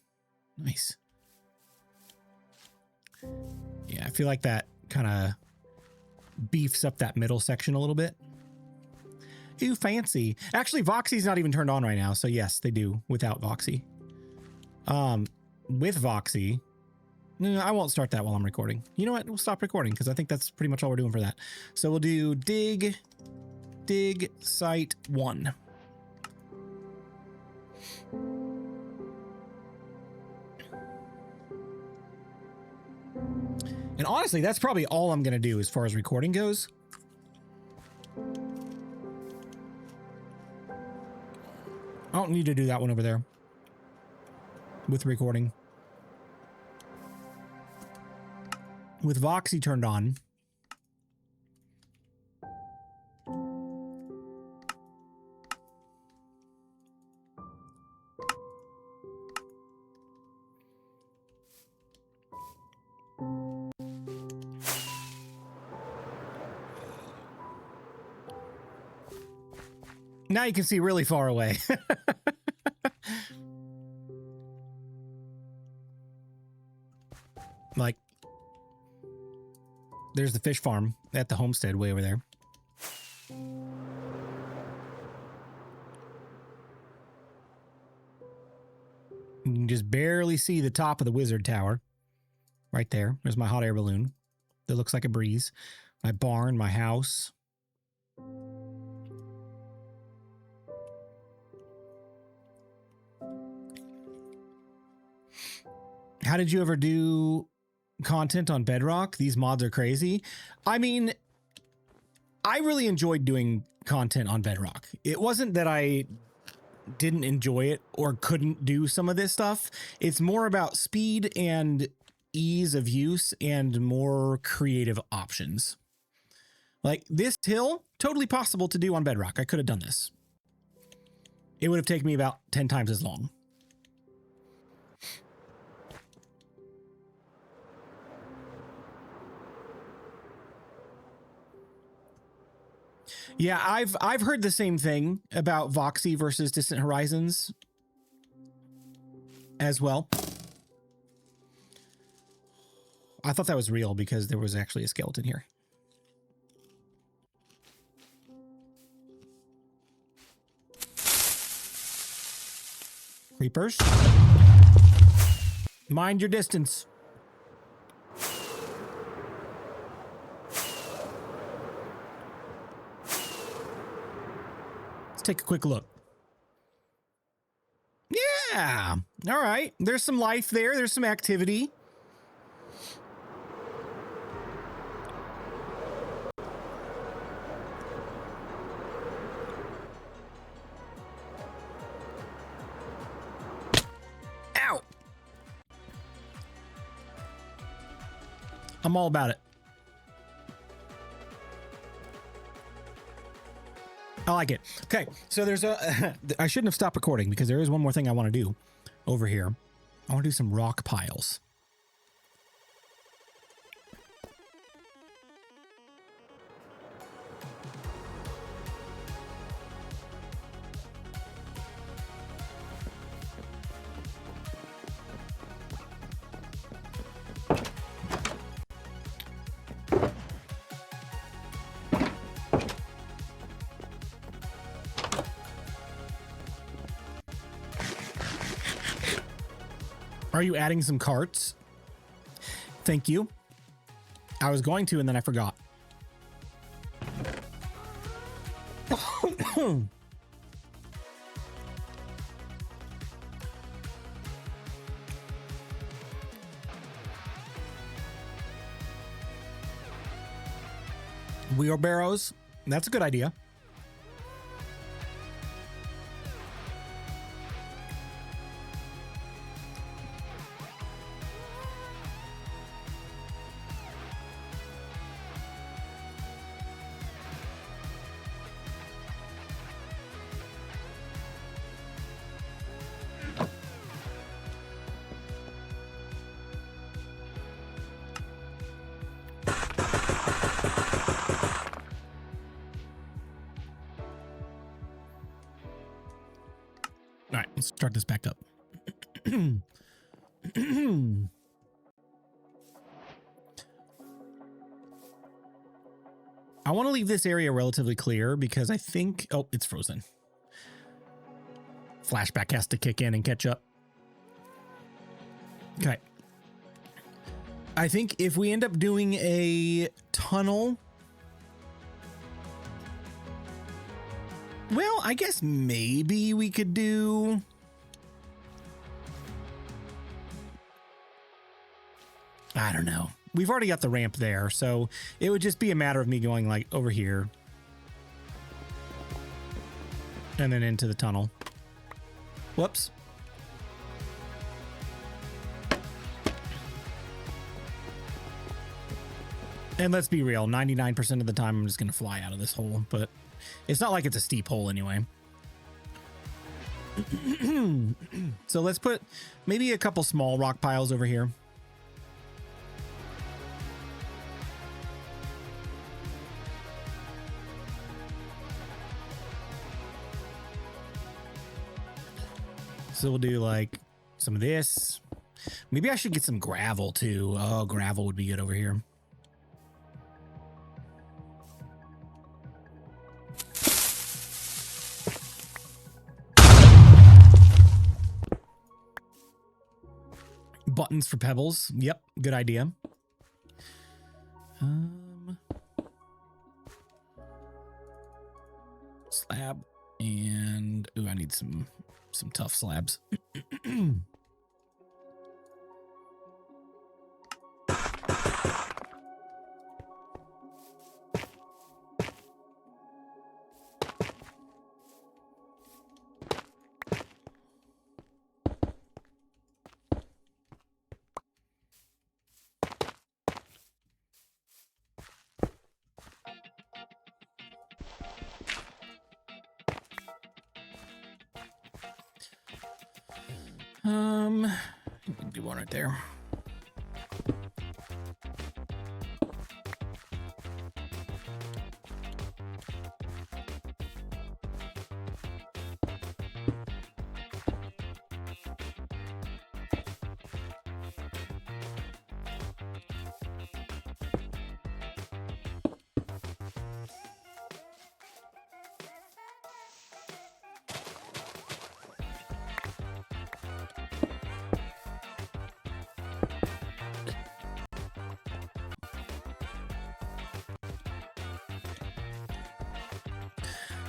Nice. Yeah, I feel like that kind of beefs up that middle section a little bit. Ooh, fancy. Actually, Voxy's not even turned on right now. So yes, they do without Voxy. With Voxy, no, I won't start that while I'm recording. You know what? We'll stop recording because I think that's pretty much all we're doing for that. So we'll do dig site 1. And honestly, that's probably all I'm going to do as far as recording goes. I don't need to do that one over there with recording. With Voxy turned on. Now you can see really far away. Like, there's the fish farm at the homestead way over there. You can just barely see the top of the wizard tower. Right there. There's my hot air balloon that looks like a breeze. My barn, my house. How did you ever do content on Bedrock? These mods are crazy. I mean, I really enjoyed doing content on Bedrock. It wasn't that I didn't enjoy it or couldn't do some of this stuff. It's more about speed and ease of use and more creative options. Like this hill, totally possible to do on Bedrock. I could have done this. It would have taken me about 10 times as long. Yeah, I've heard the same thing about Voxy versus Distant Horizons as well. I thought that was real because there was actually a skeleton here. Creepers. Mind your distance. Take a quick look. Yeah. All right. There's some life there. There's some activity. Ow. I'm all about it. I like it. Okay, so there's a... I shouldn't have stopped recording because there is one more thing I want to do over here. I want to do some rock piles. Are you adding some carts? Thank you. I was going to, and then I forgot. Wheelbarrows. That's a good idea. All right, let's start this back up. I want to leave this area relatively clear because I think, oh, it's frozen. Flashback has to kick in and catch up. Okay. I think if we end up doing a tunnel, well, I guess maybe we could do, I don't know. We've already got the ramp there, so it would just be a matter of me going like over here and then into the tunnel. Whoops. And let's be real, 99% of the time I'm just going to fly out of this hole, but it's not like it's a steep hole anyway. So let's put maybe a couple small rock piles over here. So we'll do like some of this. Maybe I should get some gravel too. Oh, gravel would be good over here. Buttons for pebbles. Yep, good idea. Slab and ooh, I need some tough slabs. Do one right there.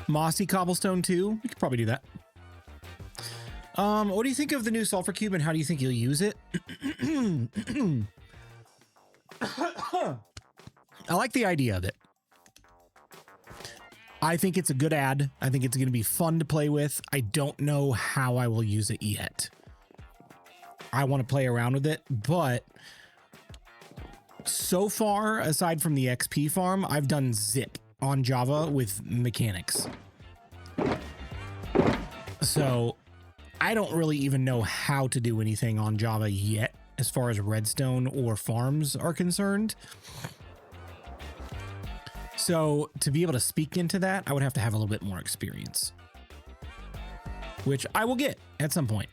Mossy cobblestone too. We could probably do that. What do you think of the new sulfur cube and how do you think you'll use it? I like the idea of it. I think it's a good ad. I think it's going to be fun to play with. I don't know how I will use it yet. I want to play around with it, but so far, aside from the XP farm, I've done zip on Java with mechanics. So I don't really even know how to do anything on Java yet as far as redstone or farms are concerned. So to be able to speak into that, I would have to have a little bit more experience, which I will get at some point.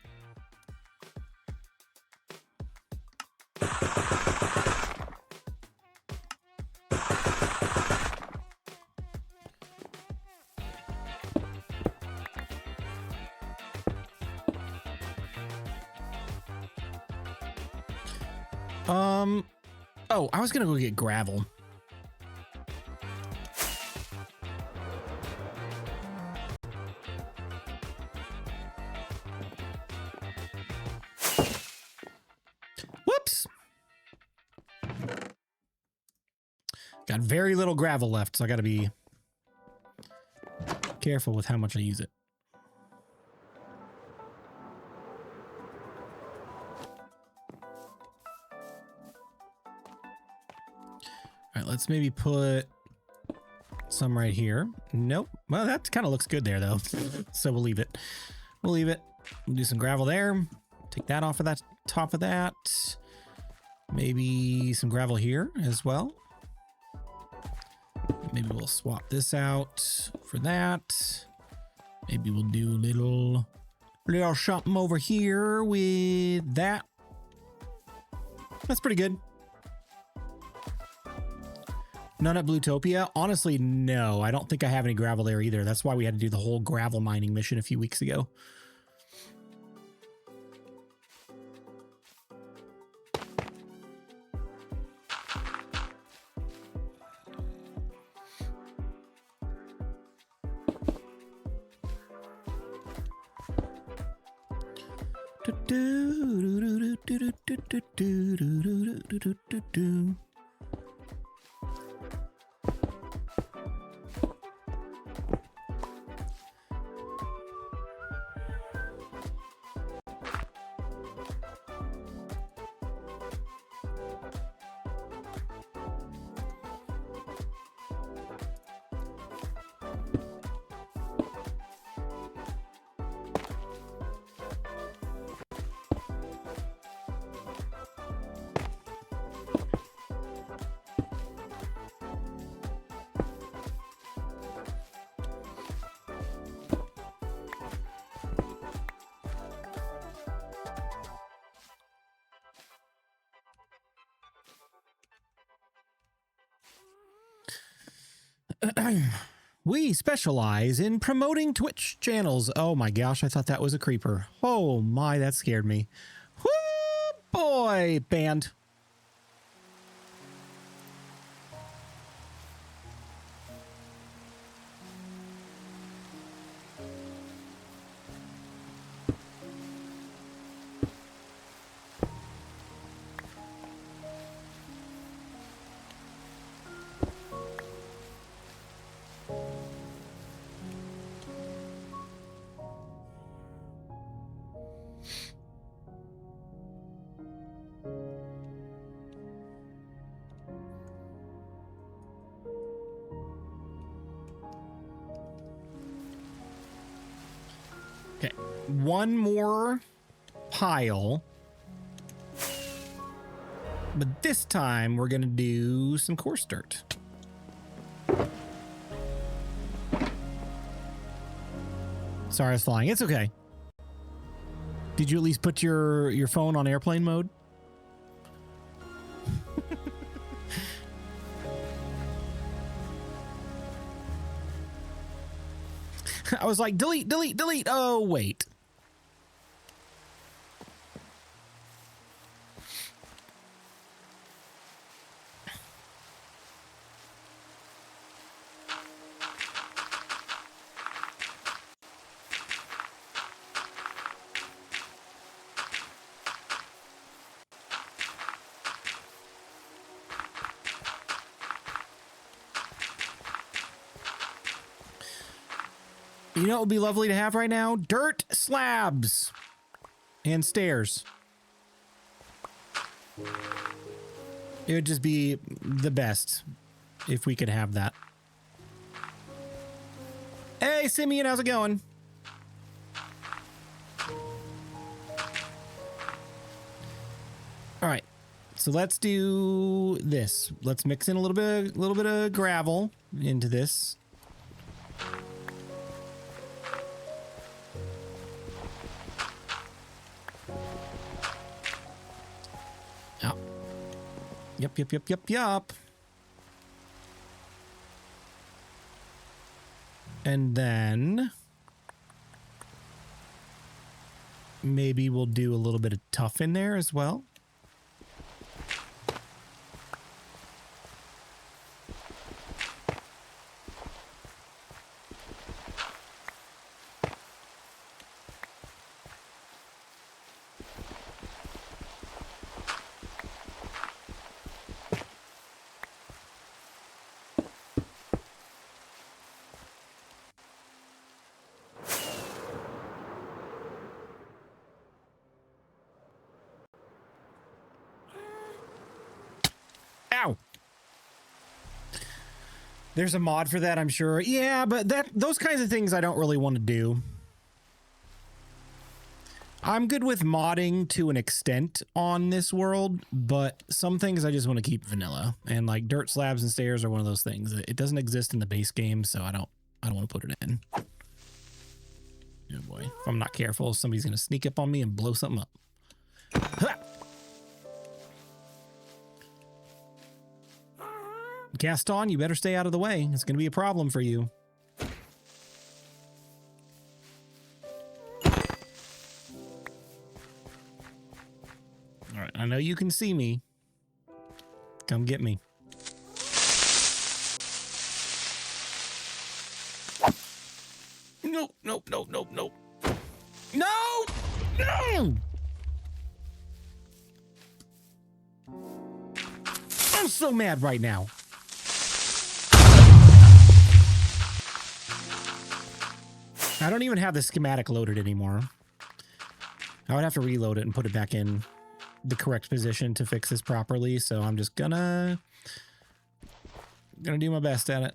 Oh, I was gonna go get gravel. Whoops. Got very little gravel left, so I gotta be careful with how much I use it. All right, let's maybe put some right here. Nope. Well, that kind of looks good there, though. So we'll leave it. We'll leave it. We'll do some gravel there. Take that off of that top of that. Maybe some gravel here as well. Maybe we'll swap this out for that. Maybe we'll do a little something over here with that. That's pretty good. None at Bluetopia? Honestly, no. I don't think I have any gravel there either. That's why we had to do the whole gravel mining mission a few weeks ago. We specialize in promoting Twitch channels. Oh my gosh, I thought that was a creeper. Oh my, that scared me. Whoo boy, band. Okay, one more pile. But this time we're gonna do some coarse dirt. Sorry, I was flying. It's okay. Did you at least put your phone on airplane mode? I was like, delete, delete, delete. Oh, wait. You know what would be lovely to have right now? Dirt slabs and stairs. It would just be the best if we could have that. Hey, Simeon, how's it going? All right, so let's do this. Let's mix in a little bit of gravel into this. Yep. And then maybe we'll do a little bit of tuff in there as well. Ow. There's a mod for that, I'm sure. Yeah, but those kinds of things I don't really want to do. I'm good with modding to an extent on this world, but some things I just want to keep vanilla. And like dirt slabs and stairs are one of those things. It doesn't exist in the base game, so I don't want to put it in. Oh boy. If I'm not careful, somebody's gonna sneak up on me and blow something up. Ha! Gaston, you better stay out of the way. It's going to be a problem for you. All right, I know you can see me. Come get me. Nope, nope, nope, nope, nope. No! No! I'm so mad right now. I don't even have the schematic loaded anymore. I would have to reload it and put it back in the correct position to fix this properly, so I'm just gonna do my best at it.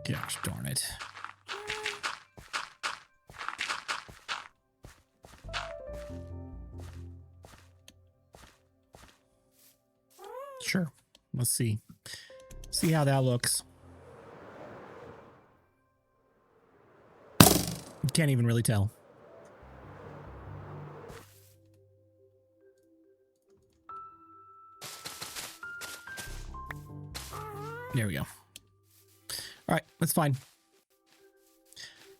Gosh darn it. Sure. Let's see. See how that looks. Can't even really tell. There we go. All right, that's fine.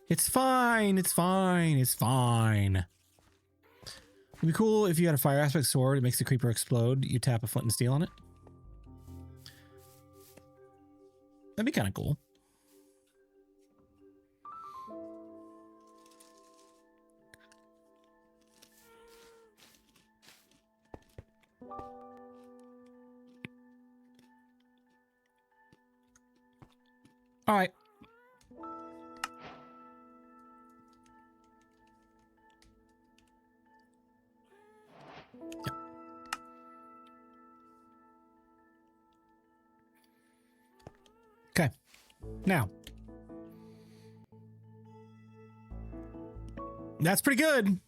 It's fine. It's fine. It's fine. It'd be cool if you had a fire aspect sword. It makes the creeper explode. You tap a flint and steel on it. That'd be kind of cool. All right. Yep. Okay. Now. That's pretty good.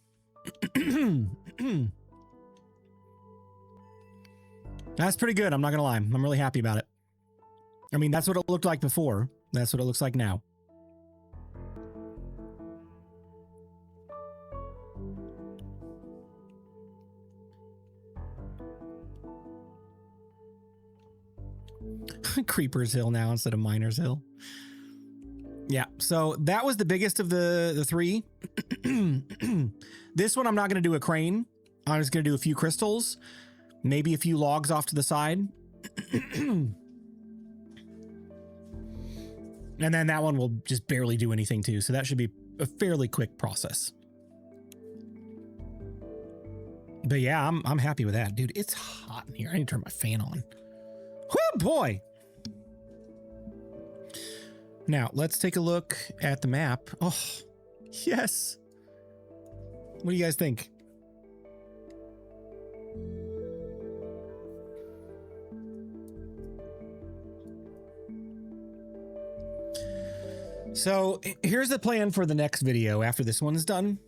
That's pretty good. I'm not gonna lie. I'm really happy about it. I mean, that's what it looked like before. That's what it looks like now. Creeper's Hill now instead of Miner's Hill. Yeah, so that was the biggest of the three. This one, I'm not going to do a crane. I'm just going to do a few crystals, maybe a few logs off to the side. And then that one will just barely do anything too. So that should be a fairly quick process. But yeah, I'm happy with that. Dude, it's hot in here. I need to turn my fan on. Whoo, boy. Now, let's take a look at the map. Oh, yes. What do you guys think? So here's the plan for the next video after this one is done.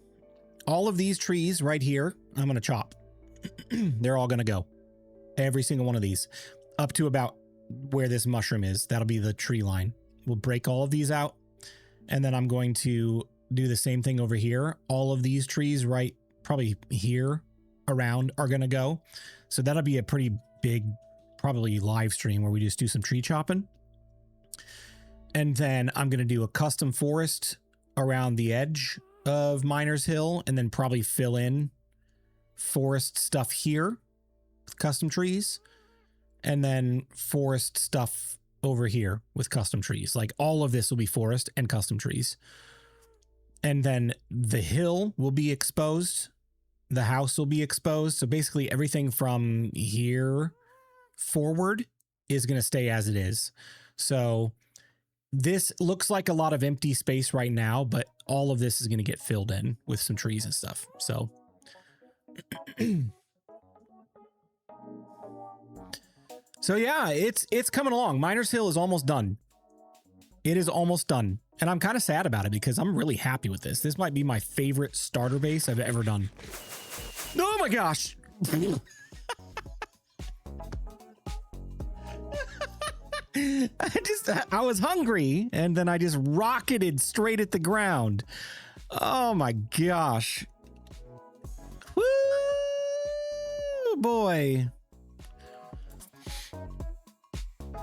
All of these trees right here, I'm going to chop. They're all going to go. Every single one of these. Up to about where this mushroom is. That'll be the tree line. We'll break all of these out. And then I'm going to do the same thing over here. All of these trees right probably here around are going to go. So that'll be a pretty big, probably live stream where we just do some tree chopping. And then I'm going to do a custom forest around the edge of Miner's Hill and then probably fill in forest stuff here with custom trees and then forest stuff over here with custom trees. Like all of this will be forest and custom trees. And then the hill will be exposed. The house will be exposed. So basically everything from here forward is going to stay as it is. So this looks like a lot of empty space right now, but all of this is going to get filled in with some trees and stuff. So, so yeah, it's coming along. Miner's Hill is almost done. It is almost done. And I'm kind of sad about it because I'm really happy with this. This might be my favorite starter base I've ever done. Oh my gosh. I was hungry and then I just rocketed straight at the ground. Oh my gosh. Woo, boy.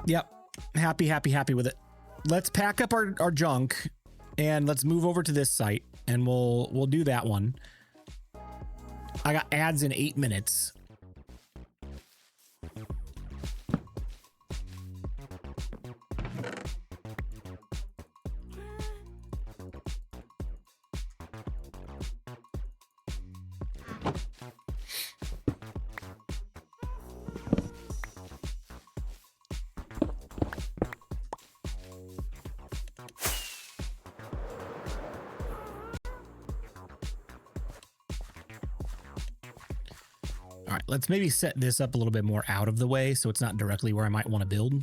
Yep. Happy with it. Let's pack up our junk and let's move over to this site and we'll do that one. I got ads in 8 minutes. All right, let's maybe set this up a little bit more out of the way so it's not directly where I might want to build.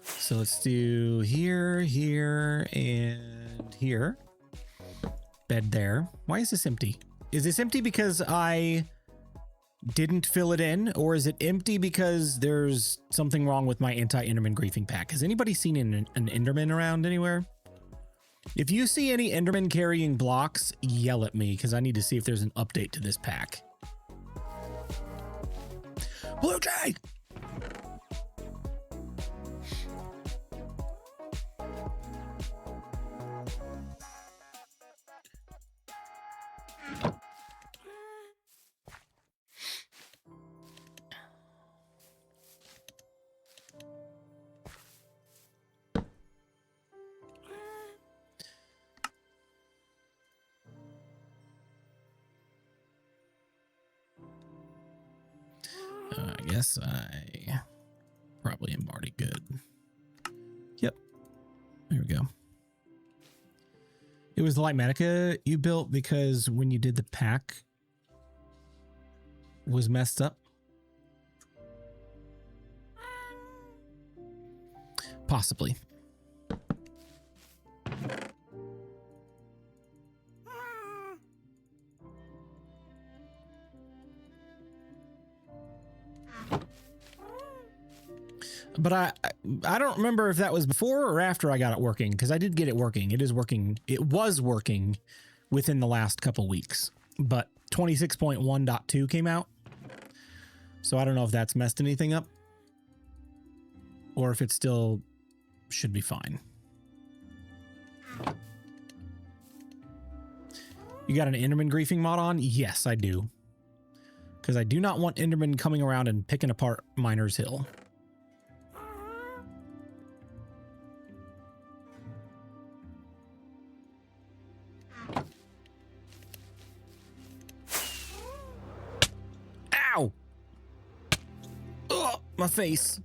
So let's do here, here, and here. Bed there. Why is this empty? Is this empty because I didn't fill it in, or is it empty because there's something wrong with my anti-Enderman griefing pack? Has anybody seen an Enderman around anywhere? If you see any Enderman carrying blocks, yell at me because I need to see if there's an update to this pack. Blue Jay! I guess I probably am already good. Yep. There we go. It was the Lightmatica you built because when you did the pack was messed up. Possibly. But I don't remember if that was before or after I got it working, because I did get it working. It is working. It was working within the last couple weeks, but 26.1.2 came out. So I don't know if that's messed anything up or if it still should be fine. You got an Enderman griefing mod on? Yes, I do. Because I do not want Enderman coming around and picking apart Miner's Hill. Ow! Oh, my face.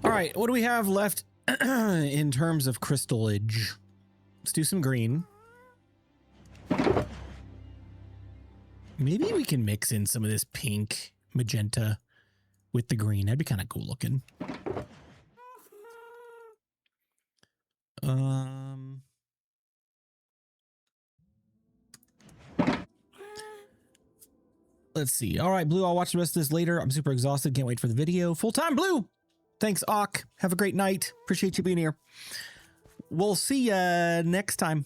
All right, what do we have left in terms of crystallage? Let's do some green. Maybe we can mix in some of this pink magenta with the green. That'd be kind of cool looking. Let's see. All right, Blue, I'll watch the rest of this later. I'm super exhausted. Can't wait for the video. Full time, Blue. Thanks, Ock. Have a great night. Appreciate you being here. We'll see you next time.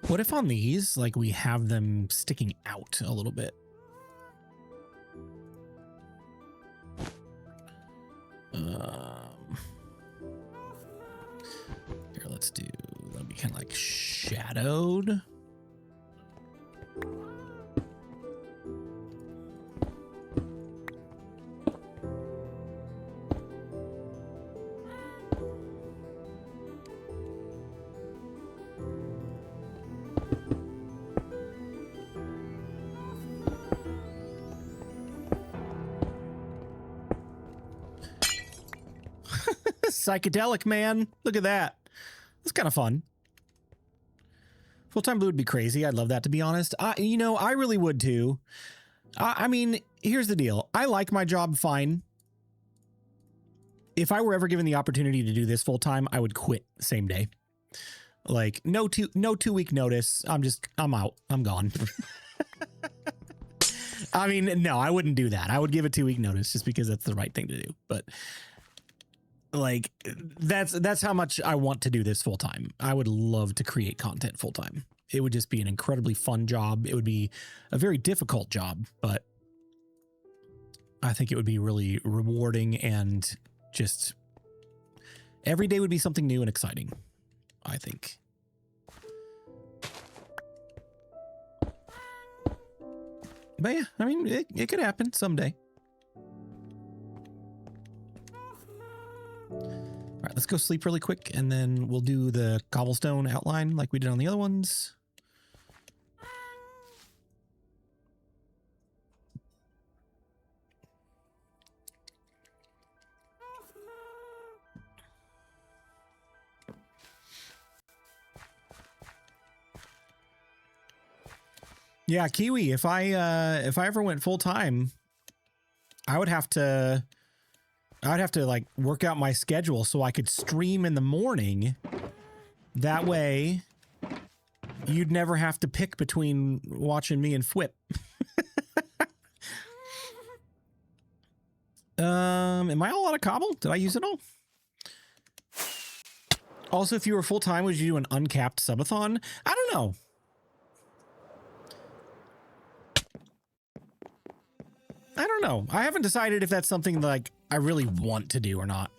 What if on these, like, we have them sticking out a little bit? Here, let's do, that'll be kind of like shadowed. Psychedelic, man. Look at that. That's kind of fun. Full-time Blue would be crazy. I'd love that, to be honest. You know, I really would too. I mean, here's the deal. I like my job fine. if I were ever given the opportunity to do this full time, I would quit same day. Like no 2-week notice. I'm out. I'm gone. I mean, no, I wouldn't do that. I would give a 2-week notice just because that's the right thing to do. But like, that's how much I want to do this full time. I would love to create content full time. It would just be an incredibly fun job. It would be a very difficult job, but I think it would be really rewarding, and just every day would be something new and exciting, I think. But yeah, I mean, it could happen someday. All right, let's go sleep really quick, and then we'll do the cobblestone outline like we did on the other ones. Yeah, Kiwi, if I ever went full time, I would have to like work out my schedule so I could stream in the morning. That way you'd never have to pick between watching me and Fwip. Am I all out of cobble? Did I use it all? Also, if you were full time, would you do an uncapped subathon? I don't know. I don't know. I haven't decided if that's something like I really want to do or not.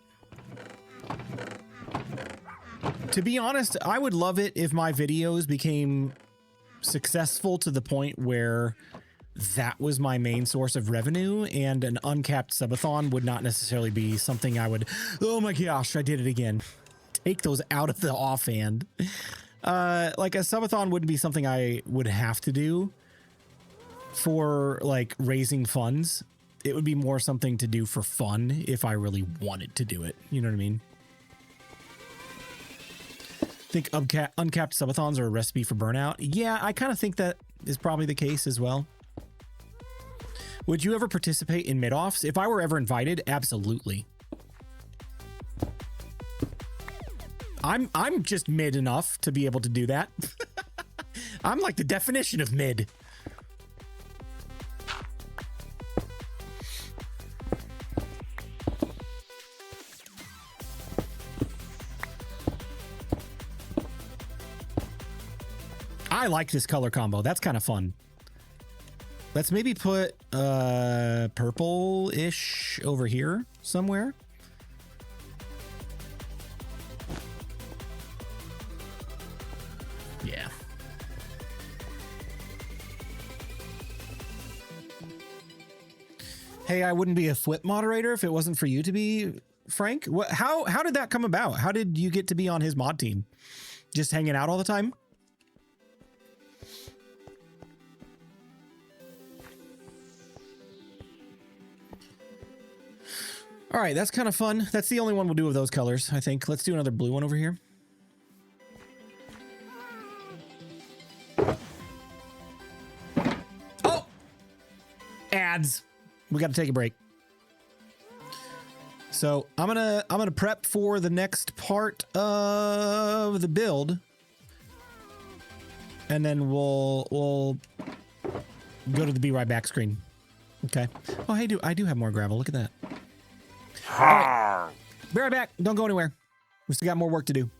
To be honest, I would love it if my videos became successful to the point where that was my main source of revenue, and an uncapped subathon would not necessarily be something I would, oh my gosh, I did it again. Take those out of the offhand. Like a subathon wouldn't be something I would have to do for like raising funds. It would be more something to do for fun if I really wanted to do it. You know what I mean? Think uncapped subathons are a recipe for burnout. Yeah, I kind of think that is probably the case as well. Would you ever participate in mid-offs? If I were ever invited, absolutely. I'm just mid enough to be able to do that. I'm like the definition of mid. I like this color combo. That's kind of fun. Let's maybe put purple-ish over here somewhere. Yeah. Hey, I wouldn't be a Fwip moderator if it wasn't for you to be, Frank. How did that come about? How did you get to be on his mod team? Just hanging out all the time? All right, that's kind of fun. That's the only one we'll do of those colors, I think. Let's do another blue one over here. Oh! Ads. We got to take a break. So I'm gonna prep for the next part of the build, and then we'll go to the be right back screen. Okay. Oh, hey, I do have more gravel. Look at that. All right. Be right back. Don't go anywhere. We still got more work to do.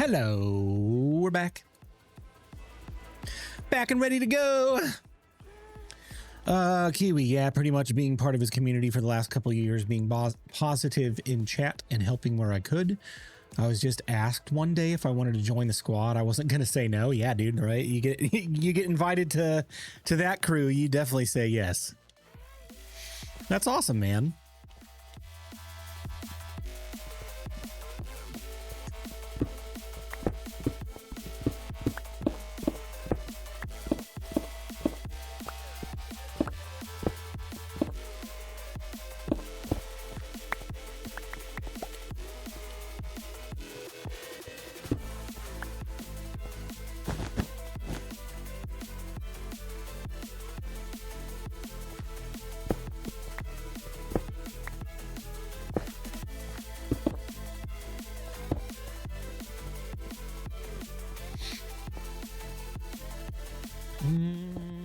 Hello, we're back. Back and ready to go. Kiwi, yeah, pretty much being part of his community for the last couple of years, being positive in chat and helping where I could. I was just asked one day if I wanted to join the squad. I wasn't gonna say no. Yeah, dude, right? You get invited to that crew, you definitely say yes. That's awesome, man.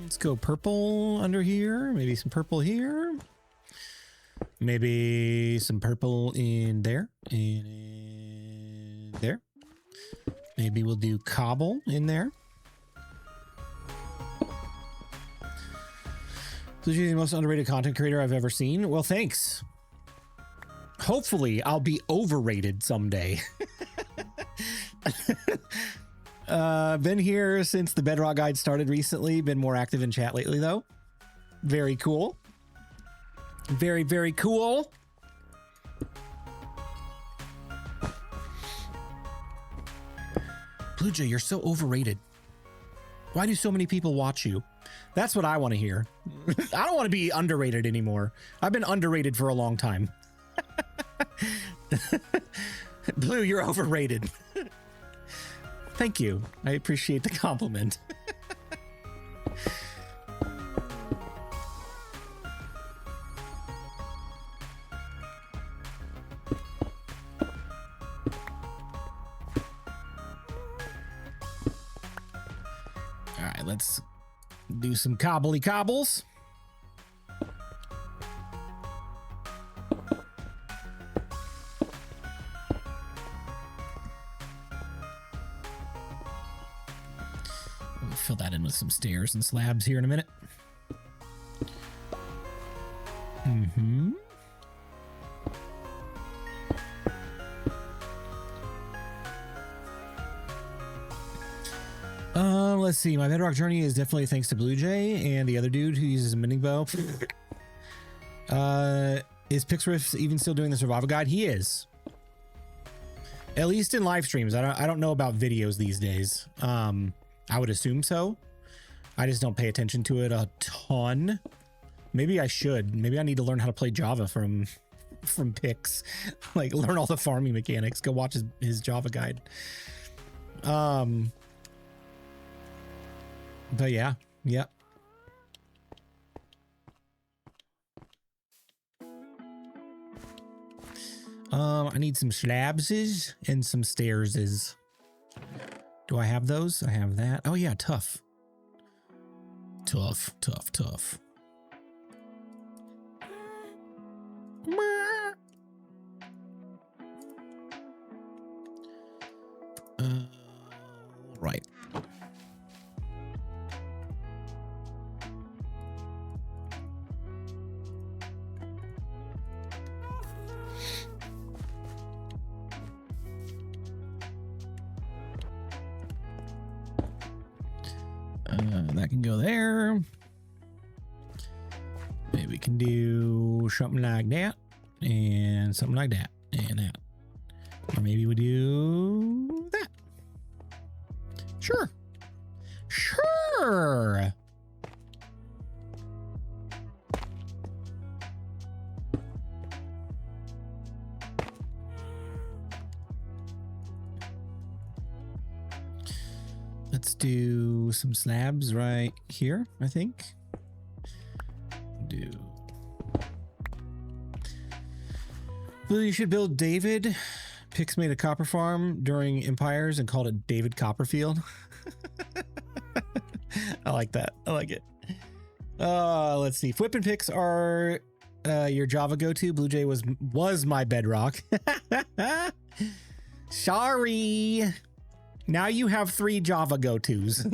Let's go purple under here. Maybe some purple here. Maybe some purple in there and in there. Maybe we'll do cobble in there. So she's the most underrated content creator I've ever seen. Well, thanks. Hopefully I'll be overrated someday. Been here since the Bedrock Guide started recently. Been more active in chat lately, though. Very cool. Very, very cool. Blue Jay, you're so overrated. Why do so many people watch you? That's what I want to hear. I don't want to be underrated anymore. I've been underrated for a long time. Blue, you're overrated. Thank you. I appreciate the compliment. All right, let's do some cobbly cobbles. We'll fill that in with some stairs and slabs here in a minute. Mm-hmm. Let's see. My Bedrock journey is definitely thanks to Blue Jay and the other dude who uses a mending bow. Is Pixriff even still doing the survival guide? He is. At least in live streams. I don't know about videos these days. I would assume so. I just don't pay attention to it a ton. Maybe I should. Maybe I need to learn how to play Java from Pix. Like learn all the farming mechanics. Go watch his Java guide. But yeah. I need some slabs and some stairs. Do I have those? I have that. Oh yeah, tough. Tough. Right. That can go there. Maybe we can do something like that and something like that and that. Or maybe we do that. Sure. Let's do some slabs right here, I think. Well, you should build David. Pix made a copper farm during Empires and called it David Copperfield. I like that. I like it. Let's see. Whip and Pix are your Java go-to. Blue Jay was my Bedrock. Sorry. Now you have 3 Java go-tos.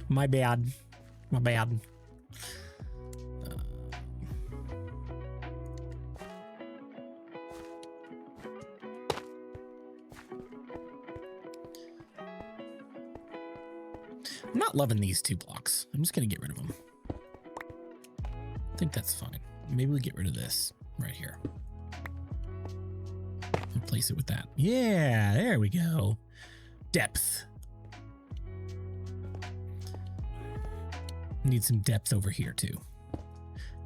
My bad. My bad. I'm not loving these 2 blocks. I'm just going to get rid of them. I think that's fine. Maybe we get rid of this right here. Replace it with that. Yeah, there we go. Depth. Need some depth over here too.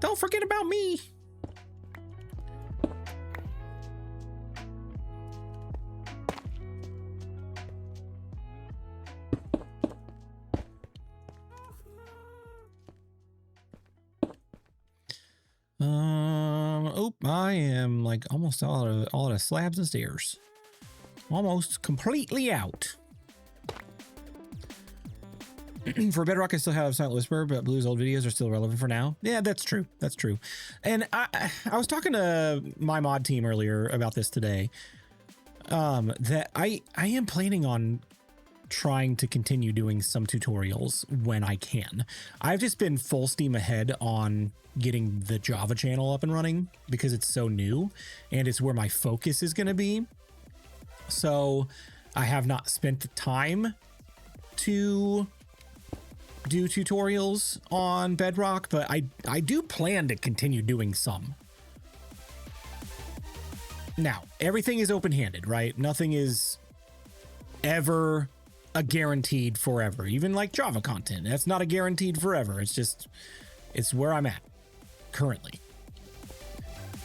Don't forget about me. Oh, I am like almost all out of slabs and stairs. Almost completely out. For Bedrock, I still have Silent Whisper, but Blue's old videos are still relevant for now. Yeah, that's true. That's true. And I was talking to my mod team earlier about this today. That I am planning on trying to continue doing some tutorials when I can. I've just been full steam ahead on getting the Java channel up and running because it's so new and it's where my focus is going to be. So I have not spent the time to do tutorials on Bedrock, but I do plan to continue doing some. Now, everything is open-handed, right? Nothing is ever a guaranteed forever. Even like Java content, that's not a guaranteed forever. It's just, it's where I'm at currently.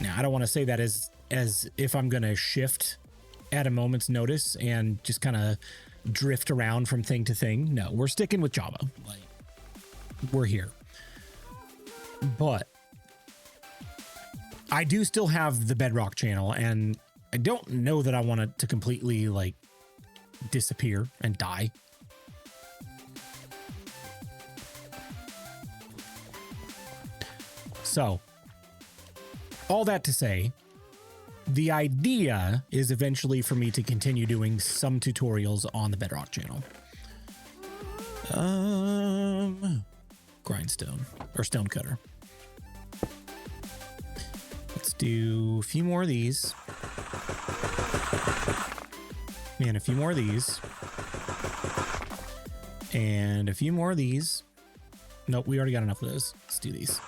Now, I don't want to say that as if I'm going to shift at a moment's notice and just kind of drift around from thing to thing. No, we're sticking with Java. Like, we're here. But I do still have the Bedrock channel, and I don't know that I want it to completely like disappear and die. So, all that to say, the idea is eventually for me to continue doing some tutorials on the Bedrock channel. Grindstone or stonecutter. Let's do a few more of these. And a few more of these. And a few more of these. Nope, we already got enough of those. Let's do these.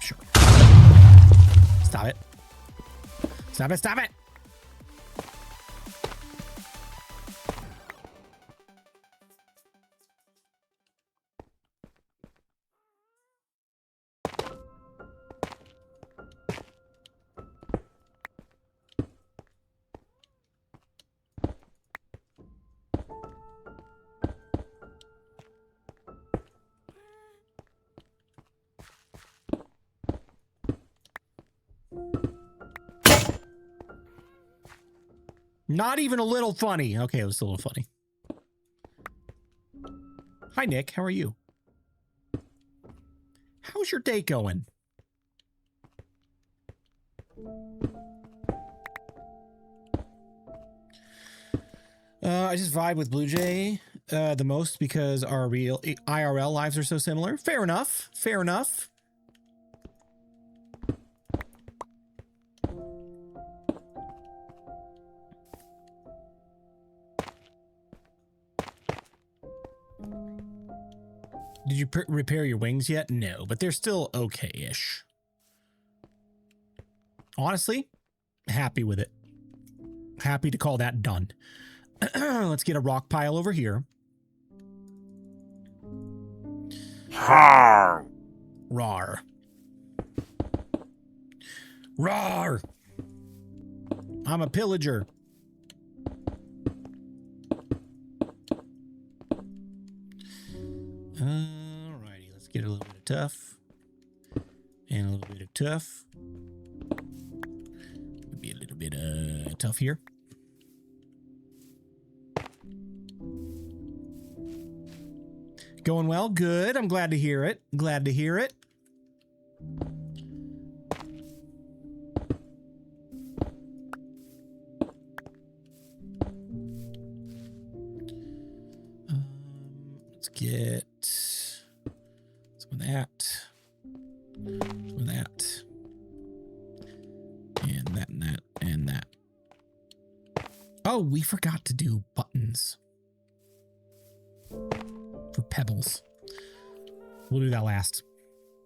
Sure. Stop it. Stop it, stop it! Not even a little funny. Okay, it was a little funny. Hi, Nick. How are you? How's your day going? I just vibe with Blue Jay the most because our real IRL lives are so similar. Fair enough. Fair enough. Did you repair your wings yet? No, but they're still okay-ish. Honestly, happy with it. Happy to call that done. Let's get a rock pile over here. Rawr. Rawr. Rawr. I'm a pillager. Alrighty, let's get a little bit of tough. And a little bit of tough. Maybe a little bit of tough here. Going well? Good. I'm glad to hear it. Glad to hear it. Let's get some of that. Some of that. And that and that and that. Oh, we forgot to do buttons. For pebbles. We'll do that last.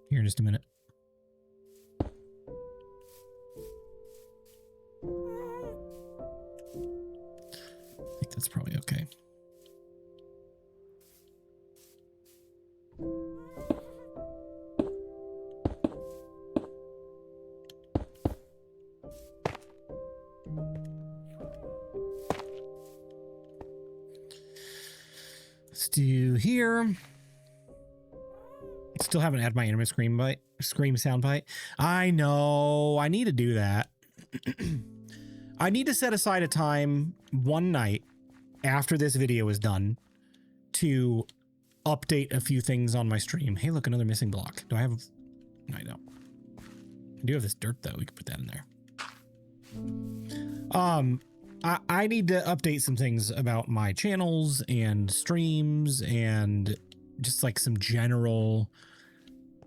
Here in just a minute. I think that's probably okay. Let's do here. Still haven't had my anime scream soundbite. I know. I need to do that. I need to set aside a time one night after this video is done to update a few things on my stream. Hey, look, another missing block. Do I have... No, I don't. I do have this dirt, though. We can put that in there. I need to update some things about my channels and streams and just like some general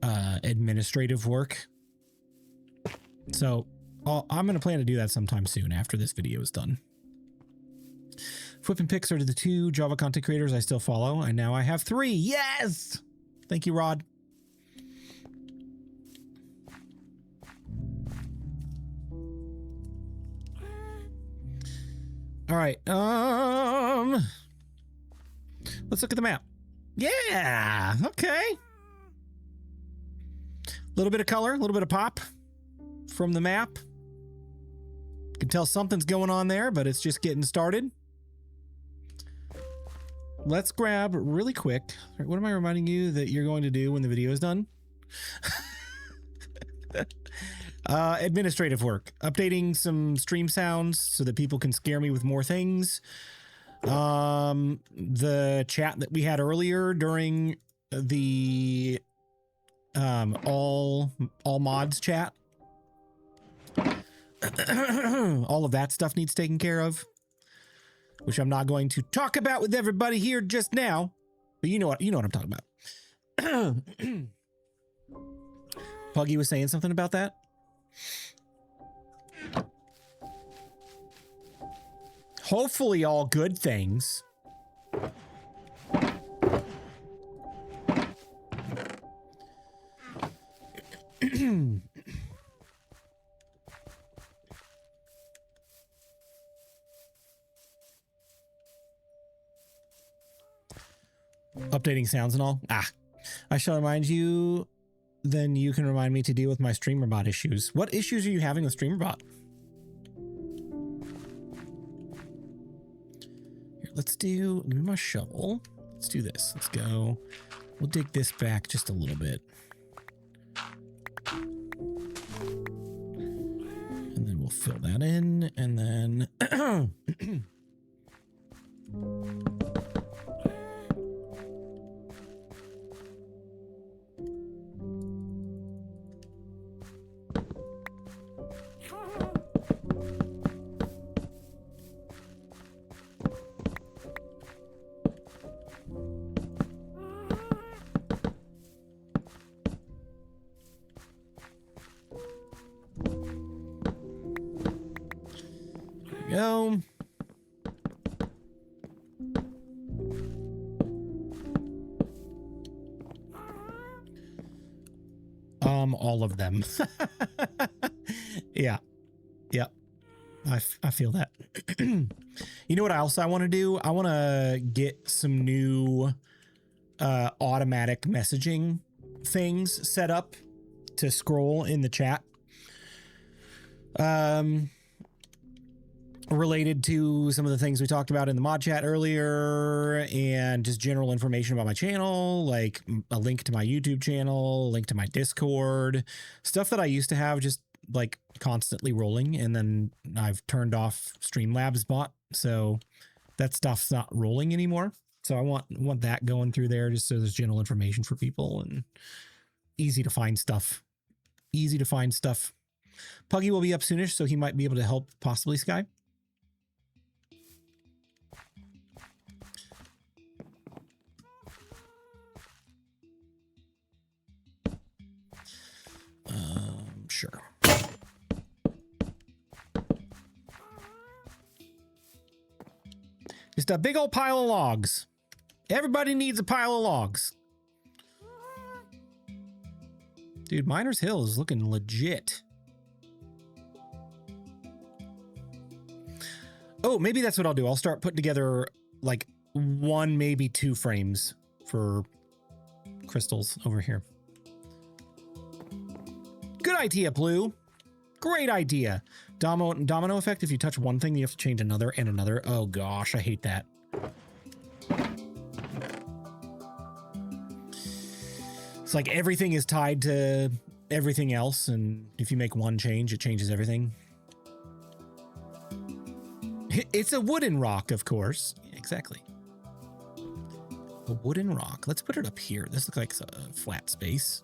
administrative work. So I'm going to plan to do that sometime soon after this video is done. Flip and Pix are the 2 Java content creators I still follow, and now I have 3. Yes! Thank you, Rod. All right. Let's look at the map. Yeah. Okay. A little bit of color, a little bit of pop from the map. You can tell something's going on there, but it's just getting started. Let's grab really quick. What am I reminding you that you're going to do when the video is done? Administrative work, updating some stream sounds so that people can scare me with more things. The chat that we had earlier during the all mods chat. All of that stuff needs taken care of, which I'm not going to talk about with everybody here just now, but you know what I'm talking about. Puggy was saying something about that. Hopefully all good things. Updating sounds and all. I shall remind you, then you can remind me to deal with my StreamerBot issues. What issues are you having with StreamerBot? Here, let's do, give me my shovel. Let's do this. Let's go. We'll dig this back just a little bit. And then we'll fill that in, and then go. All of them. Yeah. Yep. I feel that. You know what else I want to do? I want to get some new automatic messaging things set up to scroll in the chat. Related to some of the things we talked about in the mod chat earlier, and just general information about my channel, like a link to my YouTube channel, link to my Discord, stuff that I used to have just like constantly rolling, and then I've turned off Streamlabs bot, so that stuff's not rolling anymore. So I want that going through there, just so there's general information for people and easy to find stuff. Easy to find stuff. Puggy will be up soonish, so he might be able to help possibly Sky. Sure. Just a big old pile of logs. Everybody needs a pile of logs. Dude, Miners Hill is looking legit. Oh, maybe that's what I'll do. I'll start putting together like 1, maybe 2 frames for crystals over here. Good idea, Blue. Great idea. Domino effect. If you touch one thing, you have to change another and another. Oh gosh, I hate that. It's like everything is tied to everything else, and if you make one change, it changes everything. It's a wooden rock, of course. Yeah, exactly. A wooden rock. Let's put it up here. This looks like a flat space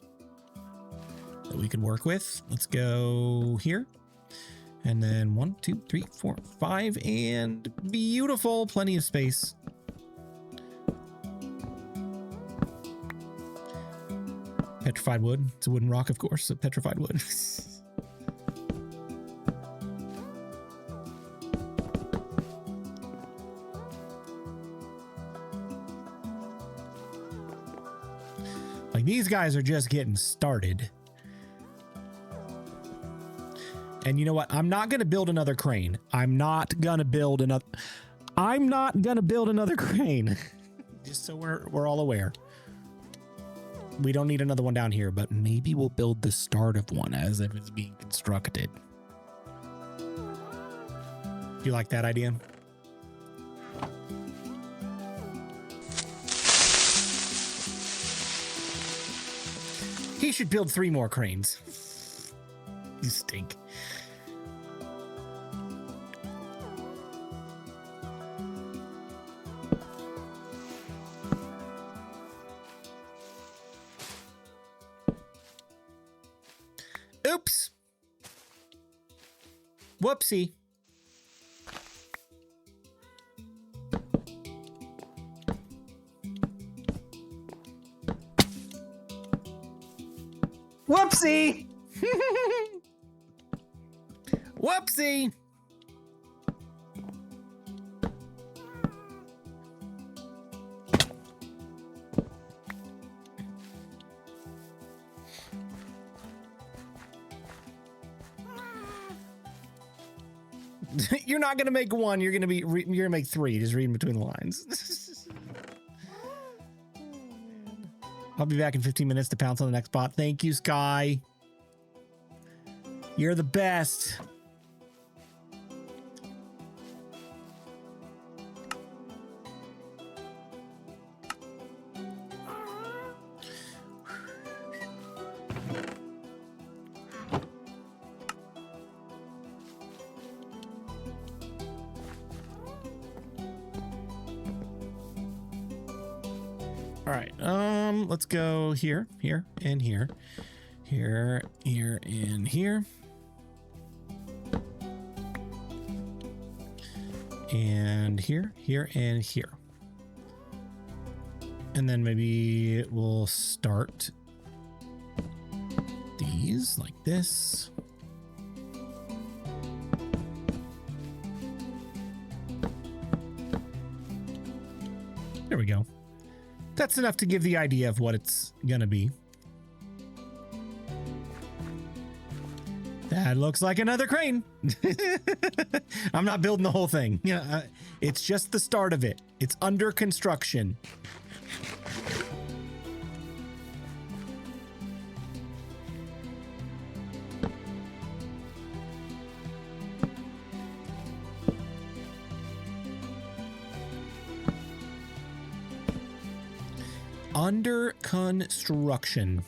that we could work with. Let's go here. And then 1, 2, 3, 4, 5, and beautiful. Plenty of space. Petrified wood. It's a wooden rock, of course. So petrified wood. Like, these guys are just getting started. And you know what? I'm not going to build another crane. I'm not going to build another crane. Just so we're all aware. We don't need another one down here, but maybe we'll build the start of one as if it's being constructed. Do you like that idea? He should build 3 more cranes. You stink. Oops. Whoopsie. Whoopsie. Whoopsie. You're not gonna make one. You're gonna make 3. Just reading between the lines. I'll be back in 15 minutes to pounce on the next bot. Thank you, Sky. You're the best. All right, let's go here, here, and here. Here, here, and here. And here, here, and here. And then maybe we'll start these like this. There we go. That's enough to give the idea of what it's gonna be. That looks like another crane. I'm not building the whole thing. Yeah, it's just the start of it. It's under construction. Under construction.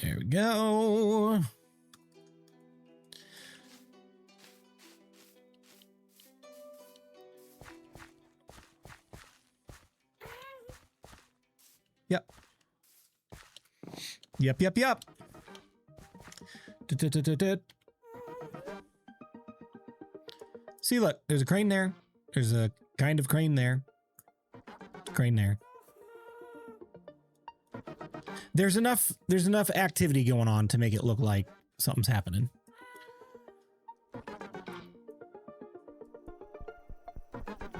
There we go. Yep. Yep. See, look, there's a crane there. There's a kind of crane there. Crane there. There's enough activity going on to make it look like something's happening.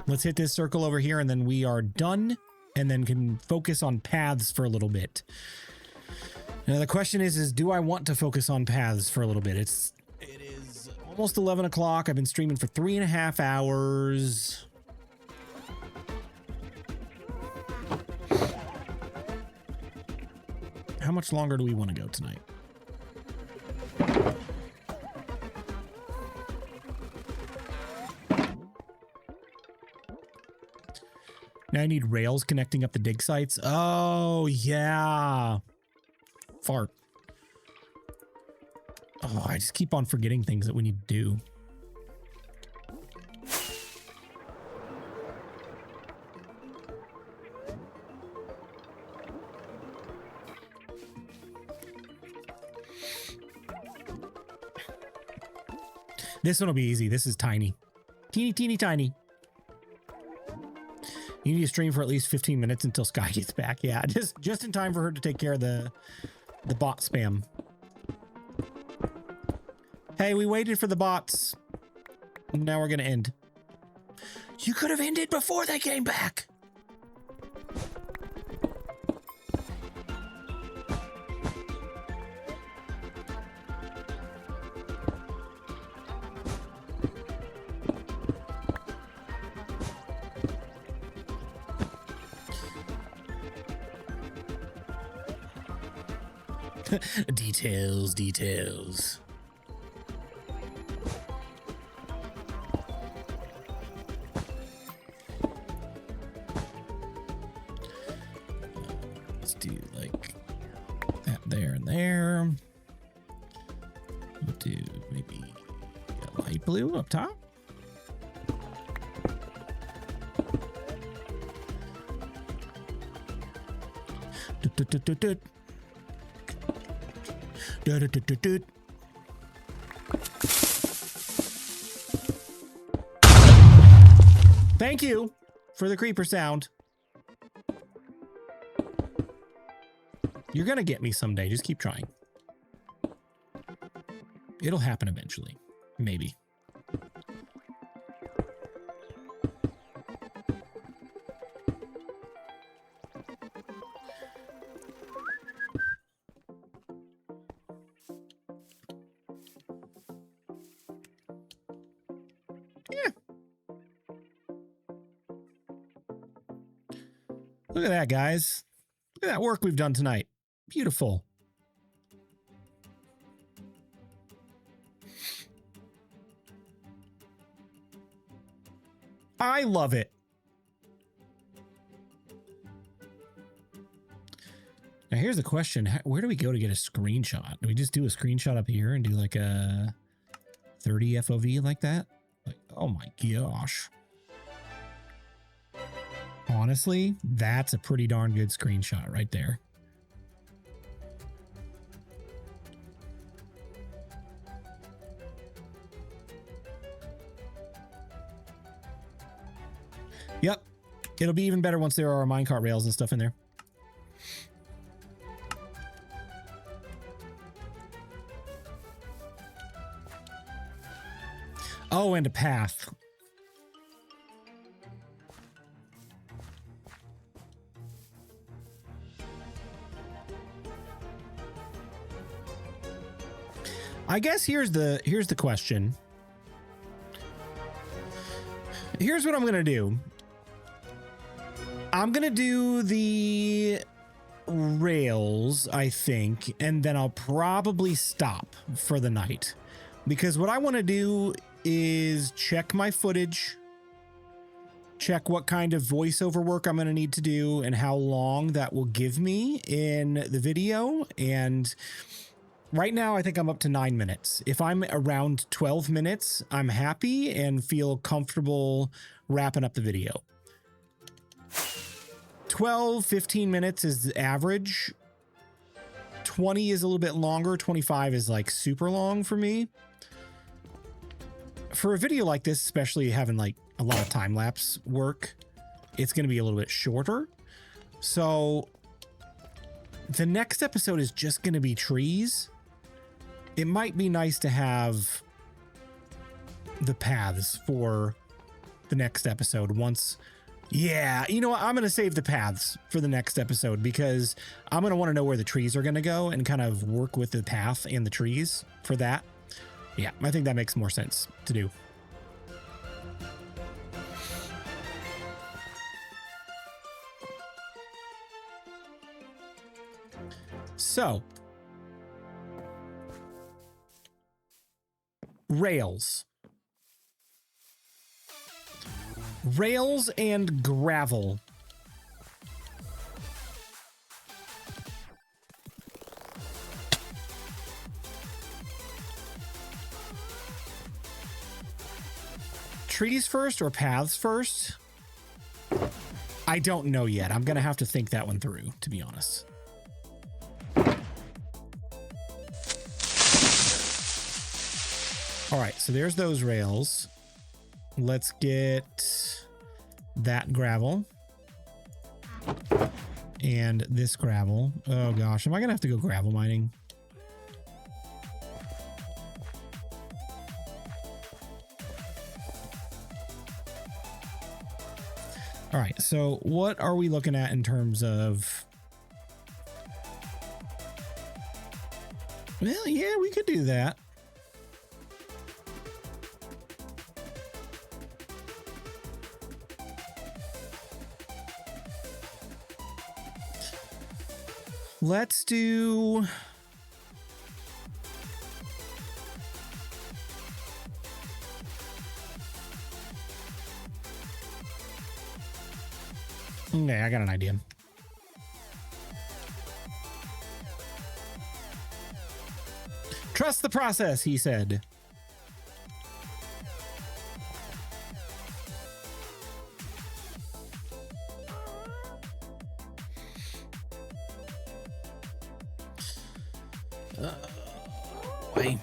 Let's hit this circle over here and then we are done and then can focus on paths for a little bit. Now the question is do I want to focus on paths for a little bit? It is almost 11 o'clock. I've been streaming for 3.5 hours. How much longer do we want to go tonight? Now I need rails connecting up the dig sites. Oh, yeah. Fart. Oh, I just keep on forgetting things that we need to do. This one will be easy. This is tiny. Teeny tiny. You need to stream for at least 15 minutes until Sky gets back. Yeah, just in time for her to take care of the bot spam. Hey, we waited for the bots. Now we're gonna end. You could have ended before they came back. Details. Let's do like that there and there. We'll do maybe a light blue up top. Thank you for the creeper sound. You're gonna get me someday. Just keep trying. It'll happen eventually. Maybe. Look at that, guys. Look at that work we've done tonight. Beautiful. I love it. Now here's the question. Where do we go to get a screenshot? Do we just do a screenshot up here and do like a 30 FOV like that? Like, oh my gosh. Honestly, that's a pretty darn good screenshot right there. Yep. It'll be even better once there are minecart rails and stuff in there. Oh, and a path. I guess here's the question. Here's what I'm gonna do. I'm gonna do the rails, I think, and then I'll probably stop for the night, because what I want to do is check my footage, check what kind of voiceover work I'm going to need to do and how long that will give me in the video. And right now I think I'm up to 9 minutes. If I'm around 12 minutes, I'm happy and feel comfortable wrapping up the video. 12, 15 minutes is the average. 20 is a little bit longer. 25 is like super long for me. For a video like this, especially having like a lot of time lapse work, it's going to be a little bit shorter. So the next episode is just going to be trees. It might be nice to have the paths for the next episode once. Yeah, you know what? I'm going to save the paths for the next episode because I'm going to want to know where the trees are going to go and kind of work with the path and the trees for that. Yeah, I think that makes more sense to do. So, rails. Rails and gravel. Trees first or paths first? I don't know yet. I'm going to have to think that one through, to be honest. All right, so there's those rails. Let's get that gravel and this gravel. Oh gosh, am I gonna have to go gravel mining? All right, so what are we looking at in terms of... Well, yeah, we could do that. Let's do... Okay, I got an idea. Trust the process, he said. Wait.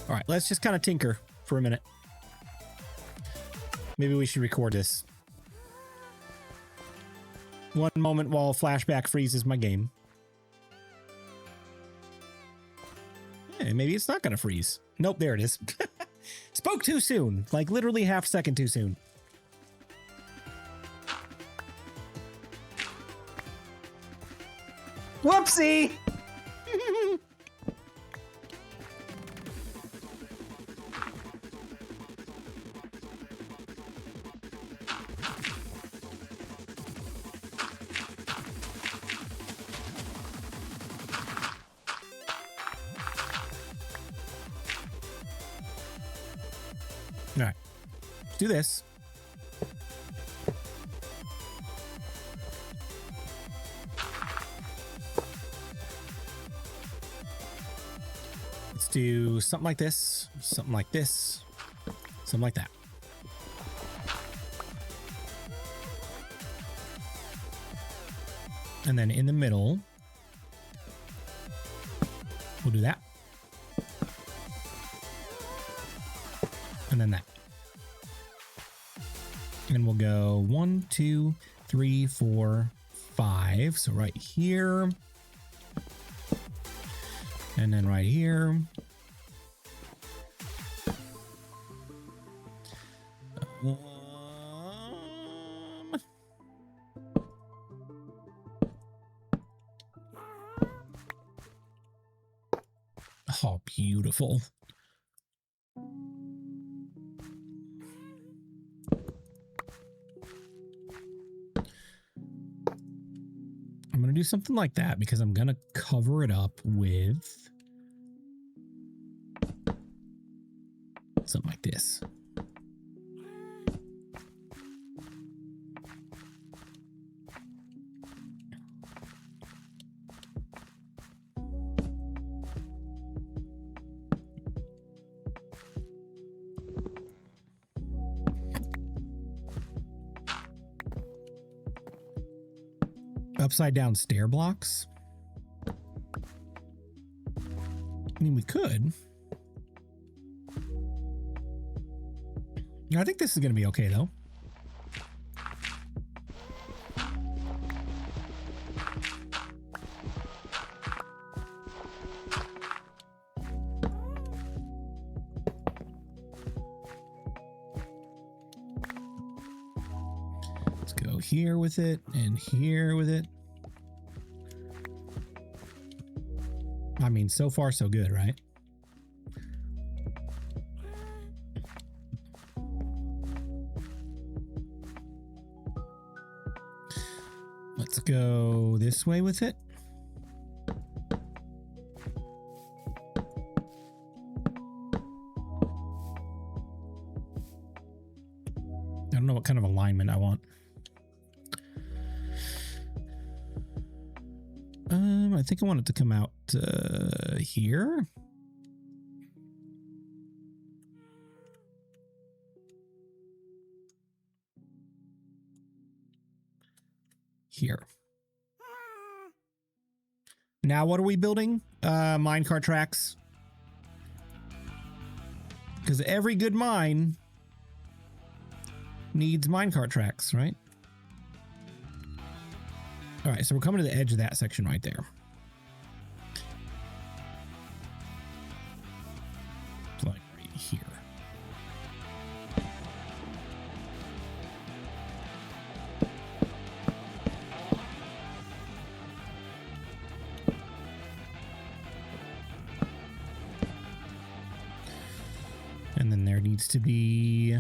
All right, let's just kind of tinker for a minute. Maybe we should record this. One moment while flashback freezes my game. Yeah, maybe it's not going to freeze. Nope, there it is. Spoke too soon. Like literally half a second too soon. Whoopsie! All right, let's do this. Let's do something like this, something like this, something like that. And then in the middle, we'll do that. And then that. And we'll go 1, 2, 3, 4, 5. So right here. And then right here. Oh, beautiful. I'm going to do something like that because I'm going to cover it up with something like this. Upside down stair blocks. I mean, we could. I think this is going to be okay, though. Let's go here with it and here with it. I mean, so far, so good, right? Let's go this way with it. I don't know what kind of alignment I want. I think I want it to come out here. Here. Now what are we building? Minecart tracks. Because every good mine needs minecart tracks, right? All right, so we're coming to the edge of that section right there. Like right here. And then there needs to be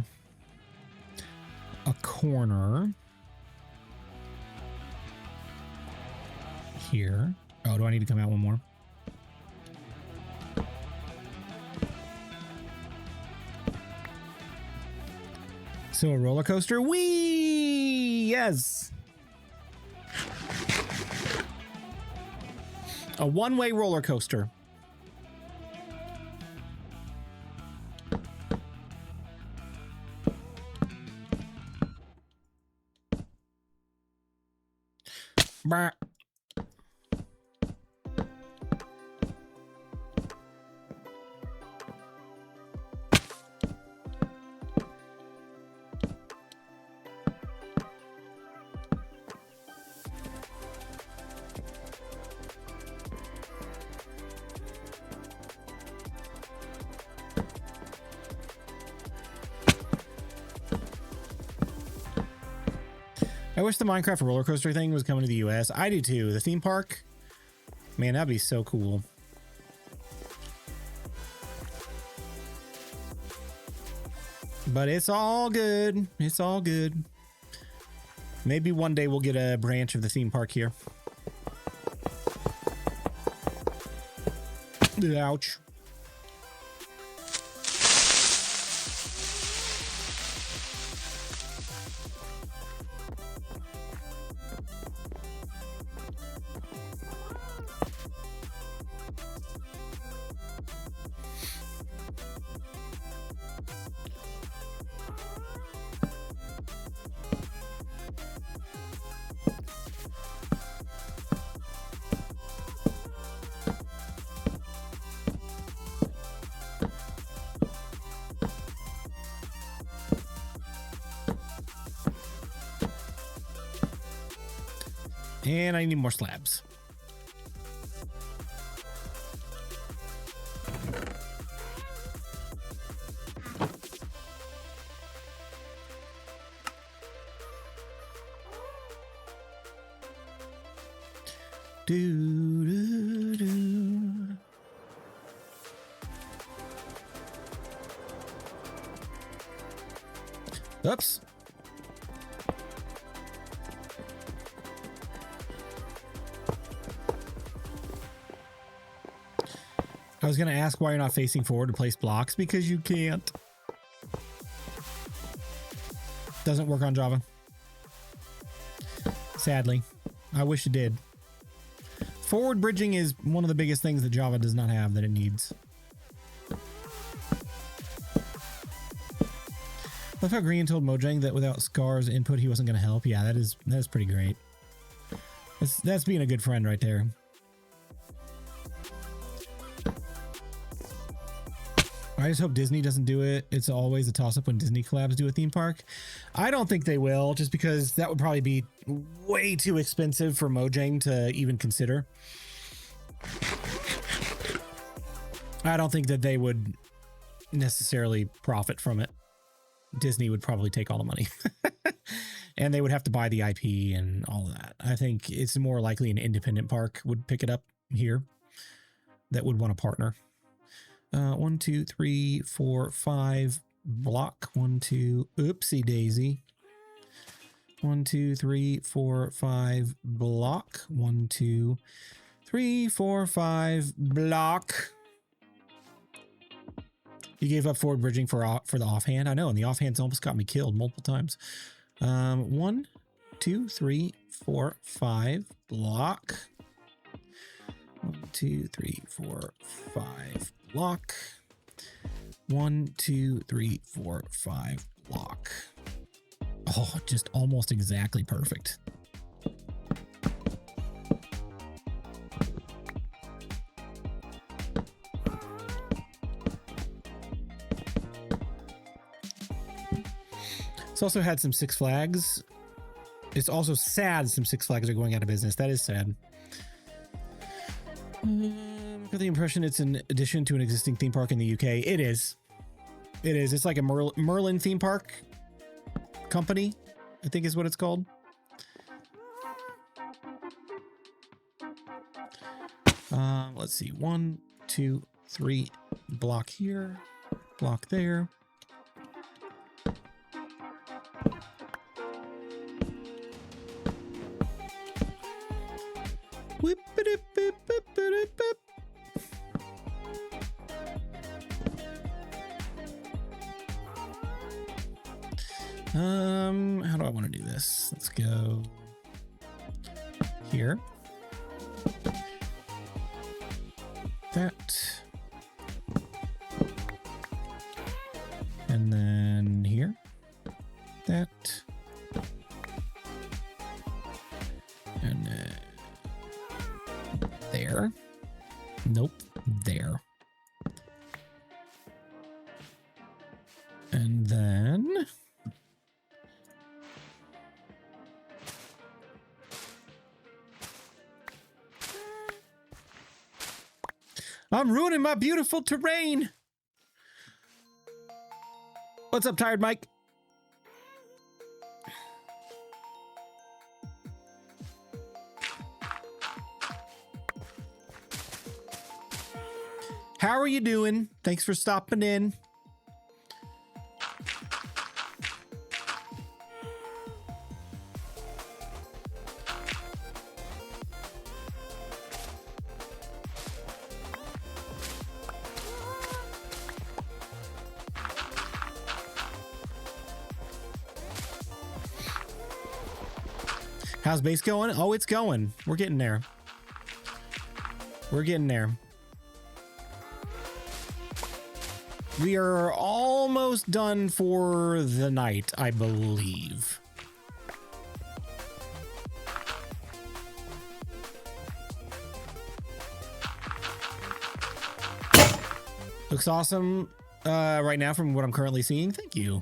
a corner here. Oh, do I need to come out one more? So a roller coaster. Whee! Yes. A one-way roller coaster. Bah. I wish the Minecraft roller coaster thing was coming to the US. I do too. The theme park, man, that'd be so cool. But it's all good. It's all good. Maybe one day we'll get a branch of the theme park here. Ouch. And I need more slabs. Oops. I was going to ask why you're not facing forward to place blocks, because you can't. Doesn't work on Java. Sadly. I wish it did. Forward bridging is one of the biggest things that Java does not have that it needs. I love how Green told Mojang that without Scar's input he wasn't going to help. Yeah, that is pretty great. That's being a good friend right there. I just hope Disney doesn't do it. It's always a toss-up when Disney collabs do a theme park. I don't think they will, just because that would probably be way too expensive for Mojang to even consider. I don't think that they would necessarily profit from it. Disney would probably take all the money. And they would have to buy the IP and all of that. I think it's more likely an independent park would pick it up here that would want to partner. 1, 2, 3, 4, 5 block. 1, 2, oopsie daisy. 1, 2, 3, 4, 5 block. 1, 2, 3, 4, 5 block. You gave up forward bridging for the offhand. I know, and the offhand's almost got me killed multiple times. 1, 2, 3, 4, 5 block. 1, 2, 3, 4, 5 block. 1, 2, 3, 4, 5 block. Oh, just almost exactly perfect. It's also had some Six Flags. It's also sad some Six Flags are going out of business. That is sad. I got the impression it's an addition to an existing theme park in the UK. It is. It is. It's like a Merlin theme park company, I think is what it's called. Let's see. 1, 2, 3 block here, block there. How do I want to do this? Let's go here. That. And then here. That. And there. Nope. There. And then I'm ruining my beautiful terrain. What's up, Tired Mike? How are you doing? Thanks for stopping in. How's base going? Oh, it's going. We're getting there. We're getting there. We are almost done for the night, I believe. Looks awesome right now from what I'm currently seeing. Thank you.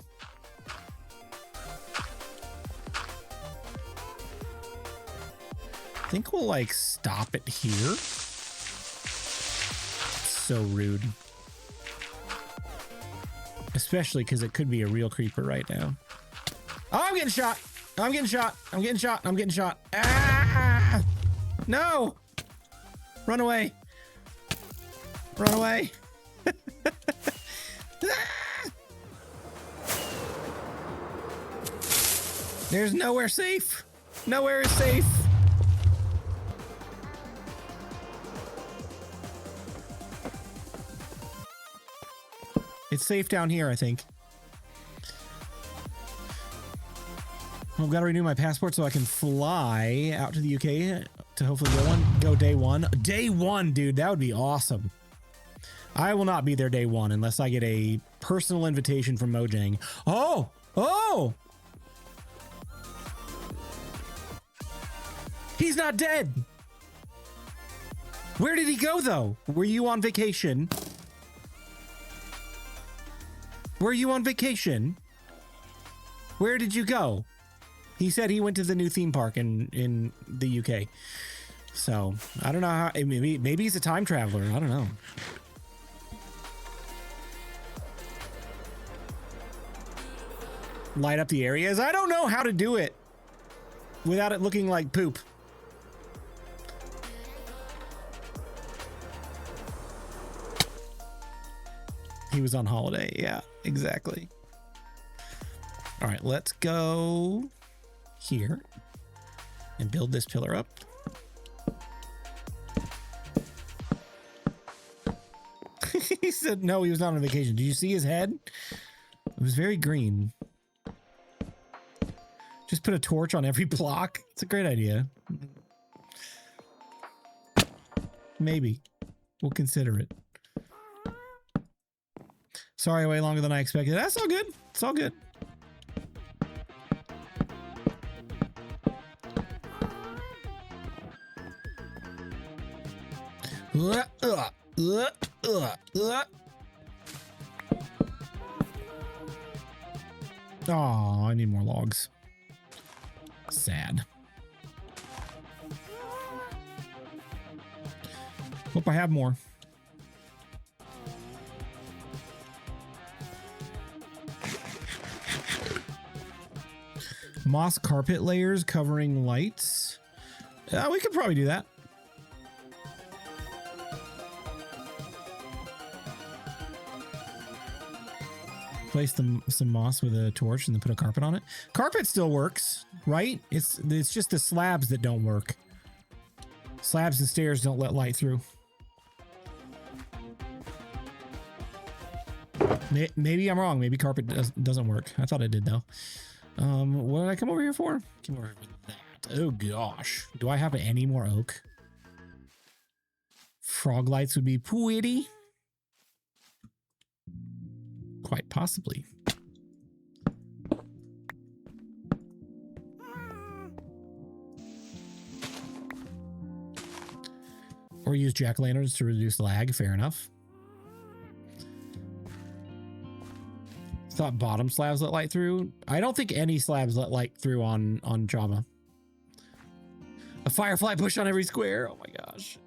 I think we'll like stop it here. So rude. Especially because it could be a real creeper right now. Oh, I'm getting shot. I'm getting shot. I'm getting shot. I'm getting shot. Ah! No! Run away. Run away. Ah! There's nowhere safe. Nowhere is safe. It's safe down here, I think. I've got to renew my passport so I can fly out to the UK to hopefully go day one. Day one, dude, that would be awesome. I will not be there day one unless I get a personal invitation from Mojang. Oh! Oh! He's not dead! Where did he go, though? Were you on vacation? Were you on vacation? Where did you go? He said he went to the new theme park in the UK. So, I don't know how... Maybe he's a time traveler. I don't know. Light up the areas? I don't know how to do it without it looking like poop. He was on holiday. Yeah, exactly. All right, let's go here and build this pillar up. He said no, he was not on vacation. Did you see his head? It was very green. Just put a torch on every block. It's a great idea. Maybe. We'll consider it. Sorry, way longer than I expected. That's all good. It's all good. Oh, I need more logs. Sad. Hope I have more. Moss carpet layers covering lights. We could probably do that. Place some moss with a torch and then put a carpet on it. Carpet still works, right? It's just the slabs that don't work. Slabs and stairs don't let light through. Maybe I'm wrong. Maybe carpet doesn't work. I thought it did though. What did I come over here for? Come over here for that. Oh gosh. Do I have any more oak? Frog lights would be pretty. Quite possibly. Or use jack-o'-lanterns to reduce lag. Fair enough. Thought bottom slabs let light through. I don't think any slabs let light through on Java. A firefly bush on every square. Oh my gosh.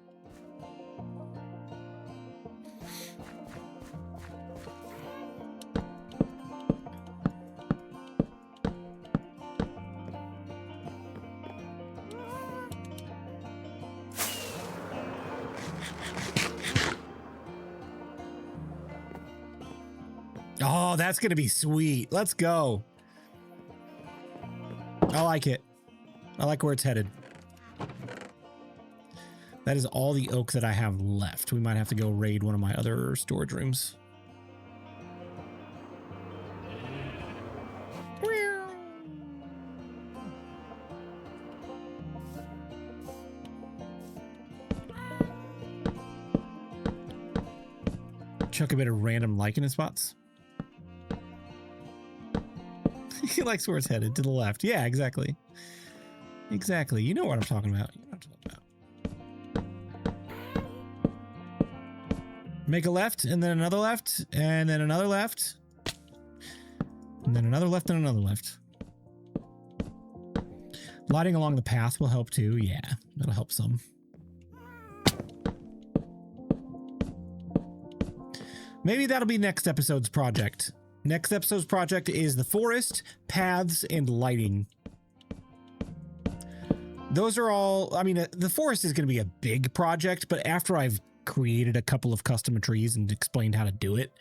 Oh, that's going to be sweet. Let's go. I like it. I like where it's headed. That is all the oak that I have left. We might have to go raid one of my other storage rooms. Chuck a bit of random lichen spots. He likes where it's headed, to the left. Yeah, exactly. Exactly. You know what I'm talking about. You know what I'm talking about. Make a left, and then another left, and then another left. And then another left, and another left. Lighting along the path will help too. Yeah, that'll help some. Maybe that'll be next episode's project. Next episode's project is the forest, paths, and lighting. Those are all, I mean, the forest is going to be a big project, but after I've created a couple of custom trees and explained how to do it,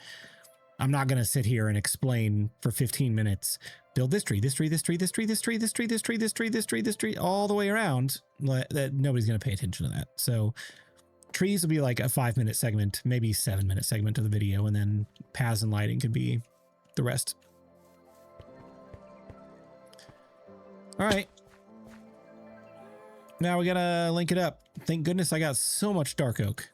I'm not going to sit here and explain for 15 minutes, build this tree, this tree, this tree, this tree, this tree, this tree, this tree, this tree, this tree, this tree, all the way around. That nobody's going to pay attention to that. So trees will be like a 5-minute segment, maybe 7-minute segment of the video, and then paths and lighting could be the rest. All right. Now we gotta link it up. Thank goodness I got so much dark oak.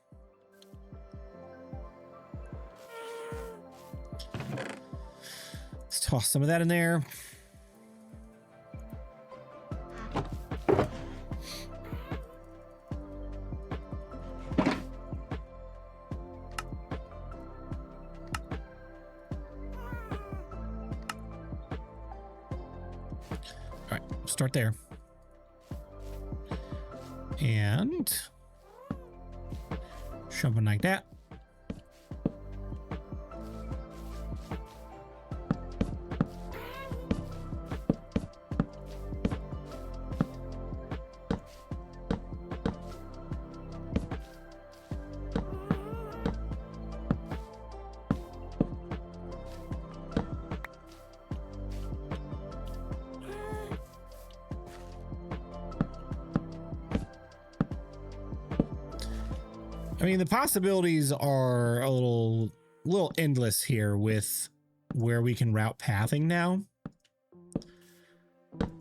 Let's toss some of that in there. All right, start there. And something like that. I mean, the possibilities are a little endless here with where we can route pathing now.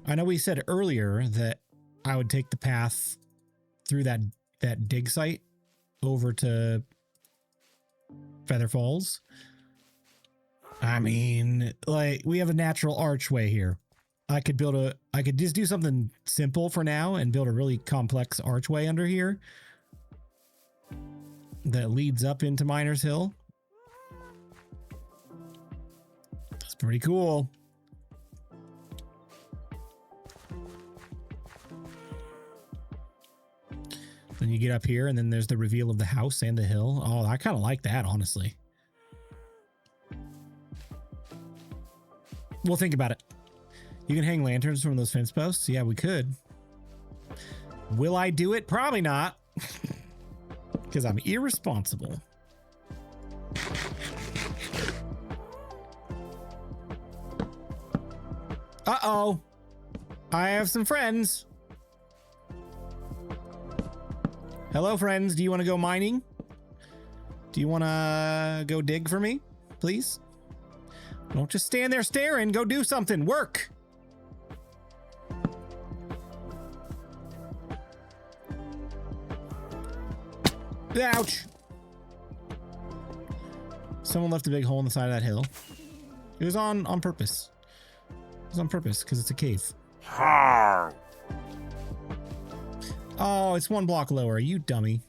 I know we said earlier that I would take the path through that dig site over to Feather Falls. I mean, like, we have a natural archway here. I could just do something simple for now and build a really complex archway under here that leads up into Miners Hill. That's pretty cool. Then you get up here and then there's the reveal of the house and the hill. Oh, I kind of like that, honestly. Well, think about it. You can hang lanterns from those fence posts. Yeah, we could. Will I do it? Probably not. Because I'm irresponsible. Uh-oh. I have some friends. Hello, friends. Do you want to go mining? Do you want to go dig for me, please? Don't just stand there staring. Go do something. Work. Ouch. Someone left a big hole in the side of that hill. It was on purpose. It was on purpose because it's a cave. Oh, it's 1 block lower. You dummy.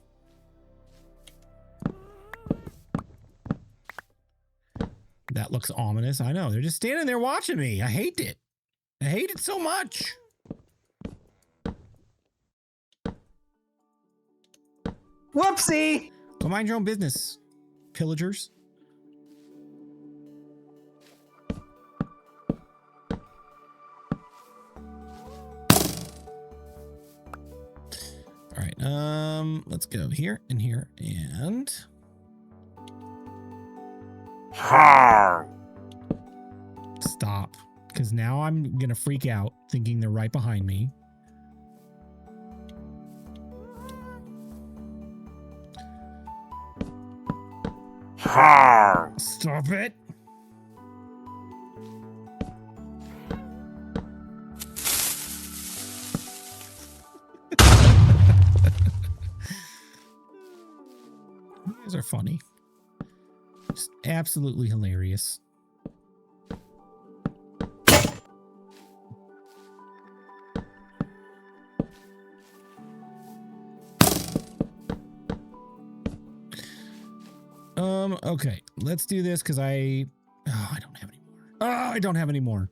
That looks ominous. I know. They're just standing there watching me. I hate it. I hate it so much. Whoopsie! Go mind your own business, pillagers. All right, let's go here and here and... Stop, because now I'm gonna freak out thinking they're right behind me. Stop it. You guys are funny. Just absolutely hilarious. Okay, let's do this because I don't have any more. I don't have any more.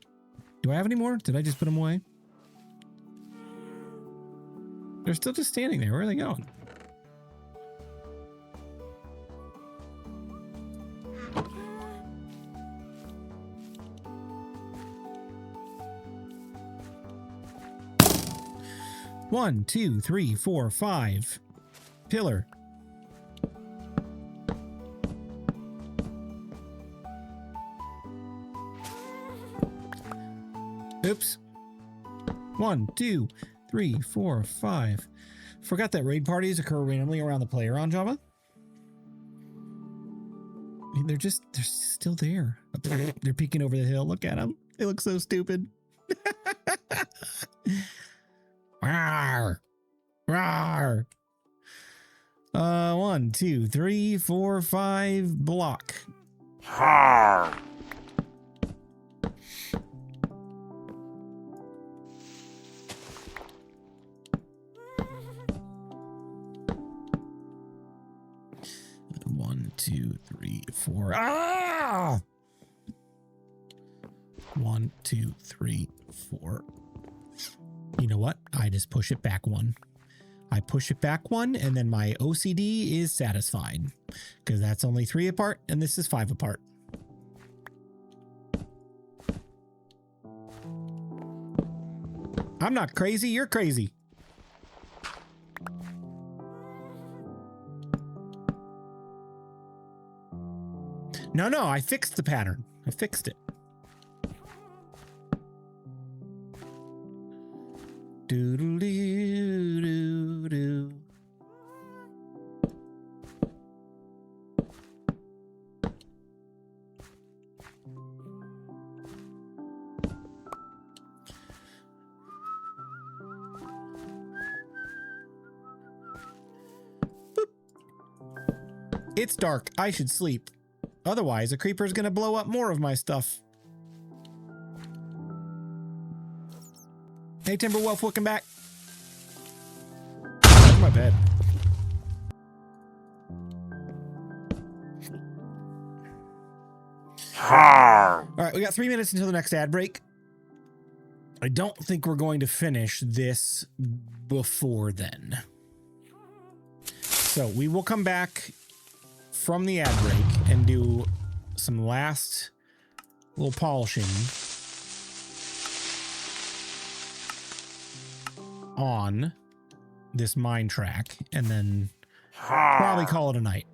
Do I have any more? Did I just put them away? They're still just standing there. Where are they going? One, two, three, four, five. Pillar. Oops. 1, 2, 3, 4, 5. Forgot that raid parties occur randomly around the player on Java. I mean, they're still there. They're peeking over the hill. Look at them. They look so stupid. Rawr. Rawr. 1, 2, 3, 4, 5. Block. Har. One, two, three, four. Ah! 1, 2, 3, 4. You know what? I just push it back one. I push it back one, and then my OCD is satisfied because that's only 3 apart, and this is 5 apart. I'm not crazy. You're crazy. No, I fixed the pattern. I fixed it. Doodle-doo-doo-doo. Boop. It's dark. I should sleep. Otherwise, a creeper's gonna blow up more of my stuff. Hey, Timberwolf, welcome back. That's my bed. Har. All right, we got 3 minutes until the next ad break. I don't think we're going to finish this before then. So we will come back from the ad break and do some last little polishing on this mine track and then probably call it a night.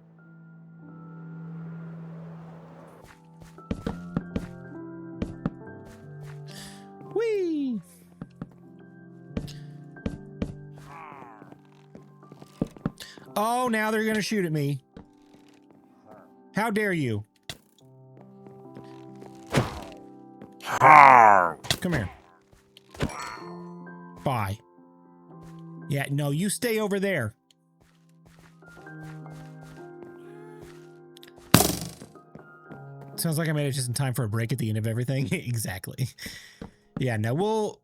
Whee! Oh, now they're gonna shoot at me. How dare you? Har. Come here. Bye. Yeah, no, you stay over there. Sounds like I made it just in time for a break at the end of everything. Exactly. Yeah, no,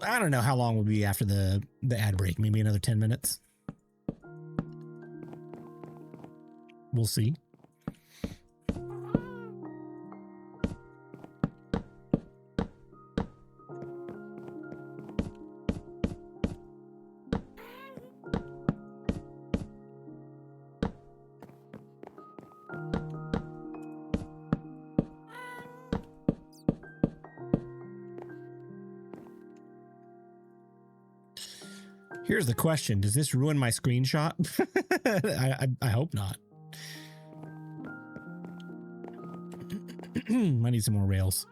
I don't know how long we'll be after the ad break. Maybe another 10 minutes. We'll see. Here's the question. Does this ruin my screenshot? I hope not. I need some more rails.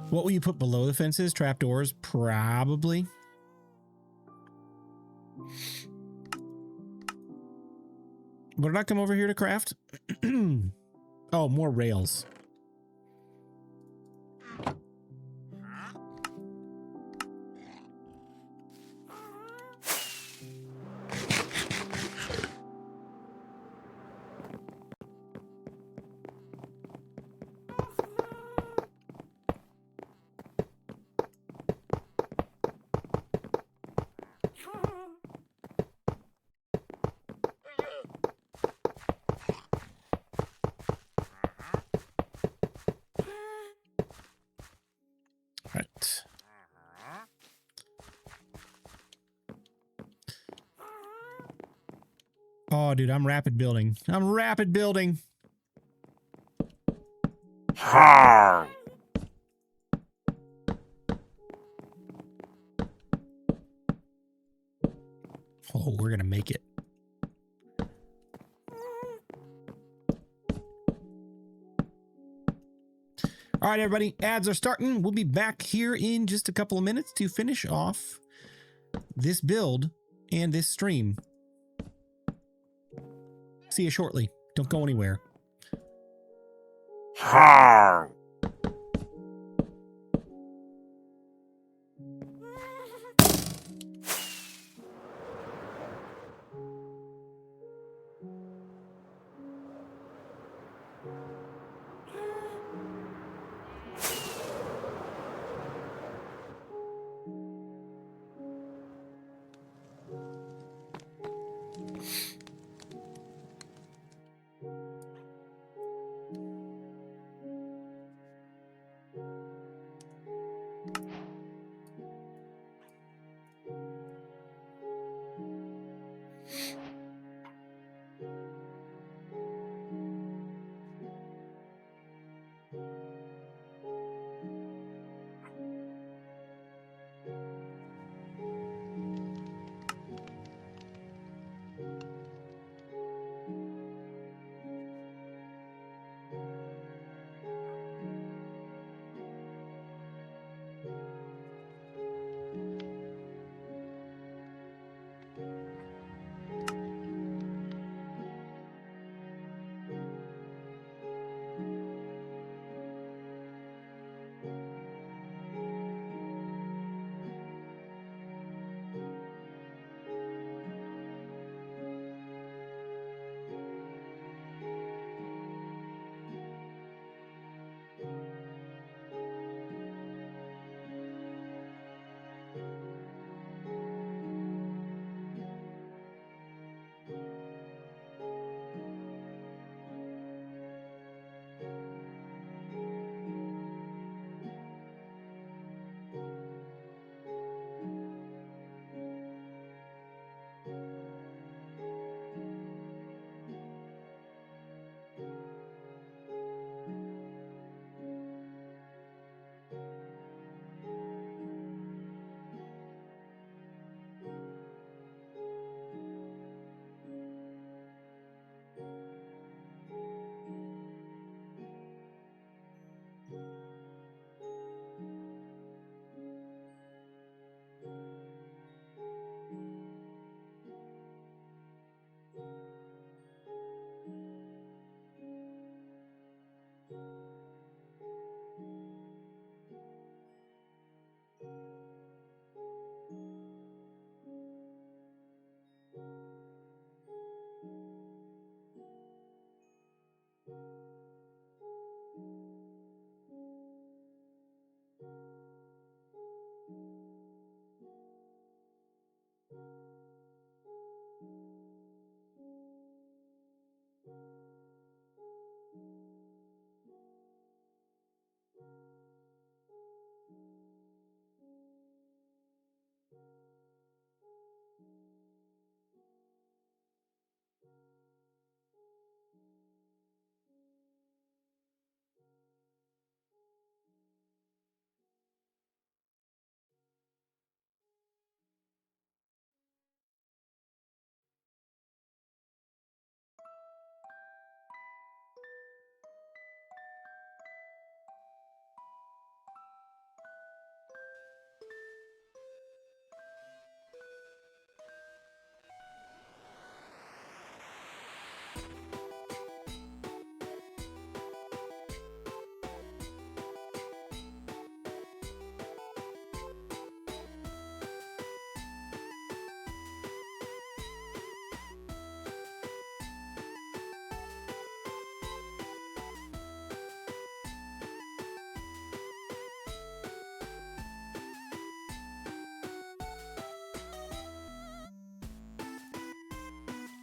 What will you put below the fences? Trapdoors? Probably. What did I come over here to craft? Oh, more rails. Oh, dude, I'm rapid building. I'm rapid building. Har. Oh, we're gonna make it. All right, everybody, ads are starting. We'll be back here in just a couple of minutes to finish off this build and this stream. See you shortly. Don't go anywhere. Har.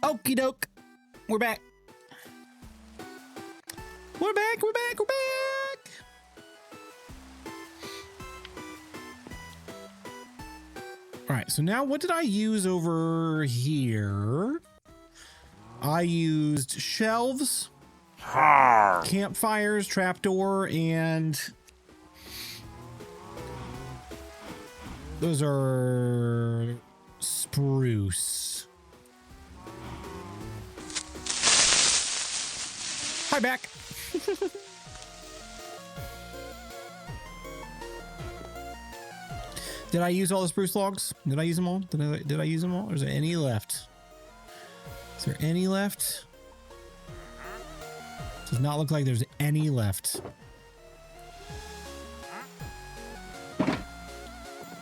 Okie doke. We're back. We're back. We're back. We're back. All right. So now what did I use over here? I used shelves, Carve. campfires, trapdoor, and those are spruce. Hi, back. Did I use all the spruce logs? Did I use them all? Did I use them all? Or is there any left? Is there any left? Does not look like there's any left.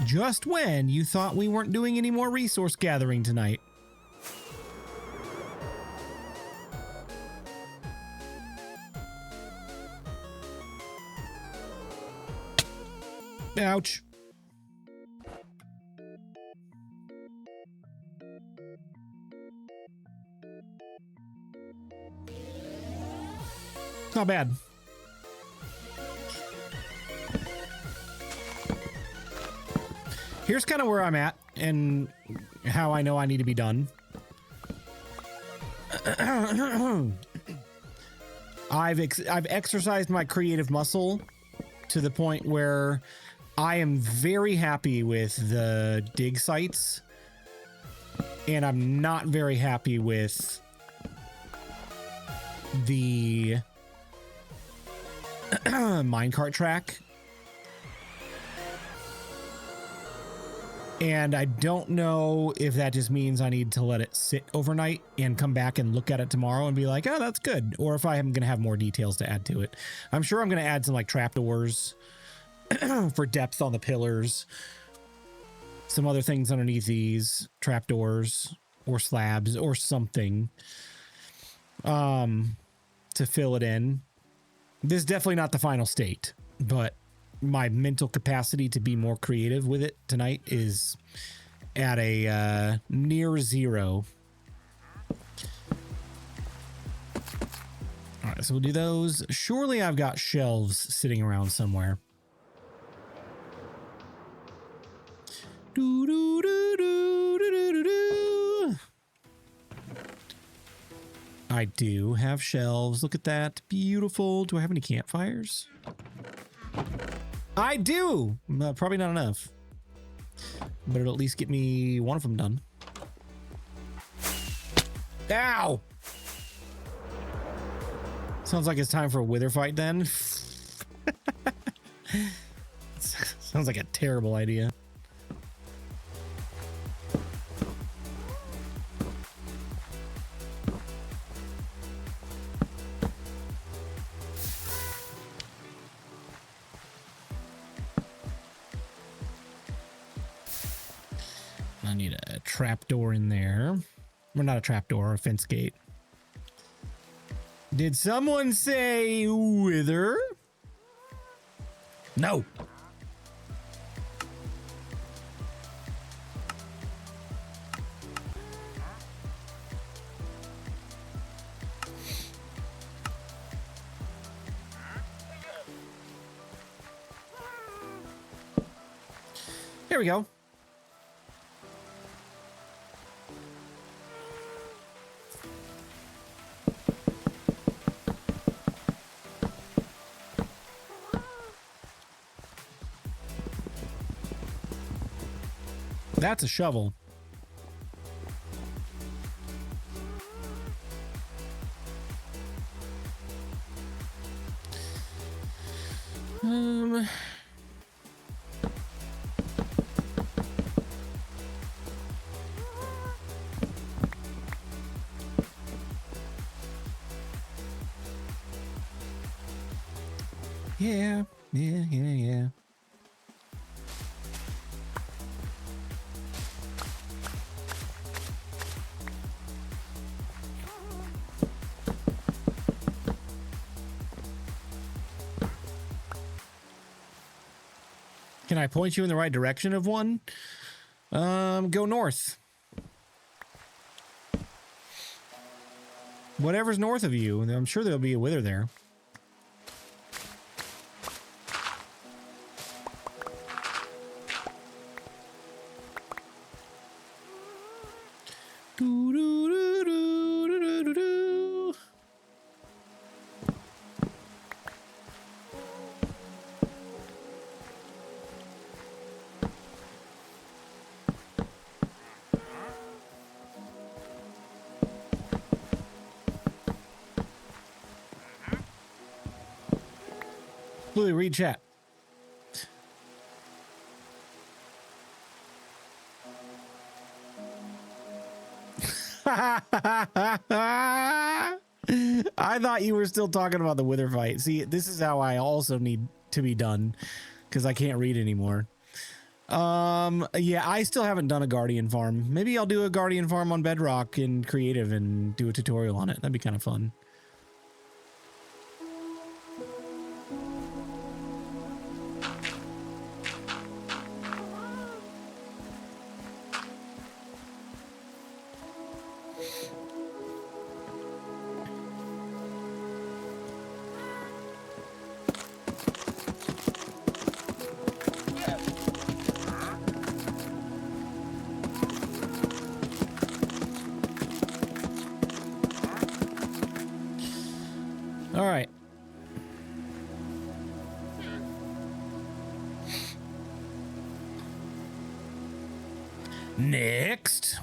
Just when you thought we weren't doing any more resource gathering tonight. Ouch. Not bad. Here's kind of where I'm at and how I know I need to be done. I've exercised my creative muscle to the point where I am very happy with the dig sites, and I'm not very happy with the minecart track. And I don't know if that just means I need to let it sit overnight and come back and look at it tomorrow and be like, oh, that's good. Or if I am going to have more details to add to it. I'm sure I'm going to add some like trapdoors for depth on the pillars. Some other things underneath these trapdoors or slabs or something to fill it in. This is definitely not the final state, but my mental capacity to be more creative with it tonight is at a near zero. All right, so we'll do those. Surely I've got shelves sitting around somewhere. Do, do, do, do, do, do, do, do. I do have shelves. Look at that. Beautiful. Do I have any campfires? I do. Probably not enough, but it'll at least get me one of them done. Ow! Sounds like it's time for a wither fight then. Sounds like a terrible idea. I need a trapdoor in there. Well, not a trapdoor, a fence gate. Did someone say wither? No. There we go. That's a shovel. Yeah. Can I point you in the right direction of one? Go north. Whatever's north of you, I'm sure there'll be a wither there. Do, do, do, do, do, do, Bluey, read chat. I thought you were still talking about the Wither fight. See, this is how I also need to be done because I can't read anymore. Yeah, I still haven't done a Guardian farm. Maybe I'll do a Guardian farm on Bedrock in creative and do a tutorial on it. That'd be kind of fun. All right. Next.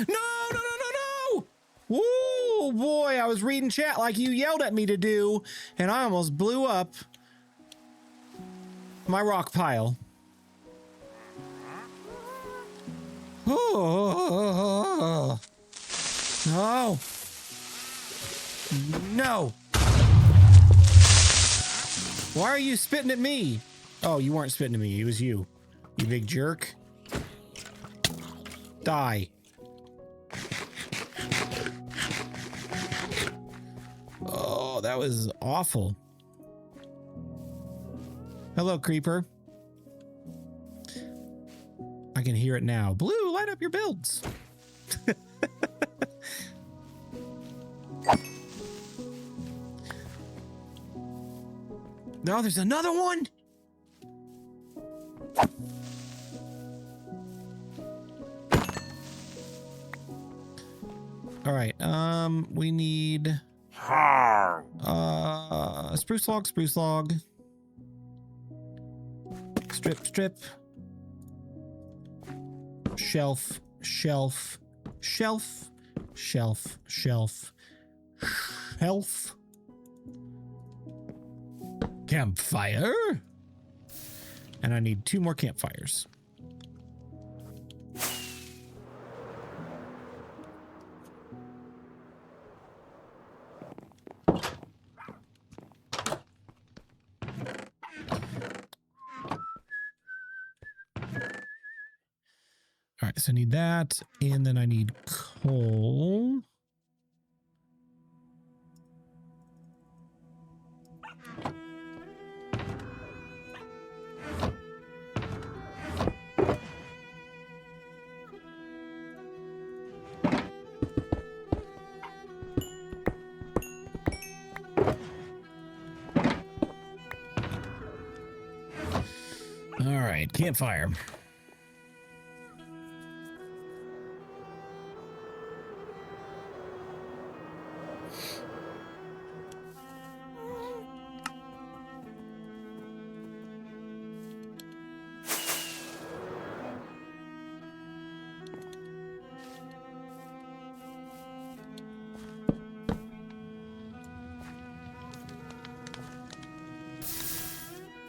No. Woo, boy, I was reading chat like you yelled at me to do, and I almost blew up my rock pile. Oh, no. No. Why are you spitting at me? Oh, you weren't spitting at me. It was you. You big jerk. Die. Oh, that was awful. Hello, creeper. I can hear it now. Blue, light up your builds. No, there's another one. All right. We need spruce log. Strip. Shelf. Campfire. And I need 2 more campfires. All right, so I need that, and then I need coal. All right, campfire.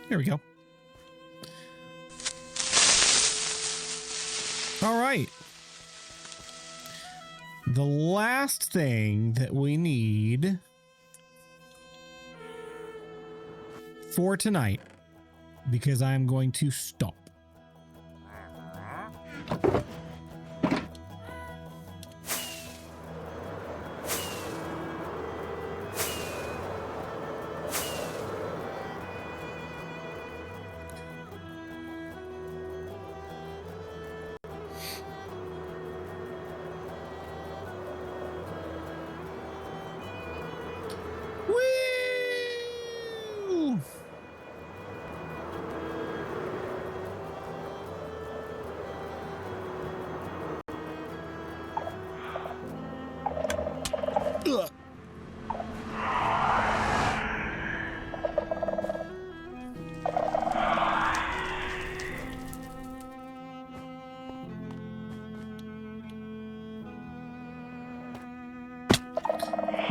There we go. All right. The last thing that we need for tonight, because I'm going to stop. Woo!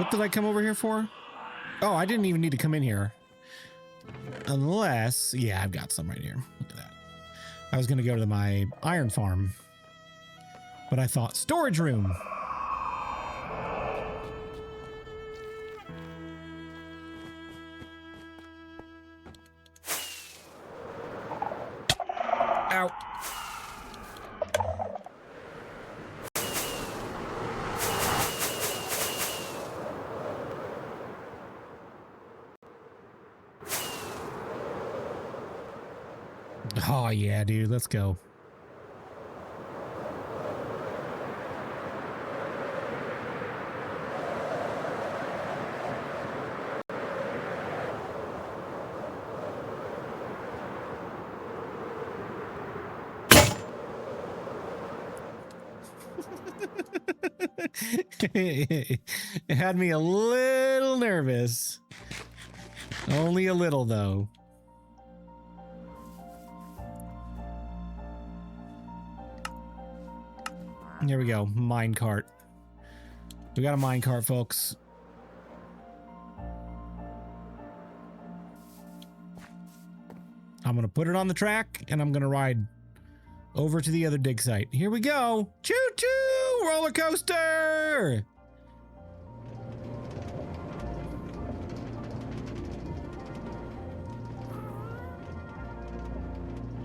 What did I come over here for? Oh, I didn't even need to come in here. Unless, yeah, I've got some right here. Look at that. I was going to go to my iron farm, but I thought storage room. Ow. Oh, yeah, dude. Let's go. It had me a little nervous. Only a little, though. Here we go. Minecart. We got a minecart, folks. I'm going to put it on the track and I'm going to ride over to the other dig site. Here we go. Choo-choo! Roller coaster!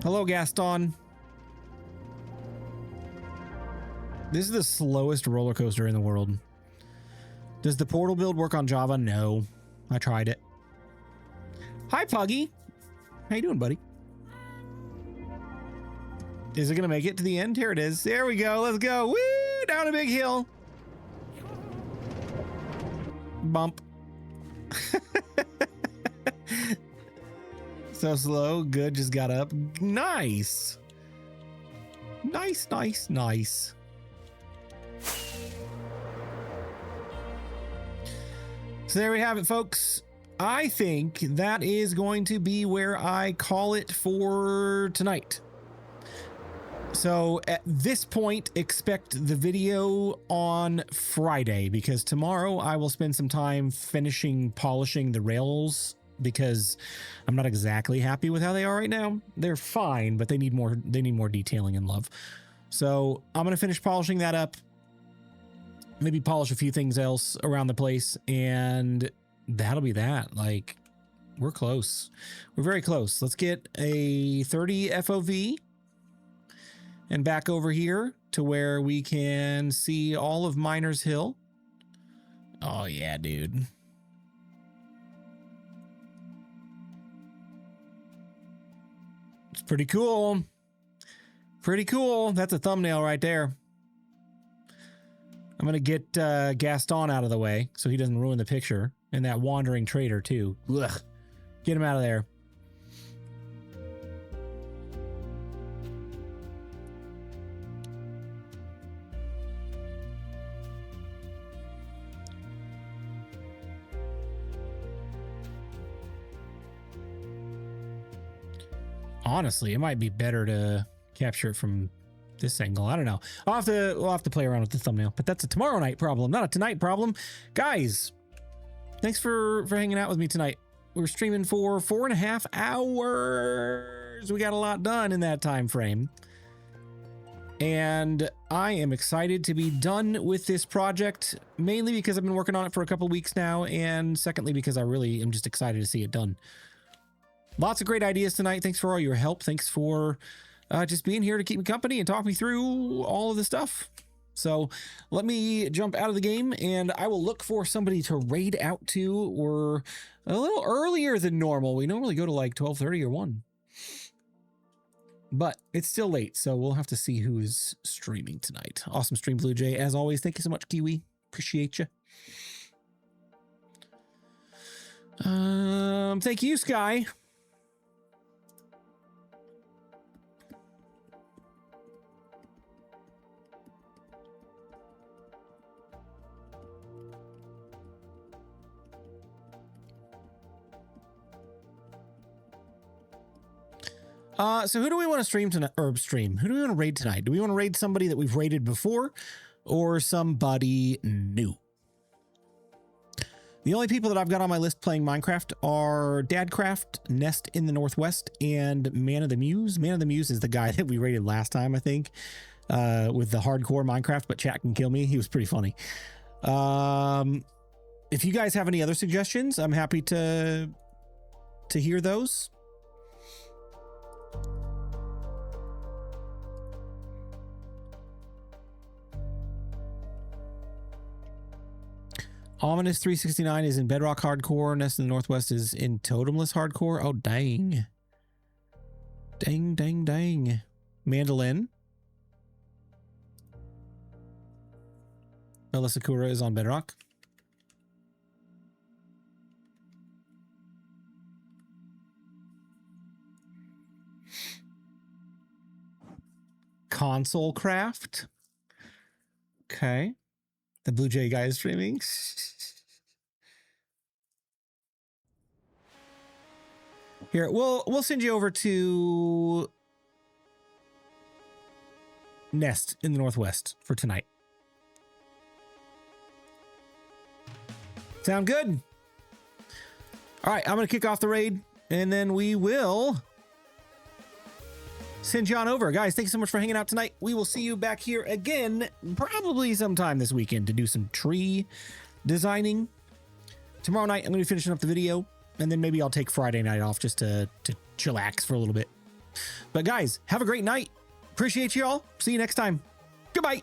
Hello, Gaston. This is the slowest roller coaster in the world. Does the portal build work on Java? No. I tried it. Hi, Puggy. How you doing, buddy? Is it going to make it to the end? Here it is. There we go. Let's go. Woo! Down a big hill. Bump. So slow. Good. Just got up. Nice. Nice, nice, nice. So there we have it, folks. I think that is going to be where I call it for tonight. So at this point, expect the video on Friday, because tomorrow I will spend some time polishing the rails, because I'm not exactly happy with how they are right now. They're fine, but they need more detailing and love. So I'm going to finish polishing that up. Maybe polish a few things else around the place, and that'll be that. Like, we're close. We're very close. Let's get a 30 FOV and back over here to where we can see all of Miners Hill. Oh, yeah, dude. It's pretty cool. Pretty cool. That's a thumbnail right there. I'm going to get Gaston out of the way so he doesn't ruin the picture. And that wandering trader, too. Ugh. Get him out of there. Honestly, it might be better to capture it from this angle. I don't know. We'll have to play around with the thumbnail, but that's a tomorrow night problem, not a tonight problem. Guys, thanks for hanging out with me tonight. We're streaming for 4.5 hours. We got a lot done in that time frame. And I am excited to be done with this project, mainly because I've been working on it for a couple weeks now, and secondly, because I really am just excited to see it done. Lots of great ideas tonight. Thanks for all your help. Thanks for just being here to keep me company and talk me through all of the stuff. So let me jump out of the game, and I will look for somebody to raid out to. We're a little earlier than normal. We normally go to like 12:30 or 1. But it's still late, so we'll have to see who is streaming tonight. Awesome stream, Blue Jay. As always, thank you so much, Kiwi. Appreciate you. Thank you, Sky. So who do we want to stream tonight, or stream? Who do we want to raid tonight? Do we want to raid somebody that we've raided before, or somebody new? The only people that I've got on my list playing Minecraft are Dadcraft, Nest in the Northwest, and Man of the Muse. Man of the Muse is the guy that we rated last time, I think, with the hardcore Minecraft, but chat can kill me. He was pretty funny. If you guys have any other suggestions, I'm happy to hear those. Ominous 369 is in Bedrock Hardcore. Nest in the Northwest is in Totemless Hardcore. Oh, dang. Dang, dang, dang. Mandolin. Melisakura is on Bedrock. Console Craft. Okay. The Blue Jay guy is streaming. Here, we'll send you over to Nest in the Northwest for tonight. Sound good? All right, I'm going to kick off the raid, and then we will send you on over. Guys, thanks so much for hanging out tonight. We will see you back here again, probably sometime this weekend to do some tree designing. Tomorrow night, I'm going to be finishing up the video, and then maybe I'll take Friday night off just to chillax for a little bit. But guys, have a great night. Appreciate you all. See you next time. Goodbye.